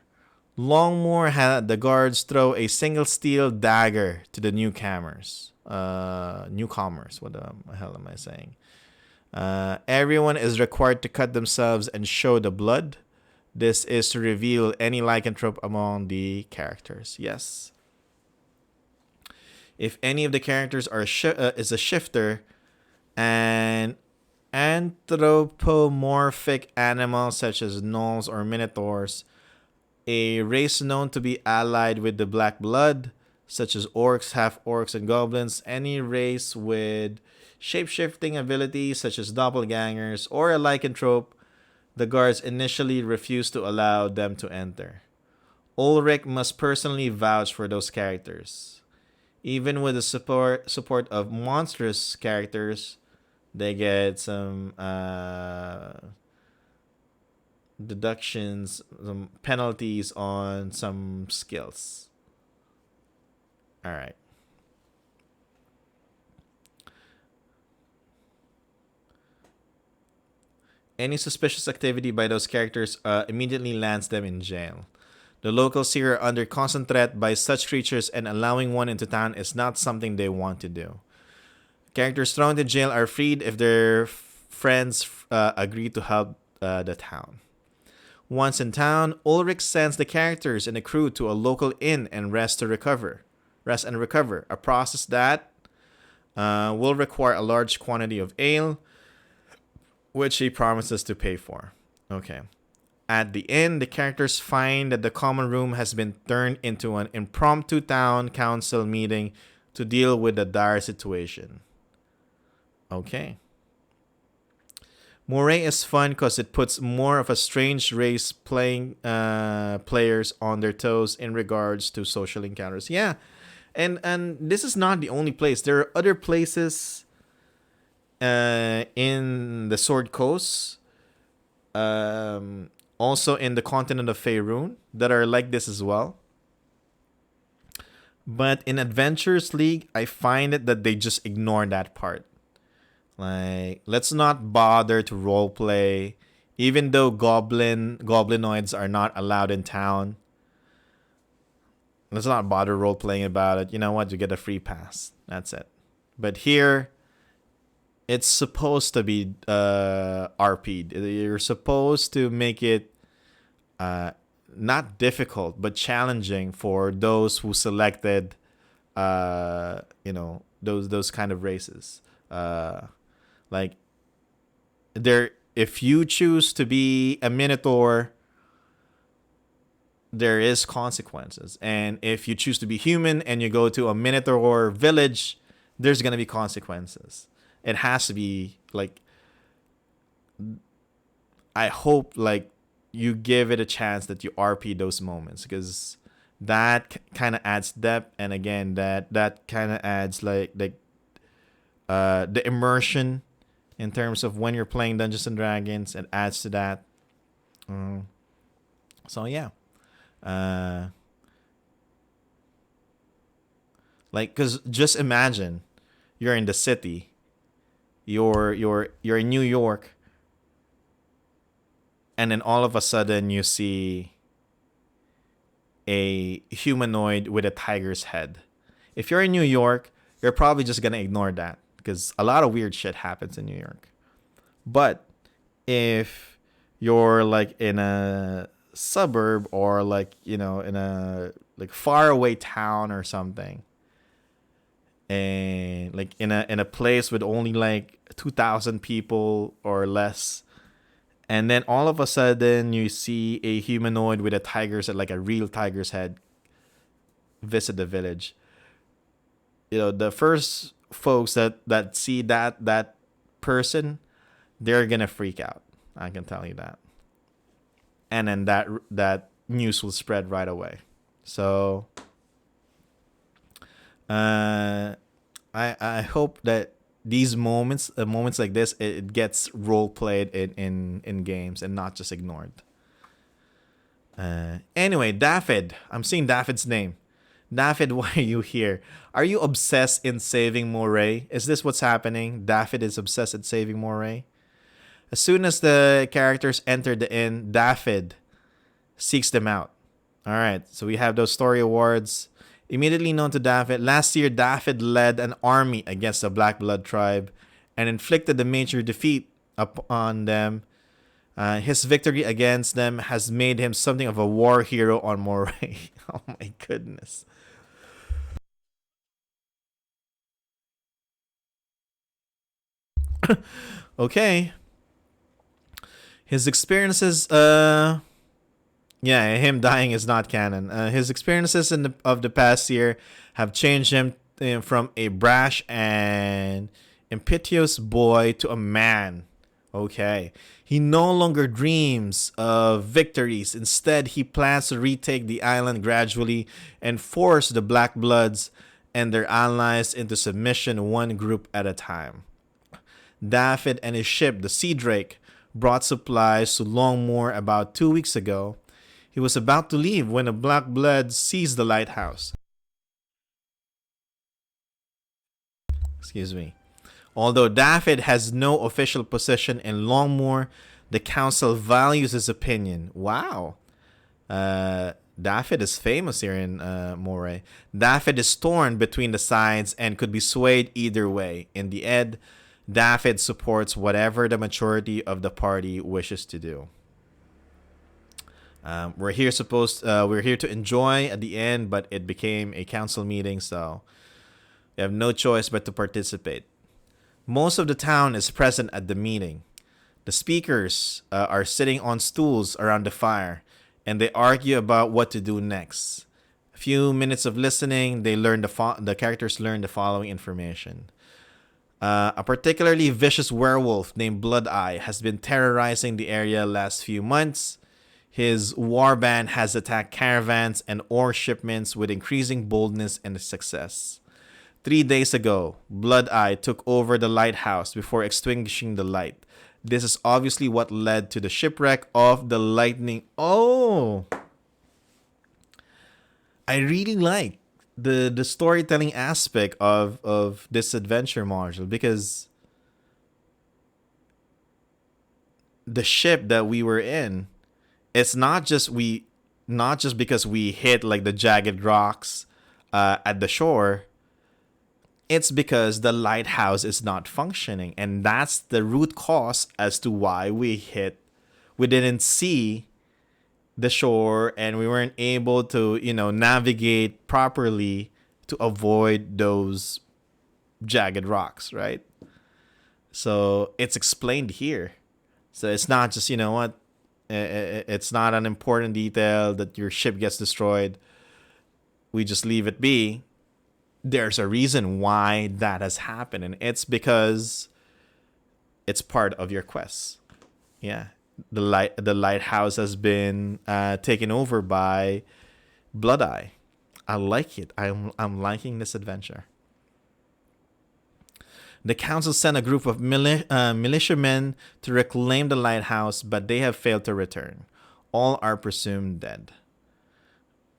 Longmoor had the guards throw a single steel dagger to the newcomers. What the hell am I saying? Everyone is required to cut themselves and show the blood. This is to reveal any lycanthrope among the characters. Yes. If any of the characters is a shifter, an anthropomorphic animal such as gnolls or minotaurs, a race known to be allied with the black blood, such as orcs, half-orcs, and goblins, any race with shape-shifting abilities such as doppelgangers, or a lycanthrope, the guards initially refuse to allow them to enter. Ulrich must personally vouch for those characters. Even with the support of monstrous characters, they get some deductions, some penalties on some skills. All right. Any suspicious activity by those characters immediately lands them in jail. The locals here are under constant threat by such creatures, and allowing one into town is not something they want to do. Characters thrown to jail are freed if their friends agree to help the town. Once in town, Ulrich sends the characters and the crew to a local inn and rest and recover. A process that will require a large quantity of ale, which he promises to pay for. Okay. At the inn, the characters find that the common room has been turned into an impromptu town council meeting to deal with the dire situation. Okay. Moray is fun because it puts more of a strange race players on their toes in regards to social encounters. Yeah, and this is not the only place. There are other places in the Sword Coast, also in the continent of Faerun, that are like this as well. But in Adventures League, I find it that they just ignore that part. Like, let's not bother to roleplay, even though goblinoids are not allowed in town. Let's not bother roleplaying about it. You know what? You get a free pass. That's it. But here, it's supposed to be RP'd. You're supposed to make it not difficult, but challenging for those who selected, those kind of races. Like, if you choose to be a Minotaur, there is consequences. And if you choose to be human and you go to a Minotaur village, there's gonna be consequences. It has to be like, I hope like you give it a chance that you RP those moments, because that kind of adds depth, and again that kind of adds like the immersion in terms of when you're playing Dungeons and Dragons. It adds to that. So yeah, like, cause just imagine you're in the city, you're in New York, and then all of a sudden you see a humanoid with a tiger's head. If you're in New York, you're probably just gonna ignore that, because a lot of weird shit happens in New York. But if you're like in a suburb, or like, in a like far away town or something, and like in a place with only like 2,000 people or less, and then all of a sudden you see a humanoid with a tiger's head, like a real tiger's head, visit the village. The first folks that see that person, they're gonna freak out. I can tell you that. And then that news will spread right away. So I hope that these moments like this, it gets role played in games and not just ignored. Anyway, Daffyd. I'm seeing Daffyd's name. Daffyd, why are you here? Are you obsessed in saving Moray? Is this what's happening? Daffyd is obsessed in saving Moray? As soon as the characters enter the inn, Daffyd seeks them out. Alright, so we have those story awards. Immediately known to Daffyd, last year Daffyd led an army against the Black Blood tribe and inflicted a major defeat upon them. His victory against them has made him something of a war hero on Moray. Oh my goodness. Okay. His experiences, him dying is not canon. His experiences of the past year have changed him from a brash and impetuous boy to a man. Okay. He no longer dreams of victories. Instead, he plans to retake the island gradually and force the Black Bloods and their allies into submission, one group at a time. Daffyd and his ship, the Sea Drake, brought supplies to Longmore about 2 weeks ago. He was about to leave when the Black Blood seized the lighthouse. Excuse me. Although Daffyd has no official position in Longmore, the council values his opinion. Wow. Daffyd is famous here in Moray. Daffyd is torn between the sides and could be swayed either way. In the end, Daffyd supports whatever the majority of the party wishes to do. We're here to enjoy at the end, but it became a council meeting, so we have no choice but to participate. Most of the town is present at the meeting. The speakers are sitting on stools around the fire, and they argue about what to do next. A few minutes of listening, the characters learn the following information. A particularly vicious werewolf named Blood Eye has been terrorizing the area last few months. His warband has attacked caravans and ore shipments with increasing boldness and success. 3 days ago, Blood Eye took over the lighthouse before extinguishing the light. This is obviously what led to the shipwreck of the Lightning. Oh! I really like the storytelling aspect of this adventure module, because the ship that we were in, it's not just because we hit like the jagged rocks at the shore. It's because the lighthouse is not functioning, and that's the root cause as to why we didn't see the shore, and we weren't able to, navigate properly to avoid those jagged rocks, right? So it's explained here. So it's not just, it's not an important detail that your ship gets destroyed. We just leave it be. There's a reason why that has happened, and it's because it's part of your quest. Yeah, the lighthouse has been taken over by Blood Eye. I like it. I'm liking this adventure. The council sent a group of militiamen to reclaim the lighthouse, but they have failed to return. All are presumed dead.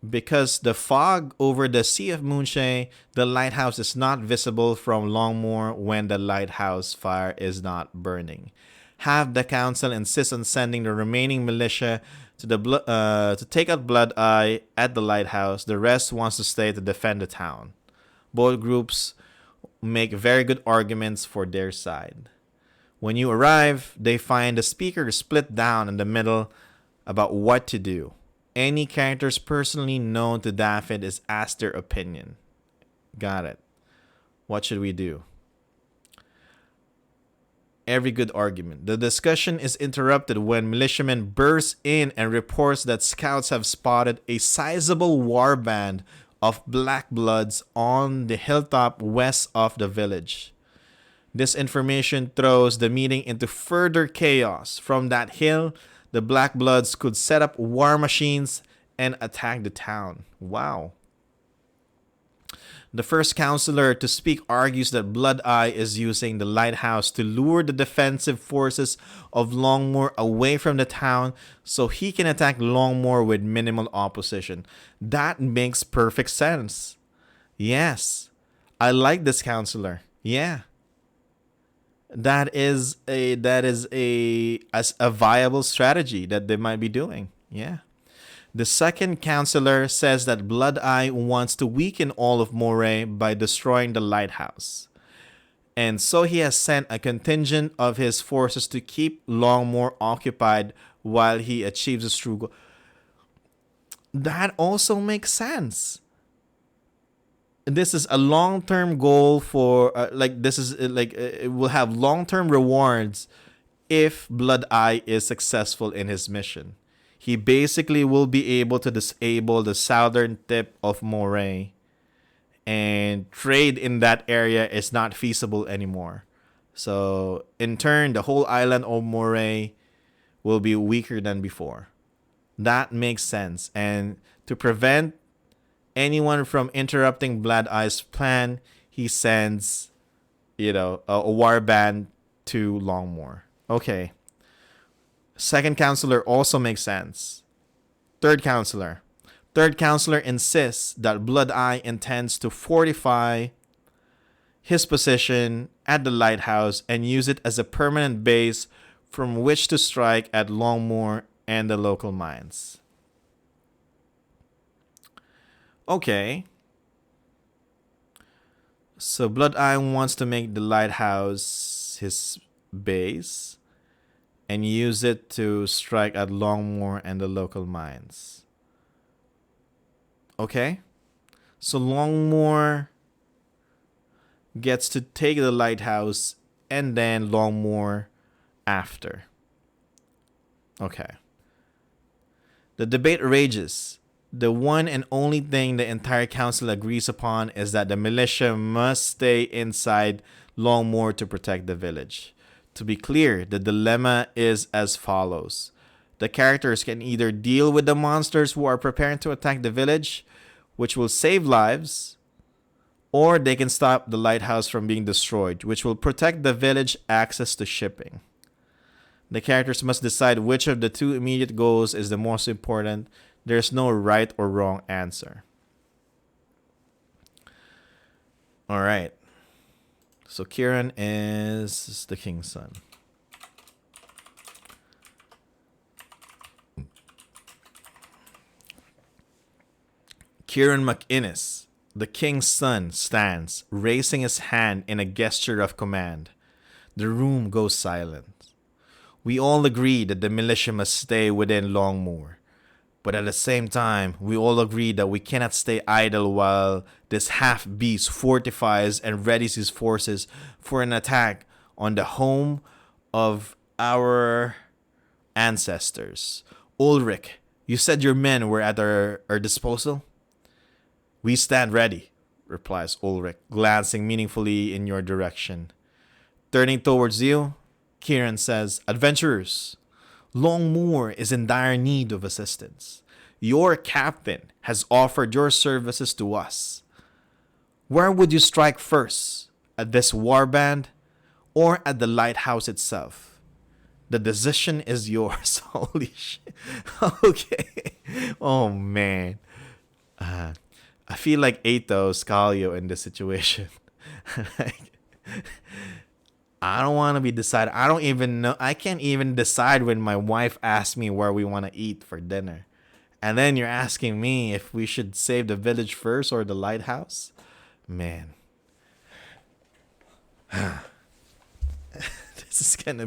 Because the fog over the Sea of Moonshae, the lighthouse is not visible from Longmore when the lighthouse fire is not burning. Half the council insists on sending the remaining militia to take out Blood Eye at the lighthouse. The rest wants to stay to defend the town. Both groups make very good arguments for their side. When you arrive, they find the speakers split down in the middle about what to do. Any characters personally known to Daffyd is asked their opinion. Got it. What should we do? Every good argument. The discussion is interrupted when militiamen burst in and reports that scouts have spotted a sizable warband of Black Bloods on the hilltop west of the village. This information throws the meeting into further chaos. From that hill, the Black Bloods could set up war machines and attack the town. Wow. The first counselor to speak argues that Blood Eye is using the lighthouse to lure the defensive forces of Longmore away from the town so he can attack Longmore with minimal opposition. That makes perfect sense. Yes, I like this counselor. Yeah. That is a viable strategy that they might be doing. Yeah. The second counselor says that Blood Eye wants to weaken all of Moray by destroying the lighthouse. And so he has sent a contingent of his forces to keep Longmore occupied while he achieves his true goal. That also makes sense. This is a long-term goal for it will have long-term rewards if Blood Eye is successful in his mission. He basically will be able to disable the southern tip of Moray, and trade in that area is not feasible anymore. So in turn, the whole island of Moray will be weaker than before. That makes sense. And to prevent anyone from interrupting Blood Eye's plan, he sends, a war band to Longmore. Okay. Second counselor also makes sense. Third counselor. Third counselor insists that Blood Eye intends to fortify his position at the lighthouse and use it as a permanent base from which to strike at Longmoor and the local mines. Okay. So Blood Eye wants to make the lighthouse his base and use it to strike at Longmoor and the local mines. Okay. So Longmoor gets to take the lighthouse and then Longmoor after. Okay. The debate rages. The one and only thing the entire council agrees upon is that the militia must stay inside Longmoor to protect the village. To be clear, the dilemma is as follows. The characters can either deal with the monsters who are preparing to attack the village, which will save lives, or they can stop the lighthouse from being destroyed, which will protect the village access to shipping. The characters must decide which of the two immediate goals is the most important. There's no right or wrong answer. All right. So Kieran is the king's son. Kieran McInnes, the king's son, stands, raising his hand in a gesture of command. The room goes silent. We all agree that the militia must stay within Longmoor. But at the same time, we all agree that we cannot stay idle while this half-beast fortifies and readies his forces for an attack on the home of our ancestors. Ulrich, you said your men were at our disposal? We stand ready, replies Ulrich, glancing meaningfully in your direction. Turning towards you, Kieran says, Adventurers, Longmoor is in dire need of assistance. Your captain has offered your services to us. Where would you strike first? At this warband or at the lighthouse itself? The decision is yours. Holy shit. Okay. Oh, man. I feel like Eito Scalio in this situation. I don't want to be decided. I don't even know. I can't even decide when my wife asks me where we want to eat for dinner. And then you're asking me if we should save the village first or the lighthouse? Man. This is gonna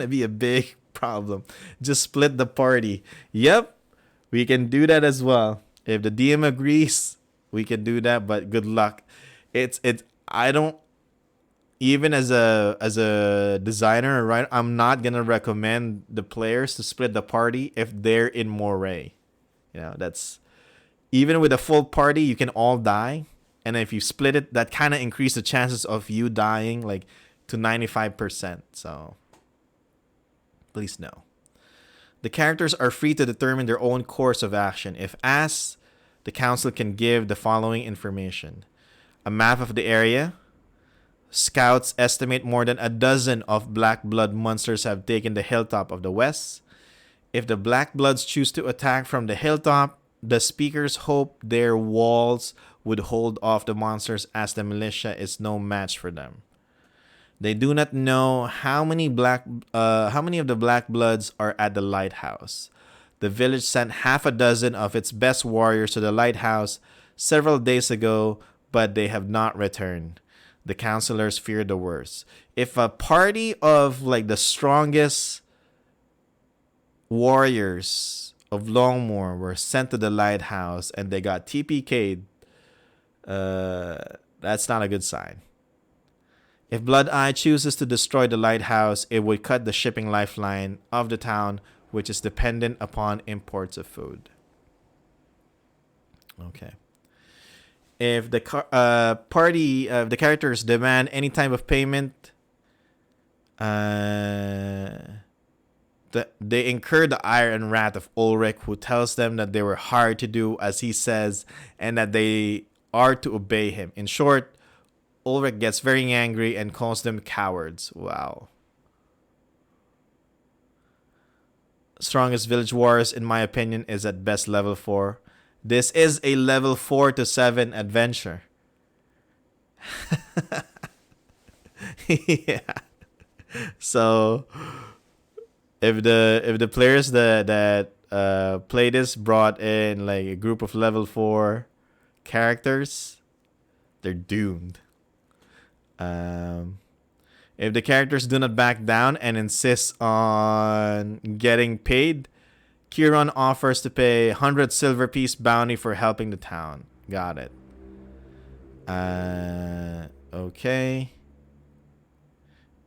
be a big problem. Just split the party. Yep. We can do that as well. If the DM agrees, we can do that, but good luck. I don't, even as a designer, right? I'm not gonna recommend the players to split the party if they're in Moray. You know, that's, even with a full party, you can all die, and if you split it, that kind of increases the chances of you dying like to 95%. So please no. The characters are free to determine their own course of action. If asked, the council can give the following information: a map of the area. Scouts estimate more than a dozen of Black Blood monsters have taken the hilltop of the west. If the Black Bloods choose to attack from the hilltop, the speakers hope their walls would hold off the monsters as the militia is no match for them. They do not know how many of the Black Bloods are at the lighthouse. The village sent half a dozen of its best warriors to the lighthouse several days ago, but they have not returned. The counselors fear the worst. If a party of like the strongest warriors of Longmoor were sent to the lighthouse and they got TPK'd, that's not a good sign. If Blood Eye chooses to destroy the lighthouse, it would cut the shipping lifeline of the town, which is dependent upon imports of food. Okay. If the the characters demand any type of payment, they incur the ire and wrath of Ulrich, who tells them that they were hired to do as he says and that they are to obey him. In short, Ulrich gets very angry and calls them cowards. Wow. Strongest Village Wars, in my opinion, is at best level 4. This is a level 4 to 7 adventure. Yeah. So if the players that play this brought in like a group of level 4 characters, they're doomed. If the characters do not back down and insist on getting paid, Kieran offers to pay 100 silver piece bounty for helping the town. Got it. Okay.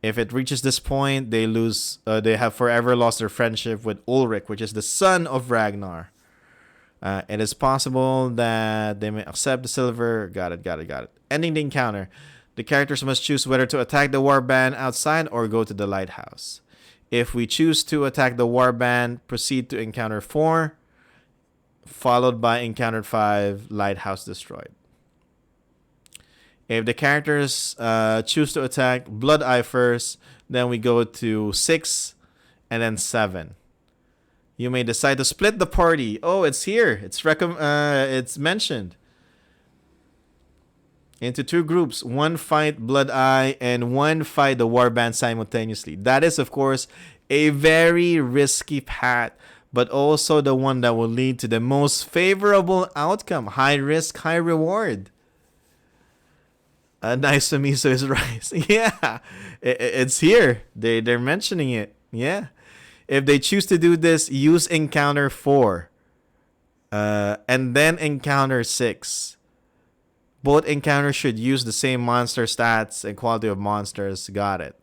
If it reaches this point, they lose. They have forever lost their friendship with Ulrich, which is the son of Ragnar. It is possible that they may accept the silver. Got it. Ending the encounter. The characters must choose whether to attack the warband outside or go to the lighthouse. If we choose to attack the warband, proceed to encounter 4, followed by encounter 5, lighthouse destroyed. If the characters choose to attack Blood Eye first, then we go to 6 and then 7. You may decide to split the party. Oh, it's here. It's mentioned. Into 2 groups. 1 fight Blood Eye and 1 fight the warband simultaneously. That is, of course, a very risky path, but also the one that will lead to the most favorable outcome. High risk, high reward. Nice Miso is right. Yeah, it's here. They're mentioning it. Yeah. If they choose to do this, use encounter 4. And then encounter 6. Both encounters should use the same monster stats and quality of monsters. Got it.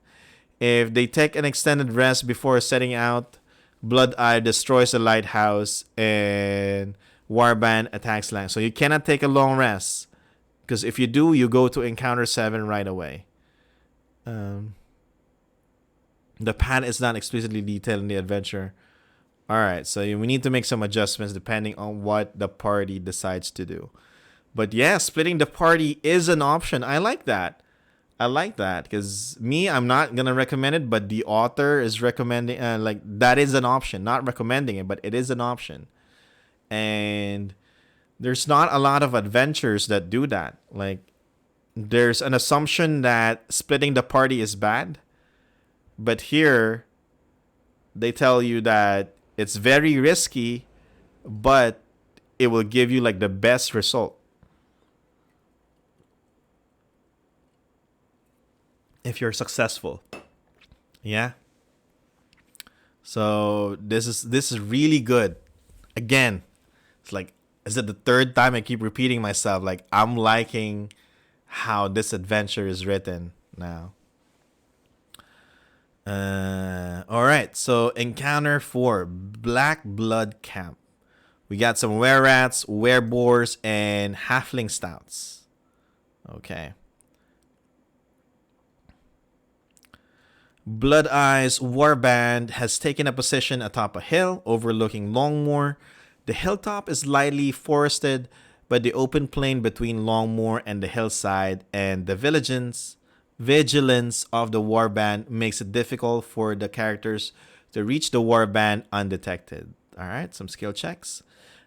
If they take an extended rest before setting out, Blood Eye destroys the lighthouse and warband attacks land. So you cannot take a long rest. Because if you do, you go to encounter 7 right away. The path is not explicitly detailed in the adventure. Alright, so we need to make some adjustments depending on what the party decides to do. But yeah, splitting the party is an option. I like that. Because I'm not going to recommend it, but the author is recommending, that is an option. Not recommending it, but it is an option. And there's not a lot of adventures that do that. Like, there's an assumption that splitting the party is bad. But here, they tell you that it's very risky, but it will give you like the best result. If you're successful. Yeah. So this is really good. Again, it's like, is it the 3rd time I keep repeating myself? Like, I'm liking how this adventure is written now. Alright, so encounter 4, Black Blood Camp. We got some were-rats, were-boars, and halfling stouts. Okay. Blood Eye's warband has taken a position atop a hill overlooking Longmoor. The hilltop is lightly forested, but the open plain between Longmoor and the hillside and the vigilance of the warband makes it difficult for the characters to reach the warband undetected. Alright, some skill checks.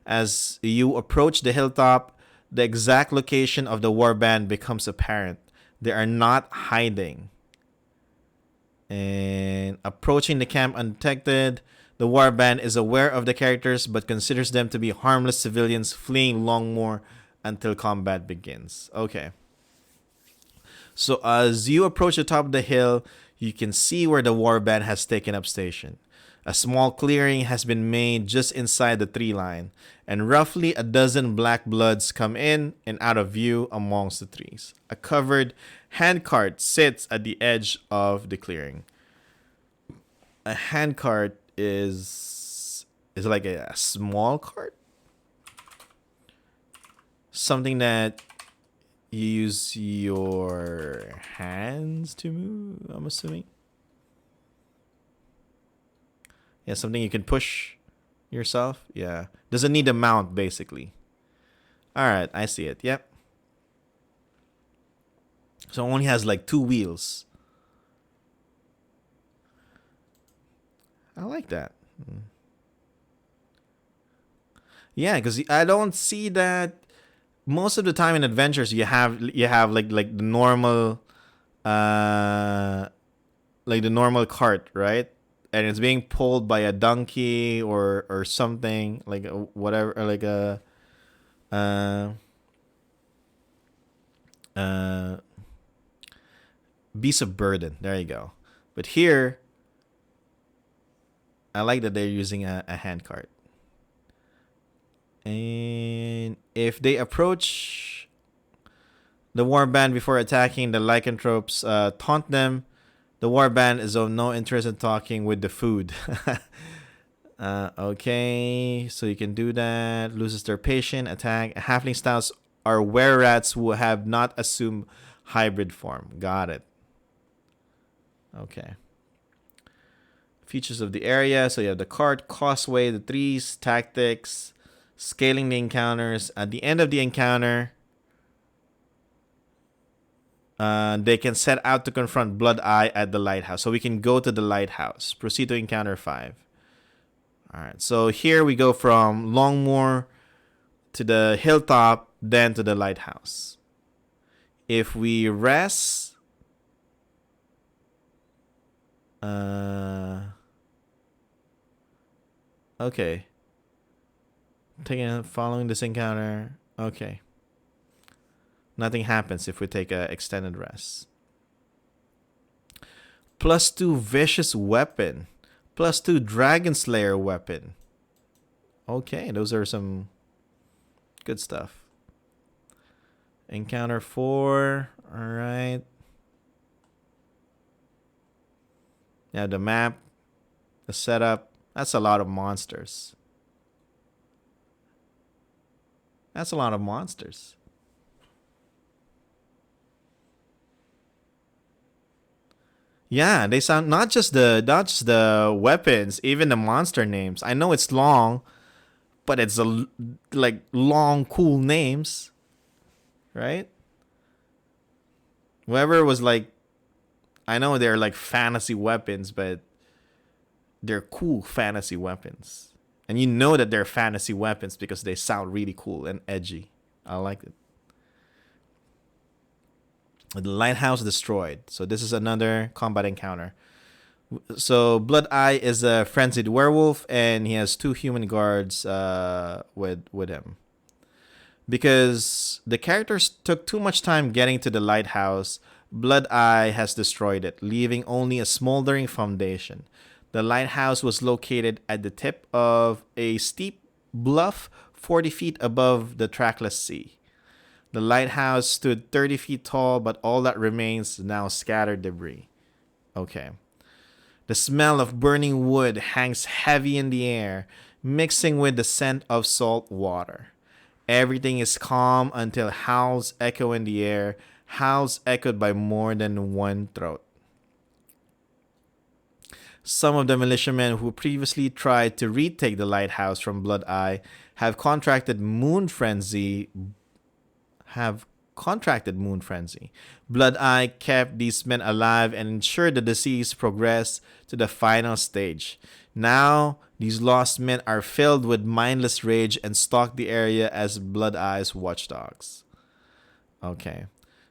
As you approach the hilltop, the exact location of the warband becomes apparent. They are not hiding. And approaching the camp undetected, the warband is aware of the characters but considers them to be harmless civilians fleeing Longmoor until combat begins. Okay. So as you approach the top of the hill, you can see where the warband has taken up station. A small clearing has been made just inside the tree line, and roughly a dozen black bloods come in and out of view amongst the trees. A covered handcart sits at the edge of the clearing. A handcart is like a small cart? Something that you use your hands to move, I'm assuming. Yeah, something you can push yourself. Yeah. Doesn't need a mount, basically. Alright, I see it. Yep. So it only has like 2 wheels. I like that. Yeah, because I don't see that most of the time in adventures. You have like the normal, uh, like the normal cart, right? And it's being pulled by a donkey or something like whatever, or like a uh uh beast of burden. There you go. But here, I like that they're using a hand cart. And if they approach the warband before attacking, the lycanthropes taunt them. The warband is of no interest in talking with the food. Okay, so you can do that. Loses their patience. Attack. Halfling styles are were rats who have not assumed hybrid form. Got it. Okay. Features of the area. So you have the cart, causeway, the trees, tactics, scaling the encounters. At the end of the encounter, they can set out to confront Blood Eye at the lighthouse. So we can go to the lighthouse. Proceed to encounter 5. All right. So here we go from Longmoor to the hilltop, then to the lighthouse. If we rest, okay. Following this encounter, okay. Nothing happens if we take an extended rest. +2 vicious weapon. +2 dragon slayer weapon. Okay, those are some good stuff. Encounter 4. All right. Yeah, the map, the setup. That's a lot of monsters. That's a lot of monsters. Yeah, they sound not just the weapons, even the monster names. I know it's long, but it's like long, cool names, right? Whoever was like, I know they're like fantasy weapons, but they're cool fantasy weapons, and you know that they're fantasy weapons because they sound really cool and edgy. I like it. The lighthouse destroyed. So this is another combat encounter. So Blood Eye is a frenzied werewolf, and he has 2 human guards with him. Because the characters took too much time getting to the lighthouse, Blood Eye has destroyed it, leaving only a smoldering foundation. The lighthouse was located at the tip of a steep bluff 40 feet above the trackless sea. The lighthouse stood 30 feet tall, but all that remains is now scattered debris. Okay. The smell of burning wood hangs heavy in the air, mixing with the scent of salt water. Everything is calm until howls echo in the air, howls echoed by more than one throat. Some of the militiamen who previously tried to retake the lighthouse from Blood Eye have contracted moon frenzy. Blood Eye kept these men alive and ensured the disease progressed to the final stage. Now, these lost men are filled with mindless rage and stalk the area as Blood Eye's watchdogs. Okay,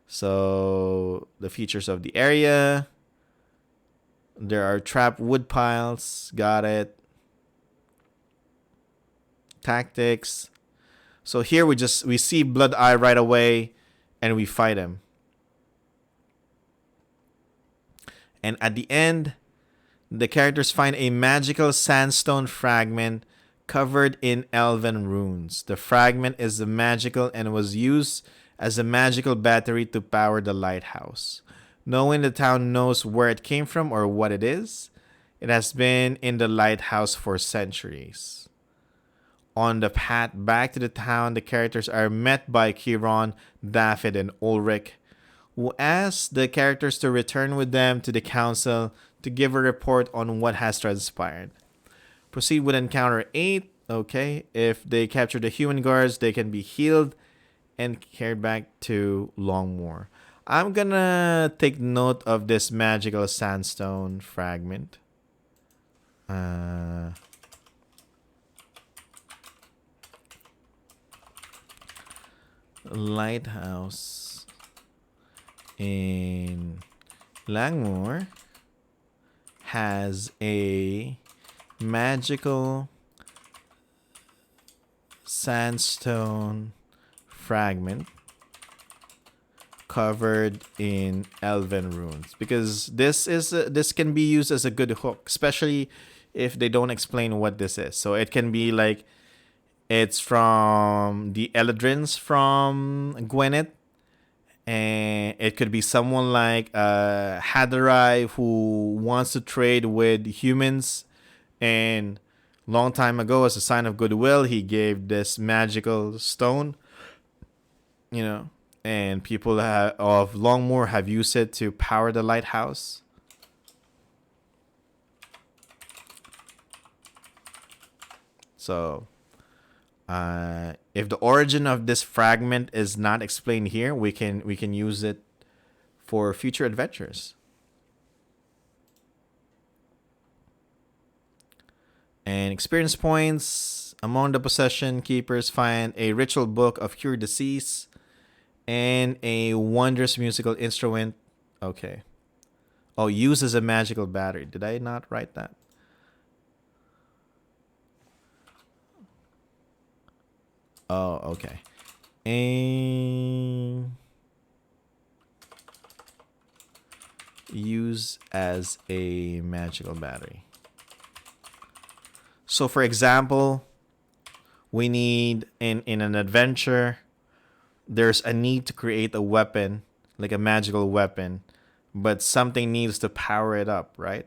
so the features of the area. There are trapped wood piles. Got it. Tactics. So here we see Blood Eye right away, and we fight him. And at the end, the characters find a magical sandstone fragment covered in elven runes. The fragment is magical and was used as a magical battery to power the lighthouse. No one in the town knows where it came from or what it is. It has been in the lighthouse for centuries. On the path back to the town, the characters are met by Chiron, Daphid, and Ulrich, who ask the characters to return with them to the council to give a report on what has transpired. Proceed with encounter 8. Okay, if they capture the human guards, they can be healed and carried back to Longmoor. I'm gonna take note of this magical sandstone fragment. lighthouse in Langmoor has a magical sandstone fragment covered in elven runes, because this can be used as a good hook, especially if they don't explain what this is. So it can be like it's from the Eladrins from Gwyneth, and it could be someone like Hadarai who wants to trade with humans, and long time ago, as a sign of goodwill, he gave this magical stone, you know, and people of Longmoor have used it to power the lighthouse. So if the origin of this fragment is not explained here, we can use it for future adventures. And experience points. Among the possession keepers find a ritual book of cure disease and a wondrous musical instrument. Okay. Oh, use as a magical battery. Did I not write that? Oh, okay. And use as a magical battery. So for example, we need in an adventure, there's a need to create a weapon, like a magical weapon, but something needs to power it up, right?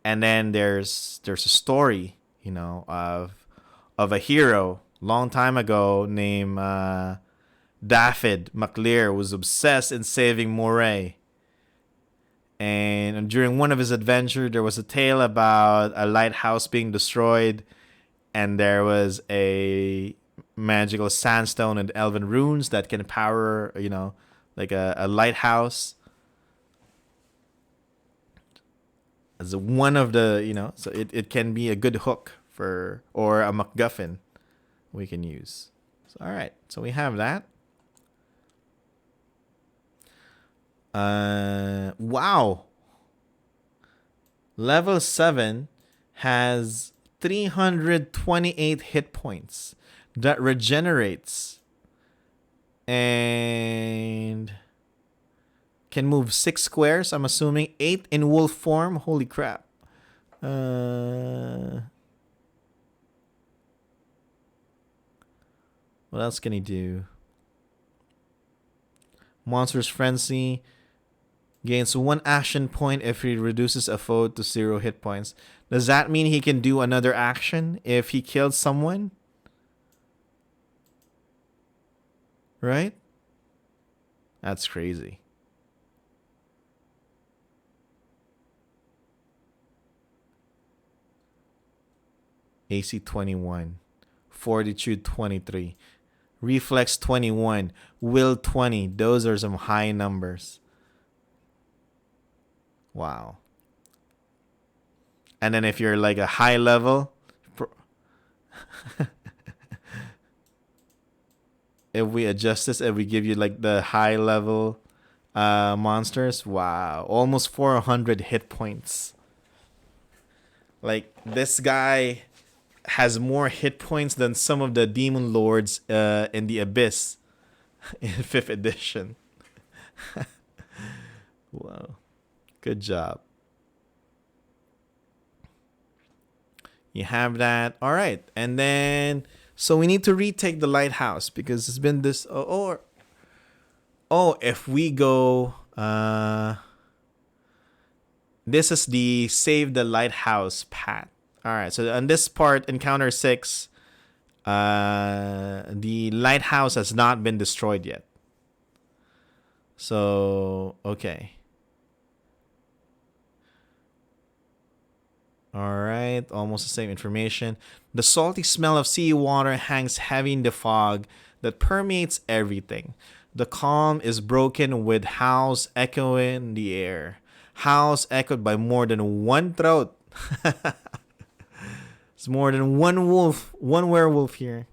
And then there's a story, you know, of a hero long time ago named Daffyd MacLear, was obsessed in saving Moray. And during one of his adventures, there was a tale about a lighthouse being destroyed, and there was a magical sandstone and elven runes that can power, you know, like a lighthouse. As one of the, you know, so it can be a good hook for, or a MacGuffin we can use. So, all right, so we have that. Wow. Level 7 has 328 hit points that regenerates and can move 6 squares. I'm assuming 8 in wolf form. Holy crap. What else can he do? Monster's Frenzy gains 1 action point if he reduces a foe to 0 hit points. Does that mean he can do another action if he kills someone? Right? That's crazy. AC 21, Fortitude 23, Reflex 21, Will 20. Those are some high numbers. Wow. And then if you're like a high level, if we adjust this and we give you like the high level monsters, wow, almost 400 hit points. Like this guy has more hit points than some of the demon lords in the Abyss in 5th edition. Wow. Good job. You have that. All right. And then, so we need to retake the lighthouse because it's been this. If we go, this is the save the lighthouse path. All right. So on this part, encounter 6, the lighthouse has not been destroyed yet. So, okay. All right, almost the same information. The salty smell of seawater hangs heavy in the fog that permeates everything. The calm is broken with howls echoing in the air. Howls echoed by more than one throat. It's more than one wolf, one werewolf here.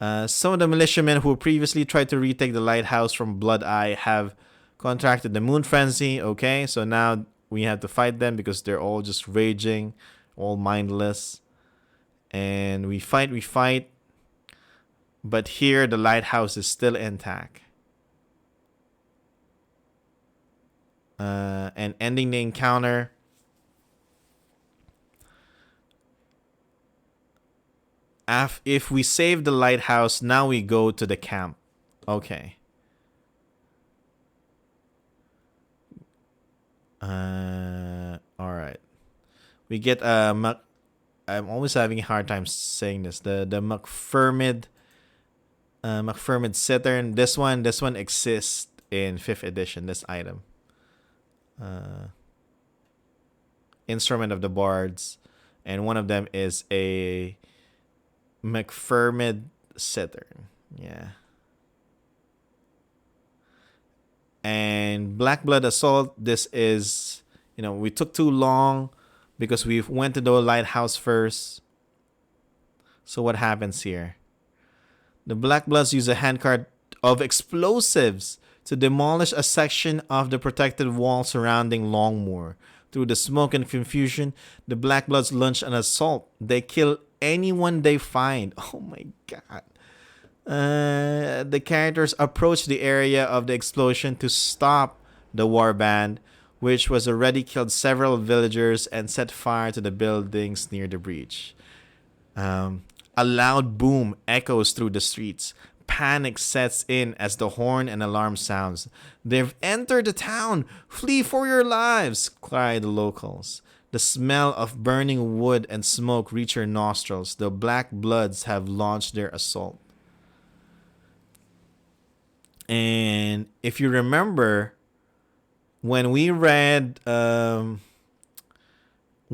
Some of the militiamen who previously tried to retake the lighthouse from Blood Eye have contracted the moon frenzy. Okay, so now we have to fight them because they're all just raging, all mindless. And we fight. But here the lighthouse is still intact. And ending the encounter. If we save the lighthouse, now we go to the camp. Okay. Alright. We get I'm always having a hard time saying this. The McFermid Cittern. This one exists in 5th edition, this item. Instrument of the Bards. And one of them is a McFermid Cittern. Yeah. And Black Blood Assault, this is, we took too long because we went to the lighthouse first. So what happens here? The Black Bloods use a handcart of explosives to demolish a section of the protected wall surrounding Longmoor. Through the smoke and confusion, the Black Bloods launch an assault. They kill anyone they find. Oh my god. The characters approach the area of the explosion to stop the warband, which was already killed several villagers and set fire to the buildings near the breach. A loud boom echoes through the streets. Panic sets in as the horn and alarm sounds. "They've entered the town! Flee for your lives!" cry the locals. The smell of burning wood and smoke reach your nostrils. The Black Bloods have launched their assault. And if you remember, when we read one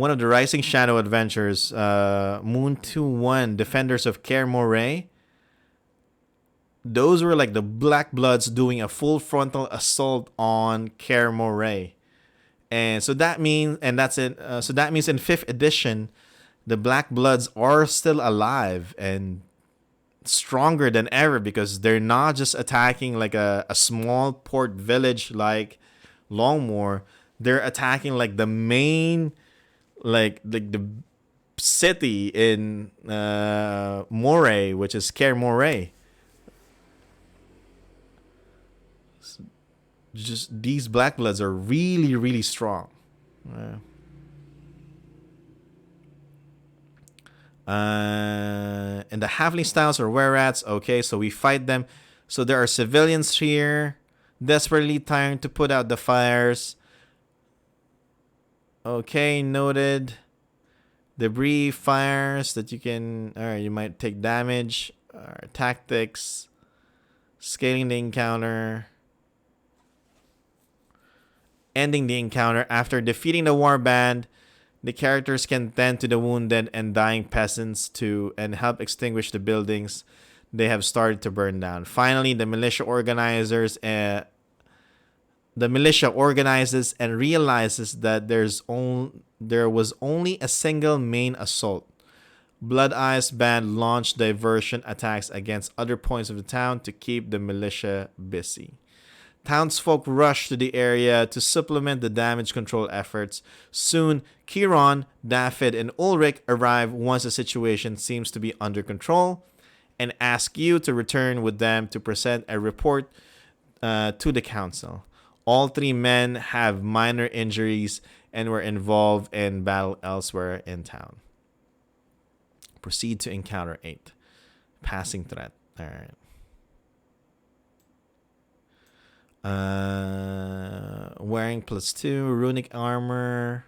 of the Rising Shadow adventures, MOON2-1, Defenders of Moray, those were like the Black Bloods doing a full frontal assault on Moray. And so that means, so that means in 5th edition, the Black Bloods are still alive and stronger than ever because they're not just attacking like a small port village like Longmoor. They're attacking like the main, like the city in Moray, which is Moray. Just these Black Bloods are really, really strong. And the Halfling Styles or Were-Rats. Okay, so we fight them. So there are civilians here, desperately trying to put out the fires. Okay, noted. Debris, fires that you can... Alright, you might take damage. Tactics. Scaling the encounter. Ending the encounter. After defeating the warband, the characters can tend to the wounded and dying peasants and help extinguish the buildings they have started to burn down. Finally, the militia organizes and realizes that there was only a single main assault. Blood Eye's band launched diversion attacks against other points of the town to keep the militia busy. Townsfolk rush to the area to supplement the damage control efforts. Soon, Chiron, Daphid, and Ulrich arrive once the situation seems to be under control and ask you to return with them to present a report to the council. All 3 men have minor injuries and were involved in battle elsewhere in town. Proceed to encounter 8. Passing threat. All right. Wearing +2 runic armor,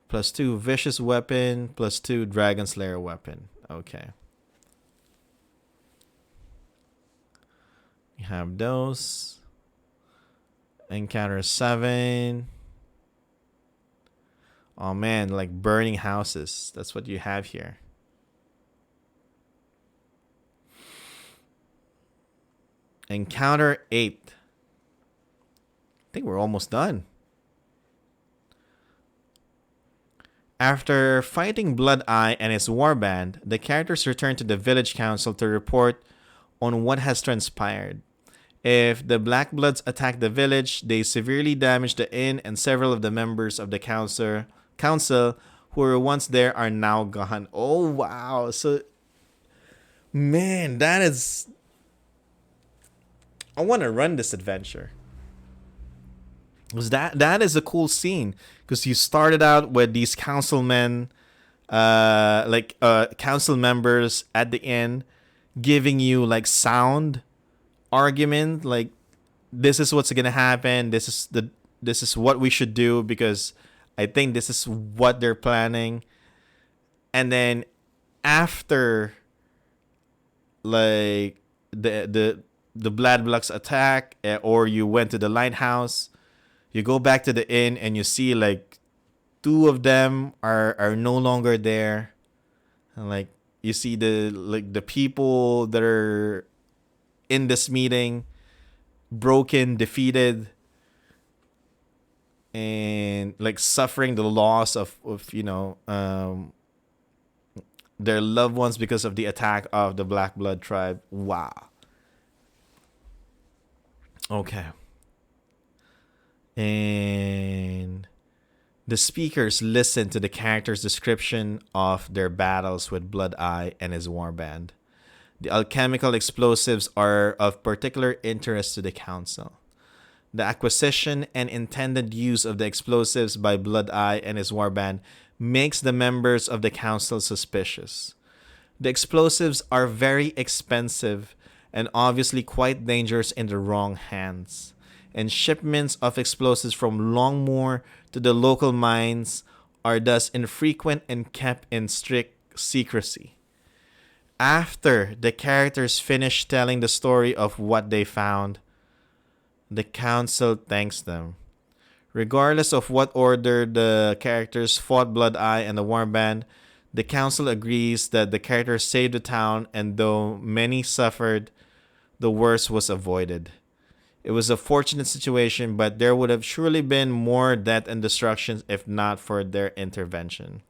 +2 vicious weapon, +2 dragon slayer weapon. Okay. We have those. Encounter 7. Oh man, like burning houses. That's what you have here. Encounter 8. I think we're almost done. After fighting Blood Eye and his warband, the characters return to the village council to report on what has transpired. If the Black Bloods attack the village, they severely damage the inn, and several of the members of the council who were once there are now gone. Oh wow. So man, that is, I want to run this adventure. Was that is a cool scene because you started out with these councilmen, council members at the end, giving you like sound argument, like this is what's gonna happen. This is what we should do because I think this is what they're planning. And then after like the Blood Blocks attack, or you went to the lighthouse, you go back to the inn and you see like two of them are no longer there. And like you see the people that are in this meeting broken, defeated, and like suffering the loss of their loved ones because of the attack of the Black Blood tribe. Wow. Okay. And the speakers listen to the characters' description of their battles with Blood Eye and his warband. The alchemical explosives are of particular interest to the council. The acquisition and intended use of the explosives by Blood Eye and his warband makes the members of the council suspicious. The explosives are very expensive and obviously quite dangerous in the wrong hands, and shipments of explosives from Longmoor to the local mines are thus infrequent and kept in strict secrecy. After the characters finish telling the story of what they found, the council thanks them. Regardless of what order the characters fought Blood Eye and the Warband, the council agrees that the characters saved the town, and though many suffered, the worst was avoided. It was a fortunate situation, but there would have surely been more death and destruction if not for their intervention.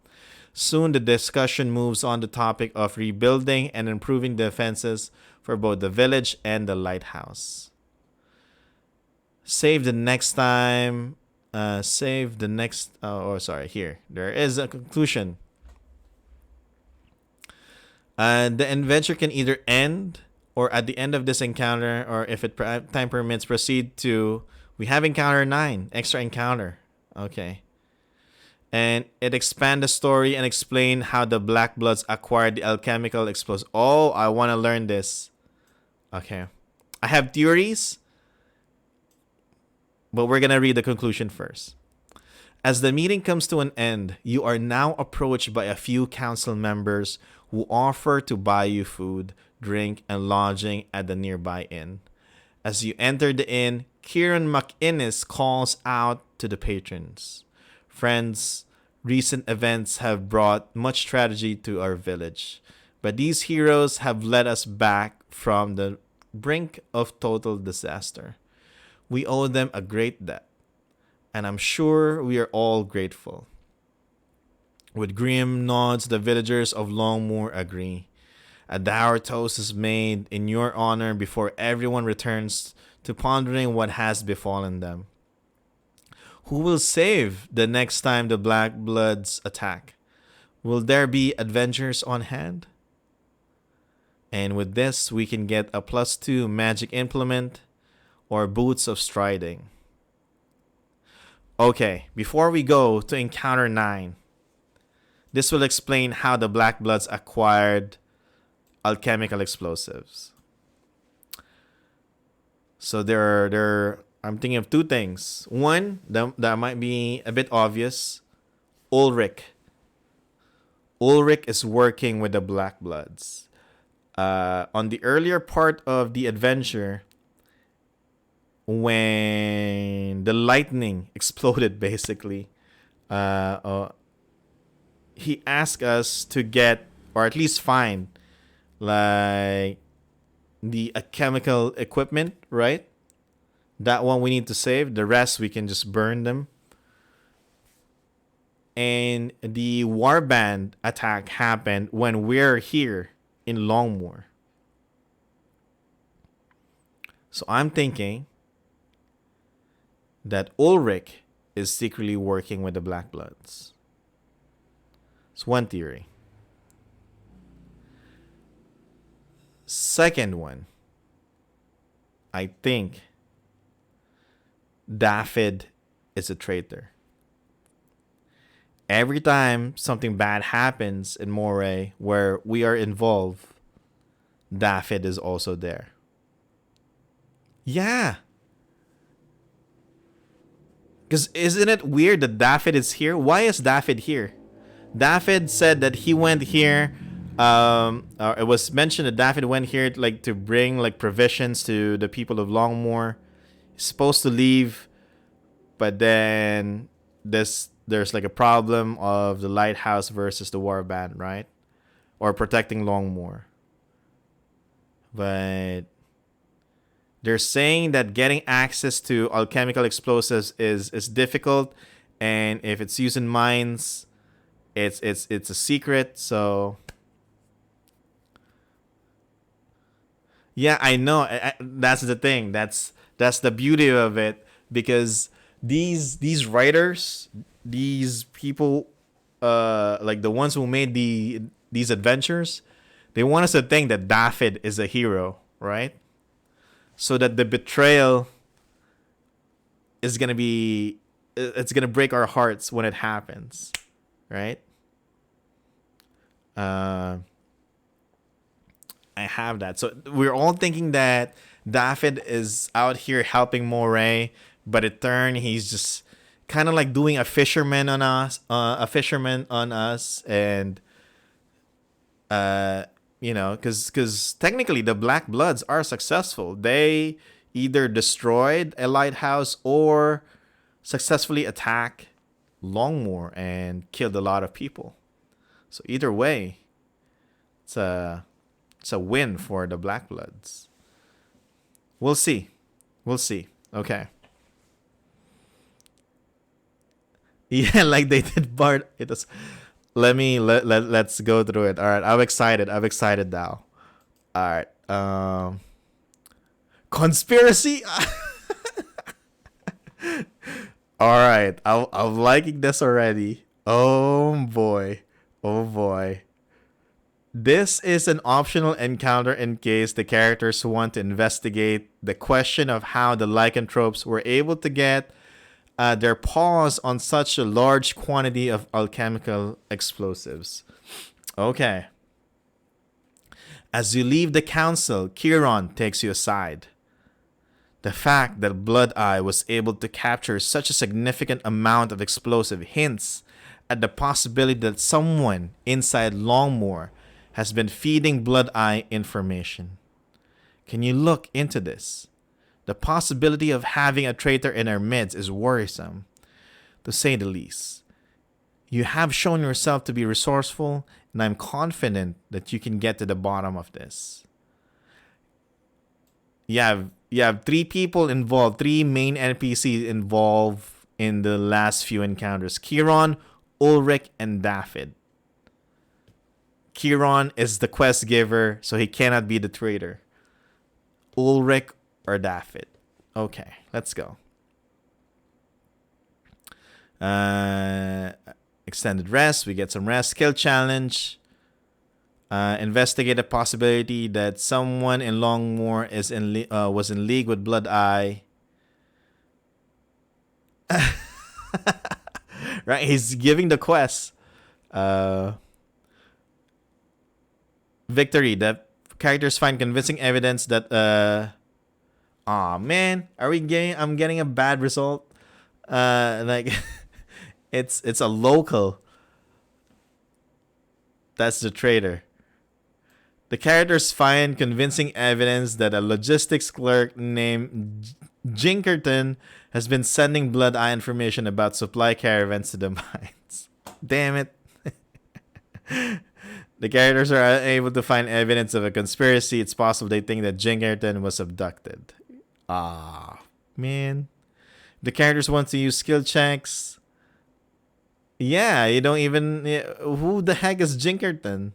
Soon the discussion moves on the topic of rebuilding and improving defenses for both the village and the lighthouse. Here. There is a conclusion. The adventure can either end, or at the end of this encounter, or if time permits, proceed to, we have encounter 9, extra encounter. Okay. And it expand the story and explain how the Black Bloods acquired the alchemical explosive. Oh, I want to learn this. Okay. I have theories, but we're going to read the conclusion first. As the meeting comes to an end, you are now approached by a few council members who offer to buy you food, drink, and lodging at the nearby inn. As you enter the inn, Kieran McInnes calls out to the patrons. Friends, recent events have brought much tragedy to our village, but these heroes have led us back from the brink of total disaster. We owe them a great debt, and I'm sure we are all grateful. With grim nods, the villagers of Longmoor agree. A dour toast is made in your honor before everyone returns to pondering what has befallen them. Who will save the next time the Black Bloods attack? Will there be adventures on hand? And with this, we can get a +2 magic implement or boots of striding. Okay, before we go to encounter 9, this will explain how the Black Bloods acquired alchemical explosives. So I'm thinking of 2 things. One, that might be a bit obvious. Ulrich is working with the Black Bloods. On the earlier part of the adventure, when the lightning exploded, basically, he asked us to get, or at least find, like, the chemical equipment, right? That one we need to save. The rest we can just burn them. and the warband attack happened when we're here in Longmoor. So I'm thinking that Ulrich is secretly working with the Black Bloods. It's one theory. Second one, I think David is a traitor. Every time something bad happens in Moray where we are involved, David is also there. Yeah. Because isn't it weird that David is here? Why is David here? David said that he went here. It was mentioned that David went here like to bring like provisions to the people of Longmoor. He's supposed to leave, but then there's like a problem of the lighthouse versus the warband, right? Or protecting Longmoor. But they're saying that getting access to alchemical explosives is difficult, and if it's used in mines, it's a secret. So yeah, I know. That's the thing. That's the beauty of it, because these writers, these people, like the ones who made these adventures, they want us to think that David is a hero, right? So that the betrayal is gonna be, it's gonna break our hearts when it happens, right? I have that. So we're all thinking that David is out here helping Moray, but in turn he's just kind of like doing a fisherman on us, and because technically the Black Bloods are successful. They either destroyed a lighthouse or successfully attacked Longmoor and killed a lot of people. So either way, it's a win for the Black Bloods. We'll see. Okay. Yeah, like they did Bart. It was. Let's go through it. All right, I'm excited now. All right. Conspiracy. All right. I'm liking this already. Oh boy. This is an optional encounter in case the characters want to investigate the question of how the lycanthropes were able to get their paws on such a large quantity of alchemical explosives. Okay. As you leave the council, Chiron takes you aside. The fact that Blood Eye was able to capture such a significant amount of explosive hints at the possibility that someone inside Longmoor has been feeding Blood Eye information. Can you look into this? The possibility of having a traitor in our midst is worrisome, to say the least. You have shown yourself to be resourceful, and I'm confident that you can get to the bottom of this. You have 3 people involved, 3 main NPCs involved in the last few encounters. Chiron, Ulrich, and David. Chiron is the quest giver, so he cannot be the traitor. Ulrich or David. Okay, let's go. Extended rest. We get some rest. Skill challenge. Investigate the possibility that someone in Longmoor was in league with Blood Eye. Right, he's giving the quest. Victory. The characters find convincing evidence that man, I'm getting a bad result. Like it's a local. That's the traitor. The characters find convincing evidence that a logistics clerk named Jinkerton has been sending Blood Eye information about supply caravans to the mines. Damn it. The characters are unable to find evidence of a conspiracy. It's possible they think that Jinkerton was abducted. Ah, man. The characters want to use skill checks. Yeah, you don't even. Who the heck is Jinkerton?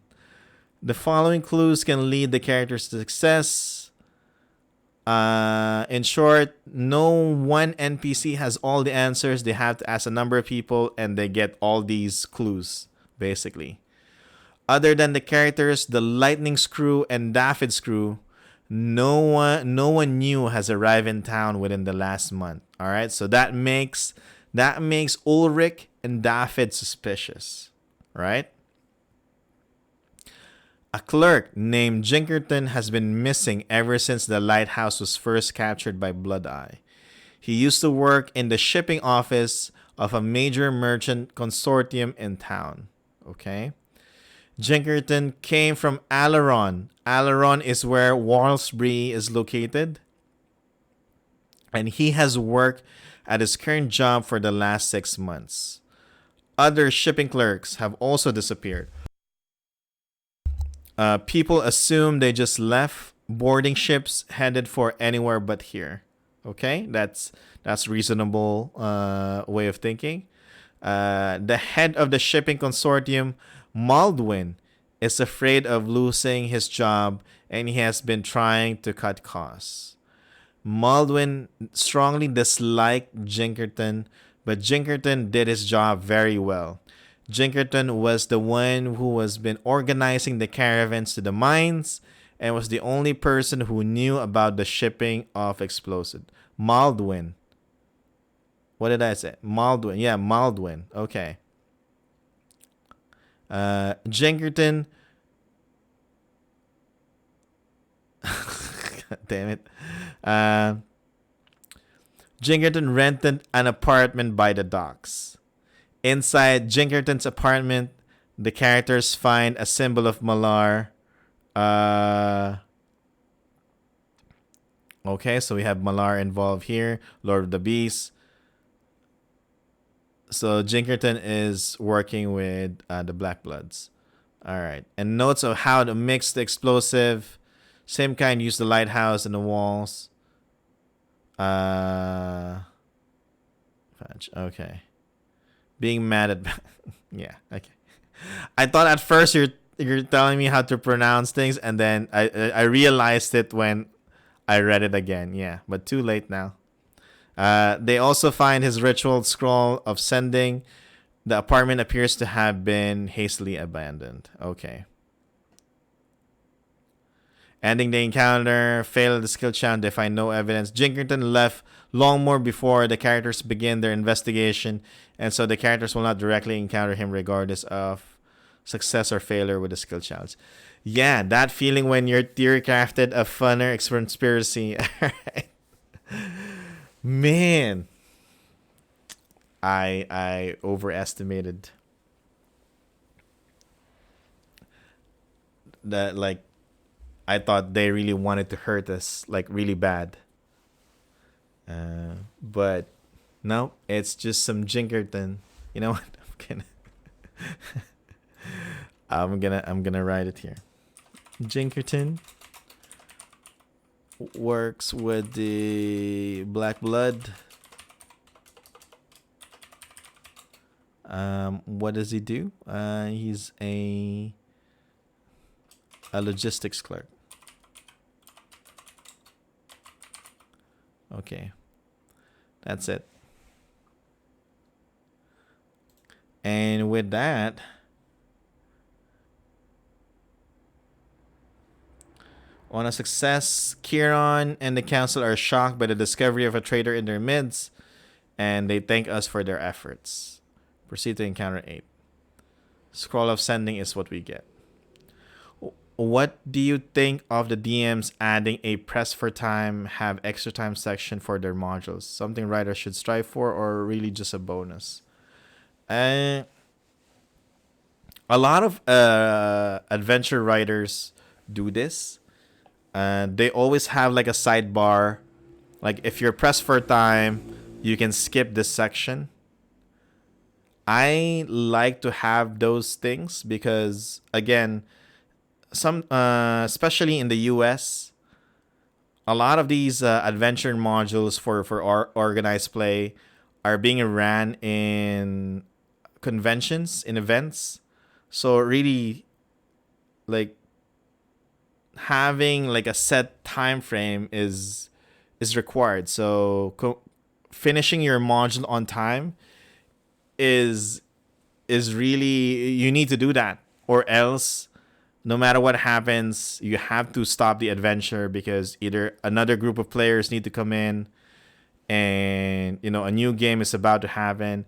The following clues can lead the characters to success. In short, no one NPC has all the answers. They have to ask a number of people and they get all these clues, basically. Other than the characters, the Lightning Screw and Daffod's crew, no one new has arrived in town within the last month. All right, so that makes Ulrich and Daffod suspicious, right? A clerk named Jinkerton has been missing ever since the lighthouse was first captured by Blood Eye. He used to work in the shipping office of a major merchant consortium in town. Okay? Jinkerton came from Alaron. Alaron is where Walsbury is located. And he has worked at his current job for the last 6 months. Other shipping clerks have also disappeared. People assume they just left boarding ships headed for anywhere but here. Okay, that's reasonable way of thinking. The head of the shipping consortium, Maldwin, is afraid of losing his job and he has been trying to cut costs. Maldwin strongly disliked Jinkerton, but Jinkerton did his job very well. Jinkerton was the one who has been organizing the caravans to the mines and was the only person who knew about the shipping of explosives. Maldwin. What did I say? Maldwin. Yeah, Maldwin. Okay. Jinkerton. Damn it. Jinkerton rented an apartment by the docks. Inside Jinkerton's apartment, the characters find a symbol of Malar. Okay, so we have Malar involved here, Lord of the Beasts. So Jinkerton is working with the Black Bloods. All right, and notes of how to mix the explosive. Same kind, use the lighthouse and the walls. Okay. Being mad at yeah, okay. I thought at first you're telling me how to pronounce things, and then I realized it when I read it again. Yeah, but too late now. They also find his ritual scroll of sending. The apartment appears to have been hastily abandoned. Okay. Ending the encounter, fail the skill challenge, they find no evidence. Jinkerton left long more before the characters begin their investigation, and so the characters will not directly encounter him regardless of success or failure with the skill challenge. Yeah, that feeling when you're theory crafted a funner conspiracy. Man, I overestimated that. Like, I thought they really wanted to hurt us, like, really bad. But no, it's just some Jinkerton. You know what? I'm gonna write it here. Jinkerton works with the Black Blood. What does he do? He's a logistics clerk. Okay. That's it. And with that, on a success, Kieran and the council are shocked by the discovery of a traitor in their midst, and they thank us for their efforts. Proceed to encounter 8. Scroll of sending is what we get. What do you think of the DMs adding a press for time, have extra time section for their modules? Something writers should strive for, or really just a bonus? A lot of adventure writers do this. They always have like a sidebar. Like, if you're pressed for time, you can skip this section. I like to have those things because, again, some especially in the US, a lot of these adventure modules for organized play are being ran in conventions and events. So really, like, having like a set time frame is required. So finishing your module on time is really, you need to do that, or else no matter what happens, you have to stop the adventure because either another group of players need to come in, and a new game is about to happen,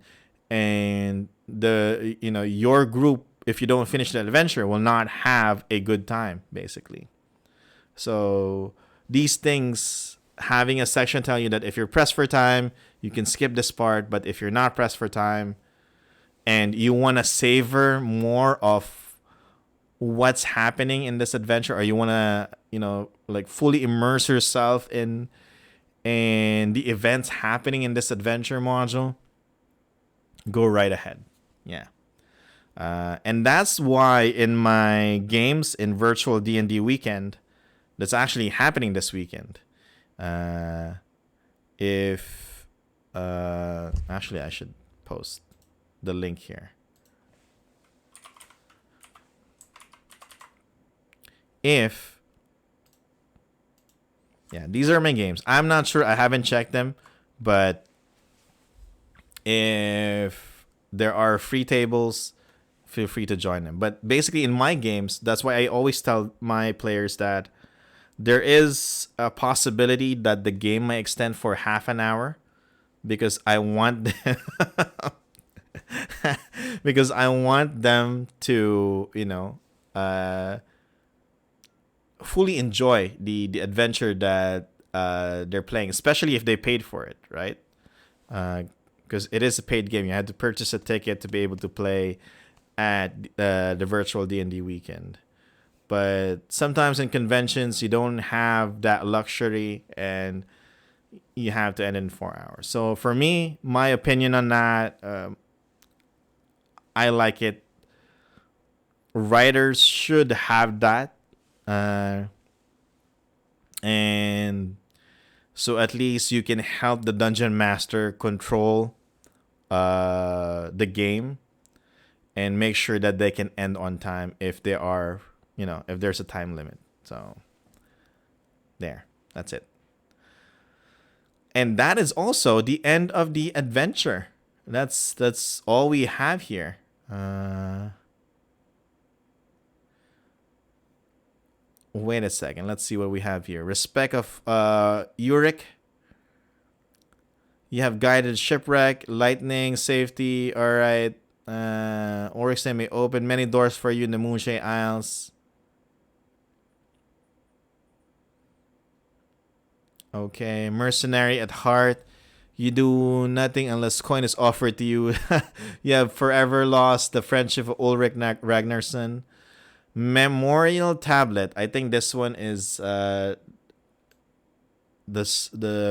and your group, if you don't finish the adventure, will not have a good time basically. So these things, having a section tell you that if you're pressed for time, you can skip this part, but if you're not pressed for time and you want to savor more of what's happening in this adventure, or you want to like fully immerse yourself in the events happening in this adventure module, go right ahead. Yeah. And that's why in my games in virtual D&D weekend, that's actually happening this weekend. If actually, I should post the link here. These are my games. I'm not sure. I haven't checked them, but if there are free tables, feel free to join them. But basically, in my games, that's why I always tell my players that there is a possibility that the game might extend for half an hour, because I want them to fully enjoy the adventure that they're playing, especially if they paid for it, right? Because it is a paid game. You had to purchase a ticket to be able to play at the virtual D&D weekend. But sometimes in conventions, you don't have that luxury, and you have to end in 4 hours. So for me, my opinion on that, I like it. Writers should have that. And so at least you can help the dungeon master control the game and make sure that they can end on time if they are, if there's a time limit. So that's it. And that is also the end of the adventure. That's all we have here. Wait a second. Let's see what we have here. Respect of Uric. You have guided shipwreck, lightning, safety. All right. Oryx may open many doors for you in the Moonshae Isles. Okay. Mercenary at heart. You do nothing unless coin is offered to you. You have forever lost the friendship of Ulrich Ragnarsson. Memorial tablet. I think this one is the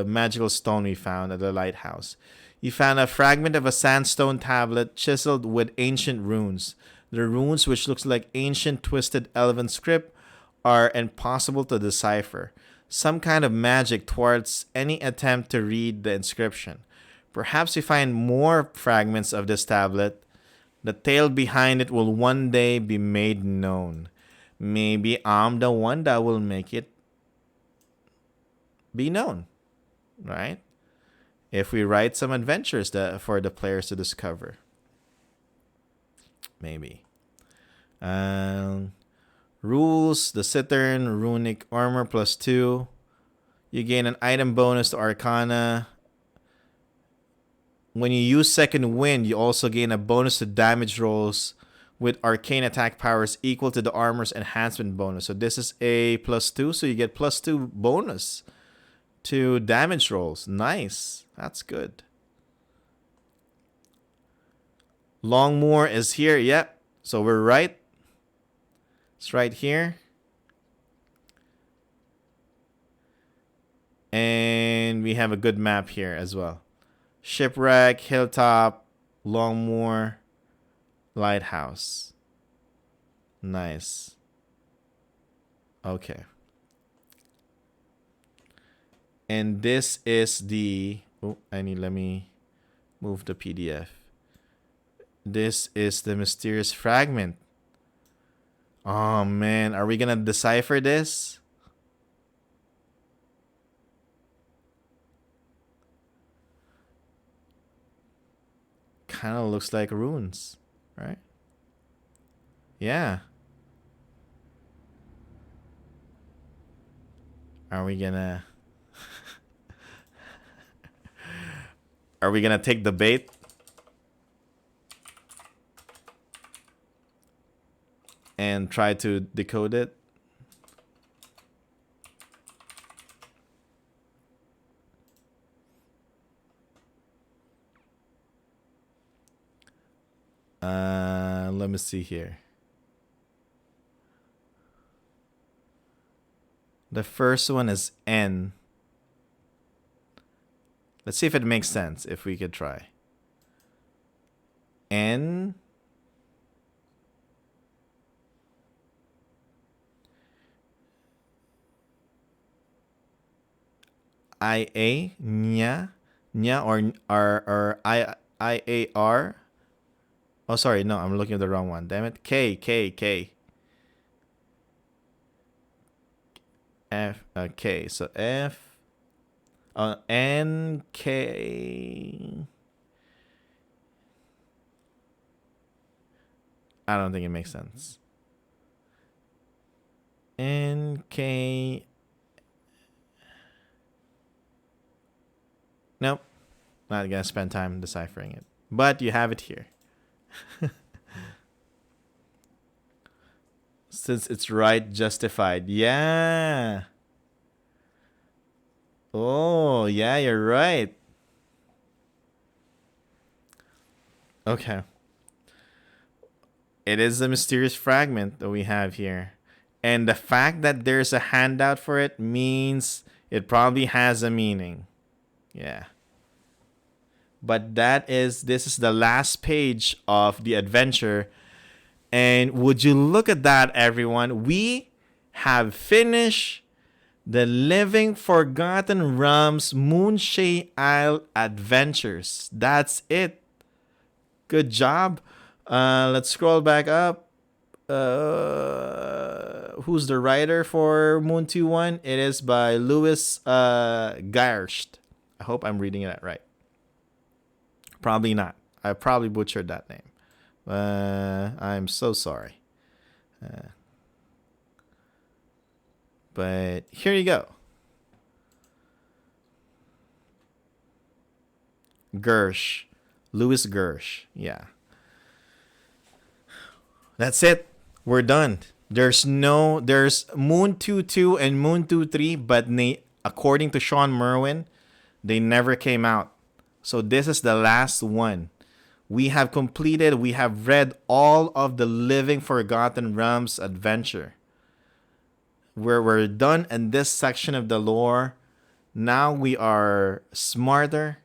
magical stone we found at the lighthouse. You found a fragment of a sandstone tablet chiseled with ancient runes. The runes, which looks like ancient twisted elven script, are impossible to decipher. Some kind of magic thwarts any attempt to read the inscription. Perhaps you find more fragments of this tablet. The tale behind it will one day be made known. Maybe I'm the one that will make it be known, right? If we write some adventures for the players to discover. Maybe. Rules, the Cittern, Runic Armor +2. You gain an item bonus to Arcana. When you use Second Wind, you also gain a bonus to damage rolls with arcane attack powers equal to the armor's enhancement bonus. So this is a +2, so you get +2 bonus to damage rolls. Nice. That's good. Longmoor is here. Yep. So we're right. It's right here. And we have a good map here as well. Shipwreck, Hilltop, Longmoor, Lighthouse. Nice. Okay. And this is the... let me move the PDF. This is the mysterious fragment. Oh man, are we gonna decipher this? Kind of looks like runes, right? Yeah. Are we gonna take the bait? And try to decode it? Let me see here. The first one is N. Let's see if it makes sense, if we could try. N. IA, nya, or IAR. Oh, sorry, no, I'm looking at the wrong one. Damn it. K. F, K. So F, N, K. I don't think it makes sense. N, K. Nope. Not gonna spend time deciphering it. But you have it here. Since it's right, justified. Yeah. Oh, yeah, you're right. Okay. It is a mysterious fragment that we have here. And the fact that there's a handout for it means it probably has a meaning. Yeah. But this is the last page of the adventure. And would you look at that, everyone? We have finished the Living Forgotten Realms Moonshae Isle Adventures. That's it. Good job. Let's scroll back up. Who's the writer for Moon2-1? It is by Louis Giersch. I hope I'm reading it right. Probably not. I probably butchered that name. I'm so sorry. But here you go. Giersch. Louis Giersch. Yeah. That's it. We're done. There's Moon2-2 and Moon2-3, but according to Sean Merwin, they never came out. So this is the last one. We have read all of the Living Forgotten Realms adventure. We're done in this section of the lore. Now we are smarter.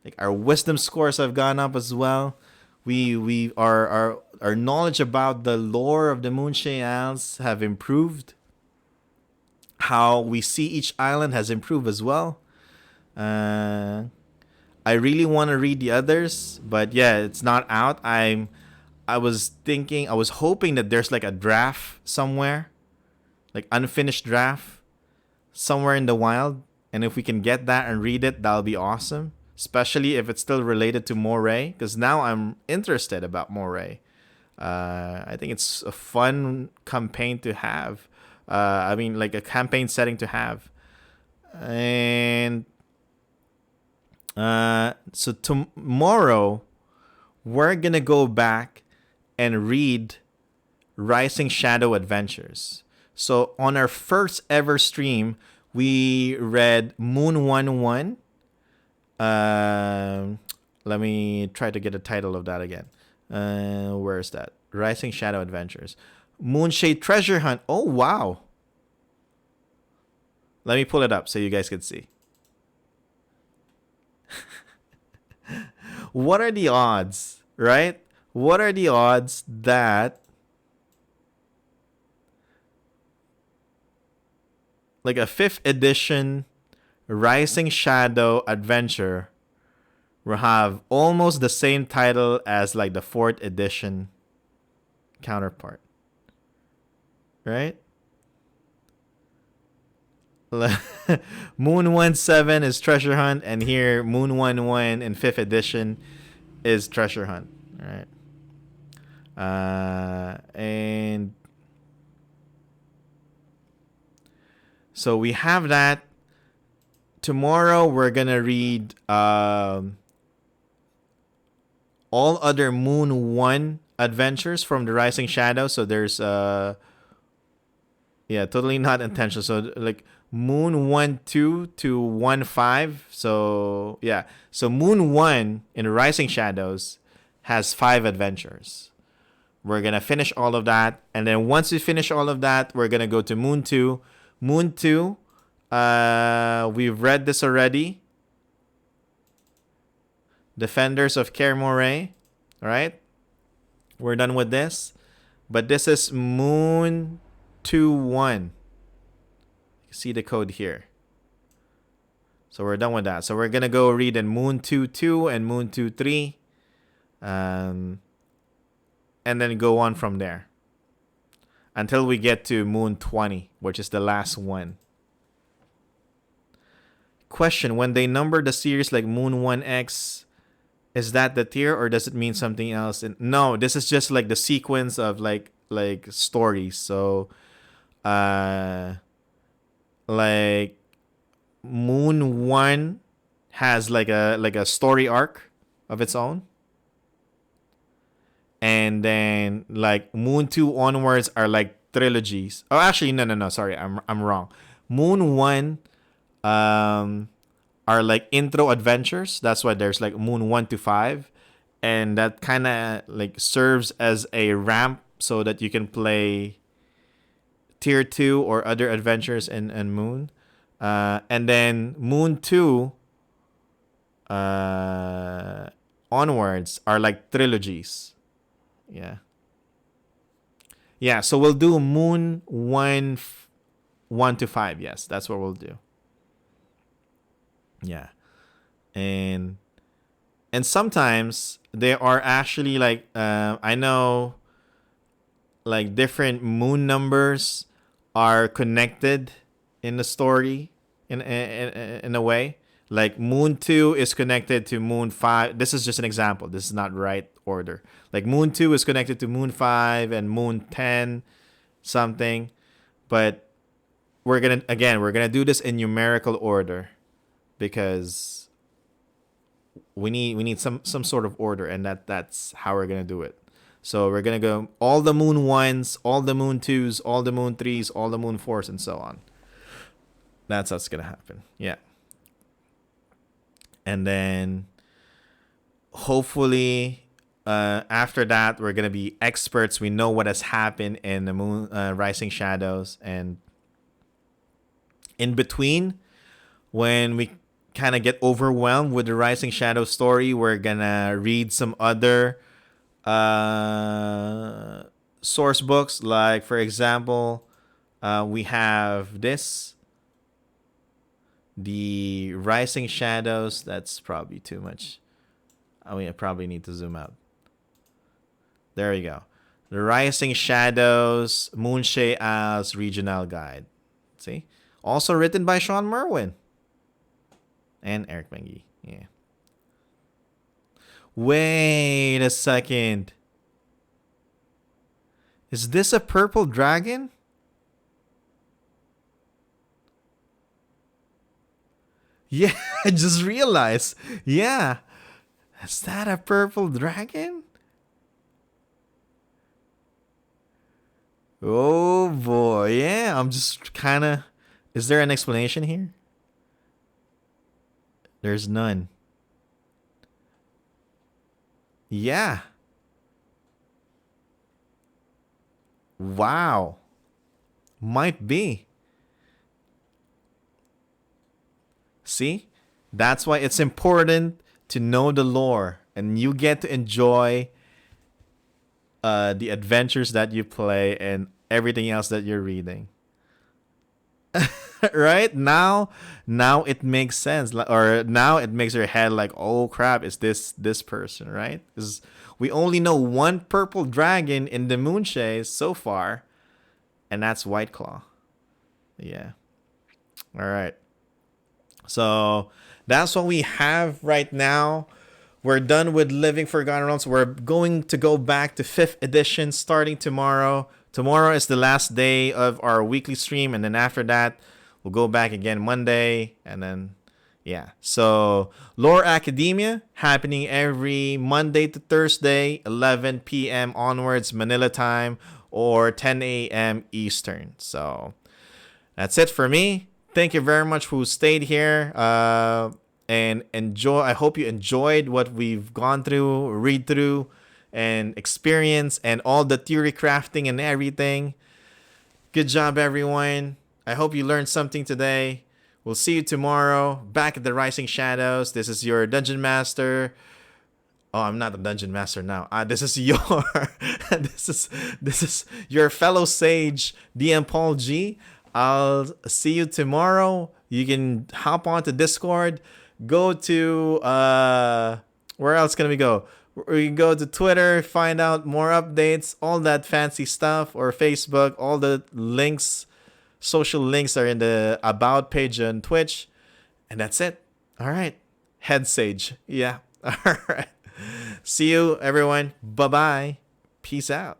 Like, our wisdom scores have gone up as well. Our knowledge about the lore of the Moonshae Isles have improved. How we see each island has improved as well. I really want to read the others, but yeah, it's not out. I was hoping that there's like a draft somewhere, like unfinished draft somewhere in the wild, and if we can get that and read it, that'll be awesome. Especially if it's still related to Moray, because now I'm interested about Moray. I think it's a fun campaign to have. Like a campaign setting to have. And so tomorrow, we're going to go back and read Rising Shadow Adventures. So on our first ever stream, we read MOON1-1. Let me try to get a title of that again. Where is that? Rising Shadow Adventures. Moonshae Treasure Hunt. Oh, wow. Let me pull it up so you guys can see. What are the odds, right? What are the odds that like a 5th edition Rising Shadow adventure will have almost the same title as like the 4th edition counterpart. Right? Moon1-7 is Treasure Hunt, and here Moon1-1 in 5th edition is Treasure Hunt. Right? And so we have that. Tomorrow we're gonna read all other Moon 1 adventures from the Rising Shadow. So there's totally not intentional. So like Moon 1-2 to 1-5. So yeah. So Moon 1 in the Rising Shadows has 5 adventures. We're gonna finish all of that, and then once we finish all of that, we're gonna go to Moon 2. Moon 2, we've read this already. Defenders of Moray. Alright? We're done with this. But this is Moon2-1. You see the code here. So we're done with that. So we're gonna go read in Moon2-2 and Moon2-3. And then go on from there until we get to Moon20, which is the last one. Question: when they number the series like Moon1X, is that the tier or does it mean something else? No, this is just like the sequence of like stories. So like Moon1 has like a story arc of its own. And then like Moon2 onwards are like trilogies. Oh, actually, no. Sorry, I'm wrong. Moon1 are like intro adventures. That's why there's like Moon1-5, and that kind of like serves as a ramp so that you can play tier 2 or other adventures in Moon. And then Moon2 onwards are like trilogies. Yeah, so we'll do Moon 1-1-5. Yes, that's what we'll do. Yeah. And sometimes there are actually like I know like different moon numbers are connected in the story in a way. Like Moon 2 is connected to Moon 5. This is just an example. This is not right order. Like Moon 2 is connected to Moon 5 and Moon 10 something. But we're gonna do this in numerical order because we need some sort of order, and that's how we're gonna do it. So we're gonna go all the Moon 1s, all the Moon 2s, all the Moon 3s, all the Moon 4s, and so on. That's what's gonna happen. Yeah. And then hopefully after that, we're going to be experts. We know what has happened in the Moon Rising Shadows. And in between, when we kind of get overwhelmed with the Rising Shadow story, we're going to read some other source books. Like, for example, we have this. The Rising Shadows, that's probably too much. I probably need to zoom out. There we go. The Rising Shadows, Moonshae as Regional Guide. See? Also written by Sean Merwin. And Eric Mengi. Yeah. Wait a second. Is this a purple dragon? Yeah, I just realized. Yeah. Is that a purple dragon? Oh boy. Yeah, I'm just kind of... Is there an explanation here? There's none. Yeah. Wow. Might be. See? That's why it's important to know the lore, and you get to enjoy the adventures that you play and everything else that you're reading. Right now it makes sense, or now it makes your head like, oh crap, is this person, right? Because we only know one purple dragon in the Moonshae so far, and that's White Claw. Yeah. All right. So that's what we have right now. We're done with Living Forgotten Realms. We're going to go back to 5th edition starting tomorrow. Tomorrow is the last day of our weekly stream, and then after that, we'll go back again Monday, and then yeah. So Lore Academia happening every Monday to Thursday, 11 p.m. onwards Manila time, or 10 a.m. Eastern. So that's it for me. Thank you very much who stayed here. And enjoy. I hope you enjoyed what we've gone through, read through, and experience, and all the theory crafting and everything. Good job, everyone. I hope you learned something today. We'll see you tomorrow back at the Rising Shadows. This is your Dungeon Master. Oh, I'm not a dungeon master now. This is your this is your fellow sage DMPaulG. I'll see you tomorrow. You can hop onto Discord. Go to where else can we go? We can go to Twitter, find out more updates, all that fancy stuff, or Facebook. All the links, social links are in the about page on Twitch. And that's it. All right. Head Sage. Yeah. All right. See you, everyone. Bye-bye. Peace out.